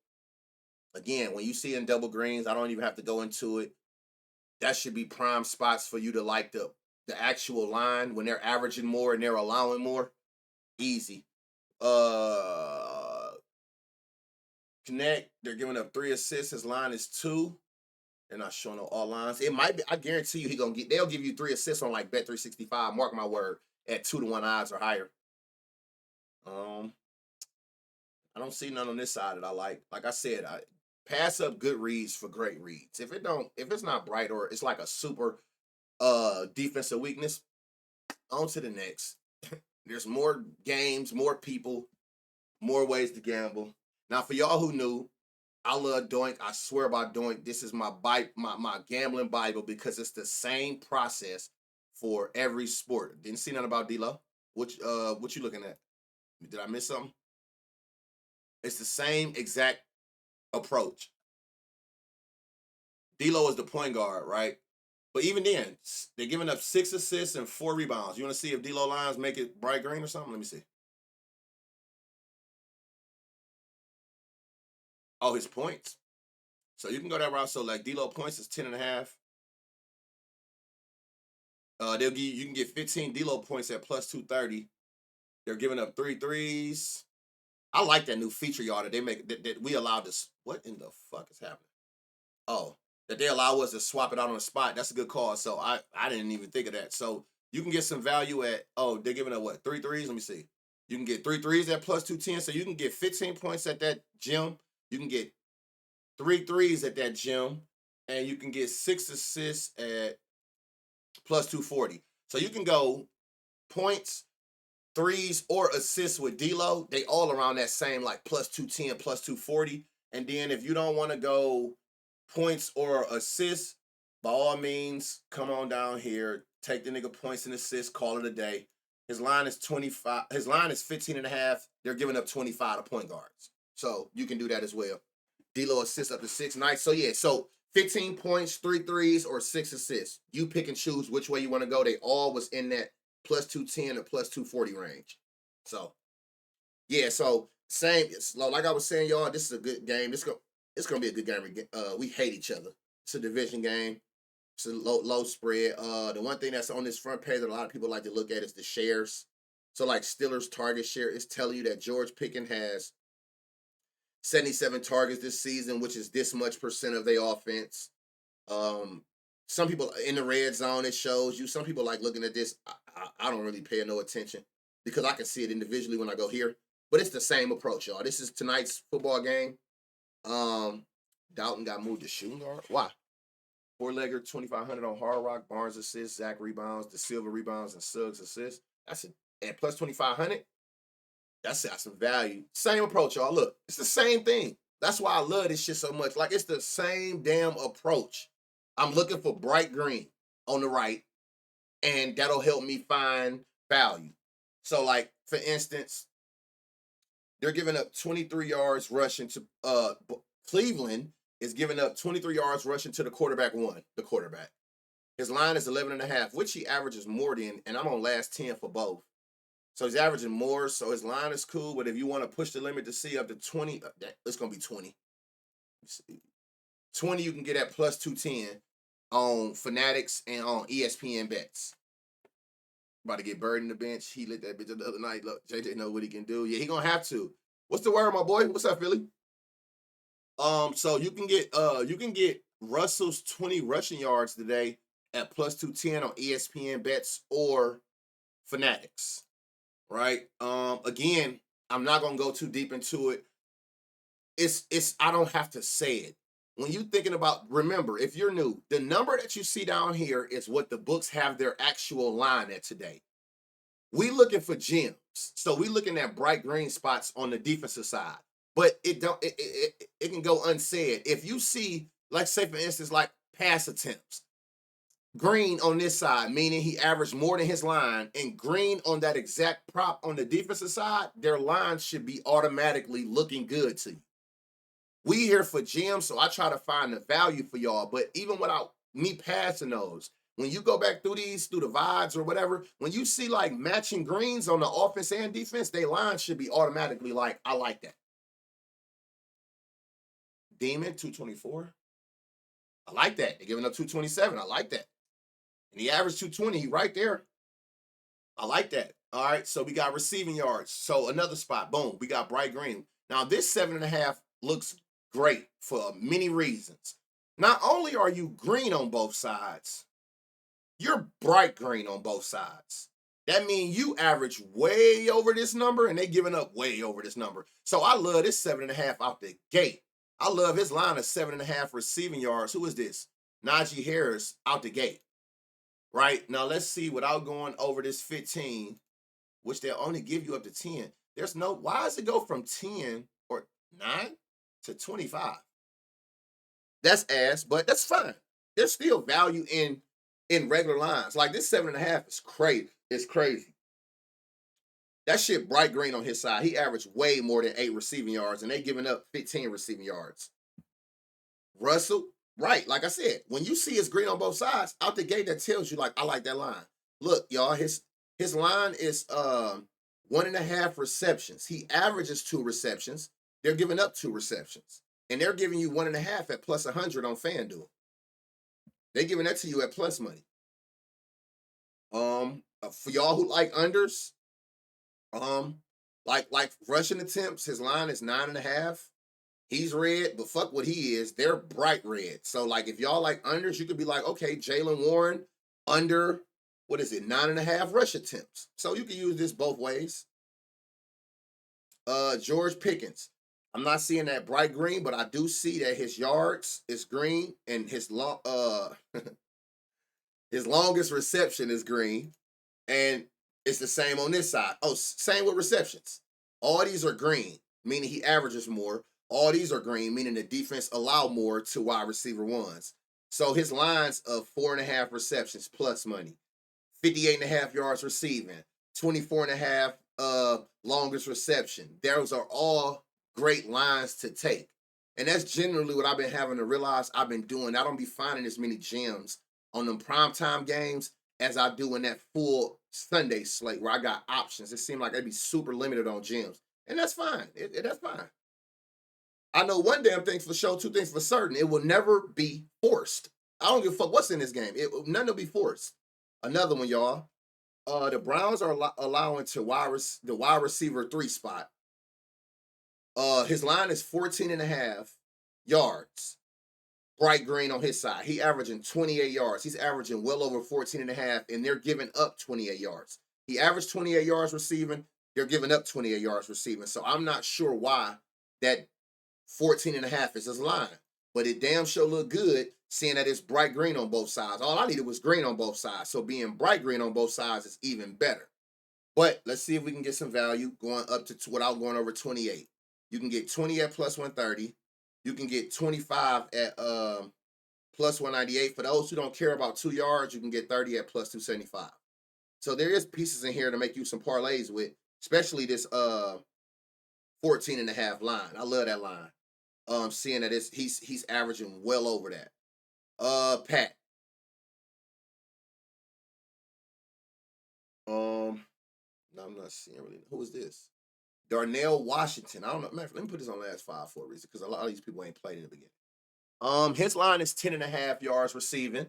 again, when you see in double greens, I don't even have to go into it. That should be prime spots for you to like the actual line when they're averaging more and they're allowing more. Easy. Connect, they're giving up 3 assists. His line is 2. They're not showing all lines. It might be, I guarantee you they'll give you 3 assists on like Bet365, mark my word, at 2-to-1 odds or higher. I don't see none on this side that I like. Like I said, I pass up good reads for great reads. If it's not bright or it's like a super defensive weakness, on to the next. There's more games, more people, more ways to gamble. Now, for y'all who knew, I love Doink. I swear by Doink. This is my gambling Bible because it's the same process for every sport. Didn't see nothing about D-Lo. What you looking at? Did I miss something? It's the same exact approach. D-Lo is the point guard, right? But even then, they're giving up 6 assists and 4 rebounds. You want to see if D-Lo lines make it bright green or something? Let me see. Oh, his points. So you can go that route. So like D-Lo points is 10.5. You can get 15 D-Lo points at plus 230. They're giving up 3 threes. I like that new feature, y'all, that they make that we allow this. What in the fuck is happening? Oh, that they allow us to swap it out on the spot. That's a good call. So I didn't even think of that. So you can get some value at, they're giving up what? 3 threes? Let me see. You can get 3 threes at plus 210. So you can get 15 points at that gym. You can get 3 threes at that gym. And you can get 6 assists at plus 240. So you can go points, threes, or assists with D-Lo. They all around that same like plus 210, plus 240. And then if you don't want to go points or assists, by all means, come on down here, take the nigga points and assists, call it a day. His line is 25. His line is 15.5. They're giving up 25 to point guards. So you can do that as well. D-Lo assists up to 6 nights. So yeah, so 15 points, 3 threes, or 6 assists. You pick and choose which way you want to go. They all was in that plus 210 or plus 240 range. So yeah, so same. Like I was saying, y'all, this is a good game. It's gonna be a good game. We hate each other. It's a division game. It's a low spread. The one thing that's on this front page that a lot of people like to look at is the shares. So like Steelers target share is telling you that George Pickens has 77 targets this season, which is this much percent of their offense. Some people in the red zone, it shows you. Some people like looking at this. I don't really pay no attention because I can see it individually when I go here. But it's the same approach, y'all. This is tonight's football game. Dalton got moved to shooting guard. Why? 4-legger, 2,500 on Hard Rock. Barnes assists, Zach rebounds, the Silver rebounds, and Suggs assists. That's it. At plus 2,500. That's got some value. Same approach, y'all. Look, it's the same thing. That's why I love this shit so much. Like, it's the same damn approach. I'm looking for bright green on the right, and that'll help me find value. So, like, for instance, they're giving up 23 yards rushing to Cleveland is giving up 23 yards rushing to the quarterback. His line is 11.5, which he averages more than, and I'm on last 10 for both. So he's averaging more, so his line is cool. But if you want to push the limit to see up to 20, it's going to be 20. 20 you can get at plus 210 on Fanatics and on ESPN bets. About to get Bird in the bench. He lit that bitch up the other night. Look, JJ know what he can do. Yeah, he gonna have to. What's the word, my boy? What's up, Philly? So you can get Russell's 20 rushing yards today at plus 210 on ESPN bets or Fanatics. Right? Again, I'm not gonna go too deep into it. It's I don't have to say it. When you thinking about, remember, if you're new, the number that you see down here is what the books have their actual line at today. We looking for gems. So we looking at bright green spots on the defensive side. But it can go unsaid. If you see, like say for instance, like pass attempts, green on this side, meaning he averaged more than his line, and green on that exact prop on the defensive side, their line should be automatically looking good to you. We here for gems, so I try to find the value for y'all. But even without me passing those, when you go back through the VODs or whatever, when you see like matching greens on the offense and defense, their line should be automatically like, I like that. Demon, 224. I like that. They're giving up 227. I like that. And the average 220, he right there. I like that. All right, so we got receiving yards. So another spot, boom, we got bright green. Now this 7.5 looks great for many reasons. Not only are you green on both sides, you're bright green on both sides. That means you average way over this number and they giving up way over this number. So I love this 7.5 out the gate. I love his line of 7.5 receiving yards. Who is this? Najee Harris out the gate. Right? Now let's see, without going over this 15, which they'll only give you up to 10. There's no, why does it go from 10 or 9 to 25? That's ass, but that's fine. There's still value in regular lines. Like this 7.5 is crazy. It's crazy. That shit bright green on his side. He averaged way more than 8 receiving yards, and they giving up 15 receiving yards. Russell, right, like I said, when you see his green on both sides, out the gate, that tells you, like, I like that line. Look, y'all, his line is 1.5 receptions. He averages 2 receptions. They're giving up 2 receptions. And they're giving you 1.5 at plus 100 on FanDuel. They're giving that to you at plus money. For y'all who like unders, like rushing attempts, his line is 9.5. He's red, but fuck what he is. They're bright red. So like if y'all like unders, you could be like, okay, Jaylen Warren under, what is it, 9.5 rush attempts. So you can use this both ways. George Pickens. I'm not seeing that bright green, but I do see that his yards is green and his his longest reception is green. And it's the same on this side. Oh, same with receptions. All these are green, meaning he averages more. All these are green, meaning the defense allow more to wide receiver ones. So his lines of 4.5 receptions plus money, 58.5 yards receiving, 24.5 longest reception. Those are all great lines to take. And that's generally what I've been having to realize I've been doing. I don't be finding as many gems on them primetime games as I do in that full Sunday slate where I got options. It seemed like I'd be super limited on gems. And that's fine. That's fine. I know one damn thing for sure, 2 things for certain. It will never be forced. I don't give a fuck what's in this game. None will be forced. Another one, y'all. The Browns are allowing to the wide receiver 3 spot. His line is 14.5 yards. Bright green on his side. He averaging 28 yards. He's averaging well over 14.5, and they're giving up 28 yards. He averaged 28 yards receiving. They're giving up 28 yards receiving. So I'm not sure why that 14.5 is his line. But it damn sure look good seeing that it's bright green on both sides. All I needed was green on both sides. So being bright green on both sides is even better. But let's see if we can get some value going up to without going over 28. You can get 20 at plus 130. You can get 25 at plus 198. For those who don't care about 2 yards, you can get 30 at plus 275. So there is pieces in here to make you some parlays with, especially this 14.5 line. I love that line. Seeing that he's averaging well over that. Pat. No, I'm not seeing really. Who is this? Darnell Washington. I don't know. Let me put this on last five for a reason because a lot of these people ain't played in the beginning. His line is 10.5 yards receiving.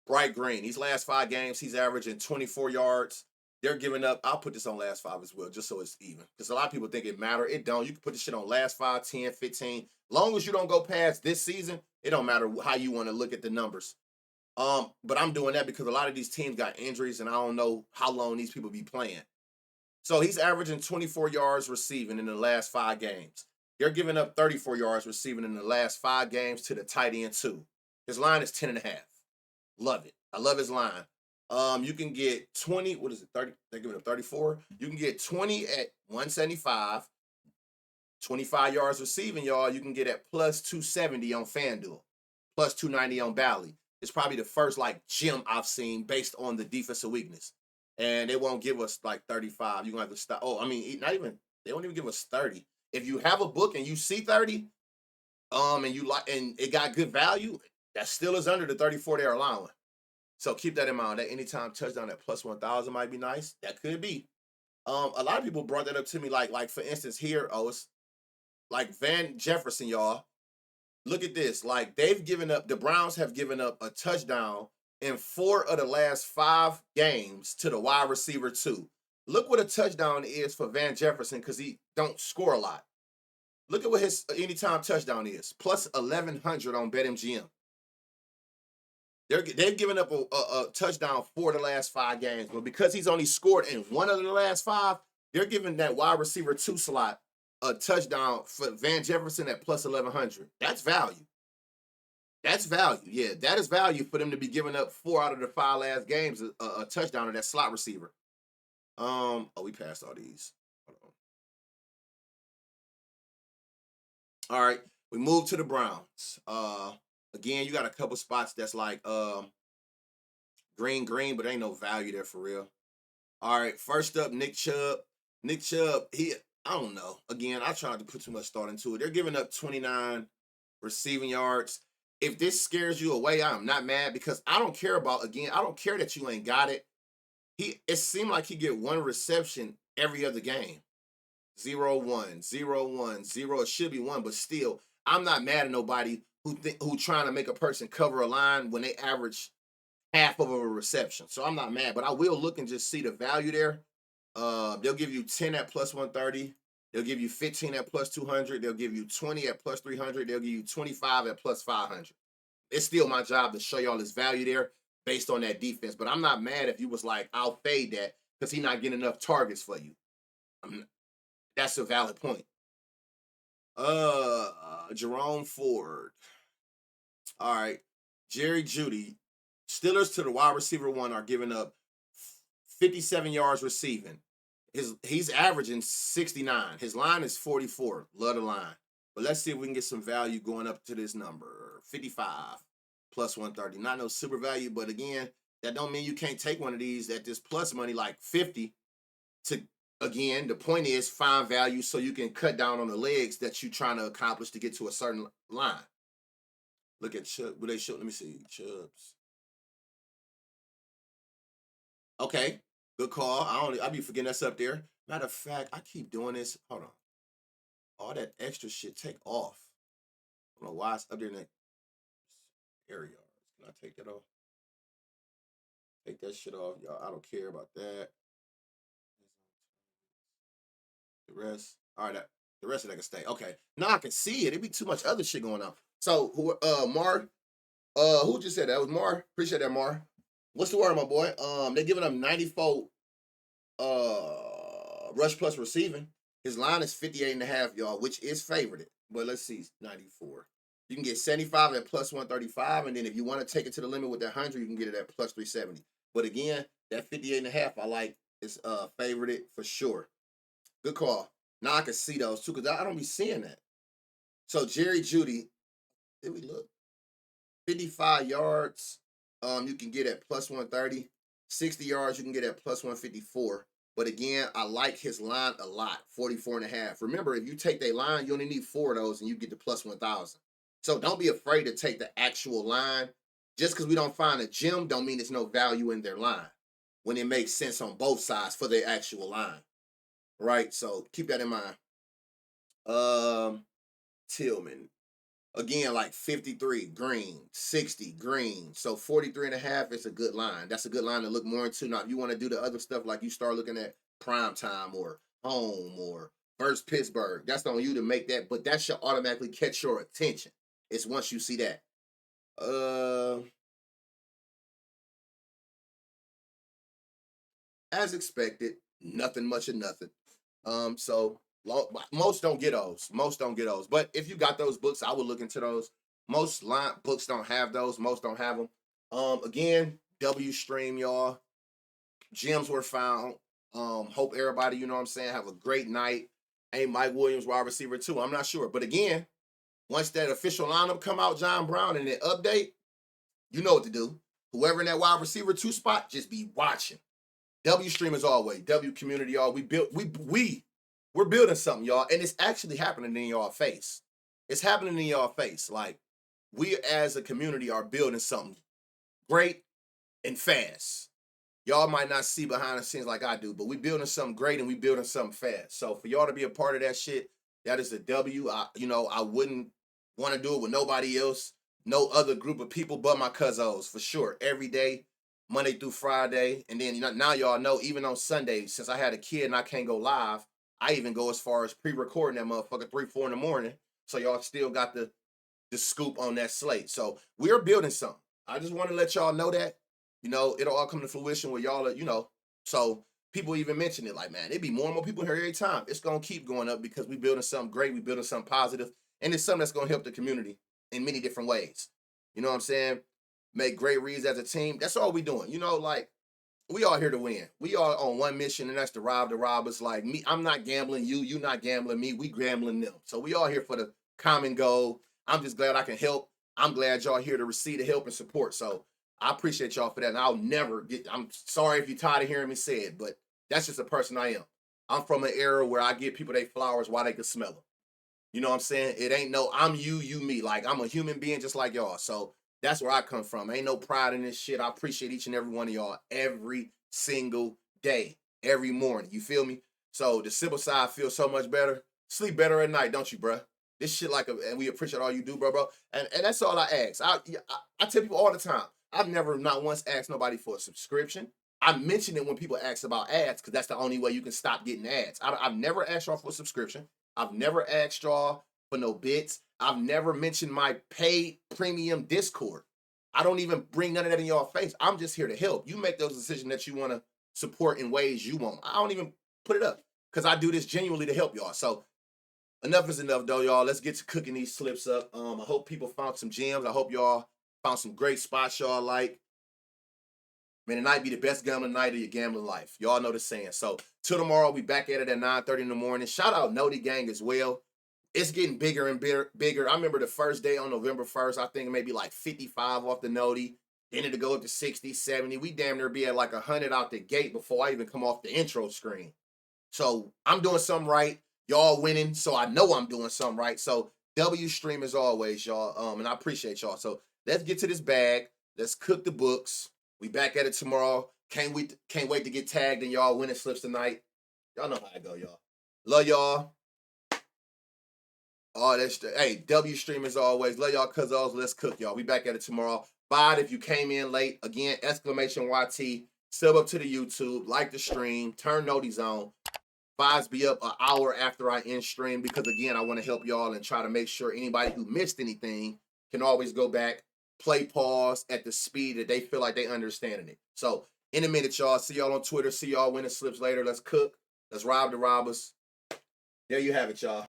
Bright green. These last five games, he's averaging 24 yards. They're giving up. I'll put this on last five as well, just so it's even. Because a lot of people think it matter. It don't. You can put this shit on last 5, 10, 15. Long as you don't go past this season, it don't matter how you want to look at the numbers. But I'm doing that because a lot of these teams got injuries, and I don't know how long these people be playing. So he's averaging 24 yards receiving in the last 5 games. They're giving up 34 yards receiving in the last 5 games to the tight end too. His line is 10.5. Love it. I love his line. You can get 20. What is it? 30. They're giving up 34. You can get 20 at 175. 25 yards receiving, y'all. You can get at plus 270 on FanDuel, plus 290 on Bally. It's probably the first like gem I've seen based on the defensive weakness. And they won't give us like 35. You're gonna have to stop. Oh, I mean, not even they won't even give us 30. If you have a book and you see 30, and you like and it got good value, that still is under the 34 they're allowing. So keep that in mind. That anytime touchdown at plus 1,000 might be nice. That could be. A lot of people brought that up to me, like for instance here, it's like Van Jefferson, y'all. Look at this. Like the Browns have given up a touchdown in 4 of the last 5 games to the wide receiver 2. Look what a touchdown is for Van Jefferson because he don't score a lot. Look at what his anytime touchdown is. Plus 1,100 on BetMGM. They've given up a touchdown 4 of the last 5 games, but because he's only scored in 1 of the last 5, they're giving that wide receiver 2 slot a touchdown for Van Jefferson at plus 1,100. That's value. That's value. Yeah, that is value for them to be giving up 4 out of the 5 last games a touchdown to that slot receiver. We passed all these. Hold on. All right, we move to the Browns. Again, you got a couple spots that's like green, but ain't no value there for real. All right, first up, Nick Chubb. Nick Chubb, I don't know. Again, I tried to put too much thought into it. They're giving up 29 receiving yards. If this scares you away, I'm not mad because I don't care that you ain't got it. It seemed like he get 1 reception every other game. 0, 1, 0, 1, 0. It should be 1, but still, I'm not mad at nobody who trying to make a person cover a line when they average half of a reception. So I'm not mad, but I will look and just see the value there. They'll give you 10 at plus 130. They'll give you 15 at plus 200. They'll give you 20 at plus 300. They'll give you 25 at plus 500. It's still my job to show y'all this value there based on that defense. But I'm not mad if you was like, I'll fade that because he's not getting enough targets for you. That's a valid point. Jerome Ford. All right. Jerry Jeudy. Steelers to the wide receiver 1 are giving up 57 yards receiving. He's averaging 69. His line is 44. Love the line. But let's see if we can get some value going up to this number. 55 plus 130. Not no super value, but again, that don't mean you can't take one of these at this plus money like 50 to, again, the point is find value so you can cut down on the legs that you're trying to accomplish to get to a certain line. Look at Chubb. What they show? Let me see. Chubbs. Okay. Good call. I be forgetting that's up there. Matter of fact, I keep doing this. Hold on. All that extra shit take off. I don't know why it's up there in that area. Can I take that off? Take that shit off, y'all. I don't care about that. The rest. All right. The rest of that can stay. Okay. Now I can see it. It'd be too much other shit going on. So Mar, who just said that? It was Mar. Appreciate that, Mar. What's the word, my boy? They're giving up 94 rush plus receiving. His line is 58.5, y'all, which is favored. But let's see, 94. You can get 75 at plus 135, and then if you want to take it to the limit with that 100, you can get it at plus 370. But again, that 58.5, I like is favored for sure. Good call. Now I can see those too, because I don't be seeing that. So Jerry Jeudy, did we look? 55 yards, you can get at plus 130. 60 yards, you can get at plus 154. But again, I like his line a lot, 44.5. Remember, if you take their line, you only need 4 of those and you get to plus 1,000. So don't be afraid to take the actual line. Just because we don't find a gem don't mean there's no value in their line. when it makes sense on both sides for their actual line, right? So keep that in mind. Tillman. Again, like 53, green, 60, green. So 43 and a half is a good line. That's a good line to look more into. Now, if you want to do the other stuff, like you start looking at prime time or home or versus Pittsburgh, that's on you to make that, but that should automatically catch your attention. It's once you see that. As expected, nothing much of nothing. So most don't get those. Most don't get those. But if you got those books, I would look into those. Most line books don't have those. Most don't have them. Again, W stream, y'all. Gems were found. Hope everybody, you know what I'm saying, have a great night. Ain't Mike Williams wide receiver too? I'm not sure. But again, once that official lineup come out, John Brown, and then update, you know what to do. Whoever in that wide receiver 2 spot, just be watching. W stream as always. W community, y'all. We're building something, y'all, and it's actually happening in y'all face. It's happening in y'all face. Like, we as a community are building something great and fast. Y'all might not see behind the scenes like I do, but we building something great and we building something fast. So for y'all to be a part of that shit, that is a W. I wouldn't want to do it with nobody else, no other group of people but my cousins, for sure. Every day, Monday through Friday. And then now y'all know, even on Sunday, since I had a kid and I can't go live, I even go as far as pre-recording that motherfucker 3, 4 in the morning. So y'all still got the scoop on that slate. So we're building something. I just want to let y'all know that, it'll all come to fruition with y'all, so people even mention it like, man, it'd be more and more people here every time. It's going to keep going up because we building something great. We building something positive, and it's something that's going to help the community in many different ways. You know what I'm saying? Make great reads as a team. That's all we doing. Like, we all here to win. We all on one mission, and that's to rob the robbers. Like me, I'm not gambling you not gambling me. We gambling them. So we all here for the common goal. I'm just glad I can help. I'm glad y'all here to receive the help and support. So I appreciate y'all for that. And I'm sorry if you're tired of hearing me say it, but that's just the person I am. I'm from an era where I give people their flowers while they can smell them. You know what I'm saying? It ain't no, I'm you me. Like, I'm a human being just like y'all. So that's where I come from. Ain't no pride in this shit. I appreciate each and every one of y'all every single day, every morning. You feel me? So the simple side feels so much better. Sleep better at night, don't you, bruh? This shit and we appreciate all you do, bro. And that's all I ask. I tell people all the time, I've never not once asked nobody for a subscription. I mention it when people ask about ads because that's the only way you can stop getting ads. I've never asked y'all for a subscription. I've never asked y'all for no bits. I've never mentioned my paid premium Discord. I don't even bring none of that in y'all face. I'm just here to help. You make those decisions that you want to support in ways you want. I don't even put it up because I do this genuinely to help y'all. So enough is enough, though, y'all. Let's get to cooking these slips up. I hope people found some gems. I hope y'all found some great spots y'all like. Man, tonight be the best gambling night of your gambling life. Y'all know the saying. So, till tomorrow, we back at it at 9:30 in the morning. Shout out Noti Gang as well. It's getting bigger and bigger. I remember the first day on November 1st, I think maybe like 55 off the Noti. Then it'll go up to 60, 70. We damn near be at like 100 out the gate before I even come off the intro screen. So, I'm doing something right. Y'all winning, so I know I'm doing something right. So, W stream as always, y'all. And I appreciate y'all. So, let's get to this bag. Let's cook the books. We back at it tomorrow. Can't wait to get tagged in y'all winning slips tonight. Y'all know how I go, y'all. Love y'all. Oh, hey, W stream as always. Love y'all, cousins. Let's cook, y'all. We back at it tomorrow. Bye if you came in late. Again, exclamation YT. Sub up to the YouTube. Like the stream. Turn noties on. Vibes be up an hour after I end stream because, again, I want to help y'all and try to make sure anybody who missed anything can always go back, play pause at the speed that they feel like they understanding it. So, in a minute, y'all. See y'all on Twitter. See y'all winning slips later. Let's cook. Let's rob the robbers. There you have it, y'all.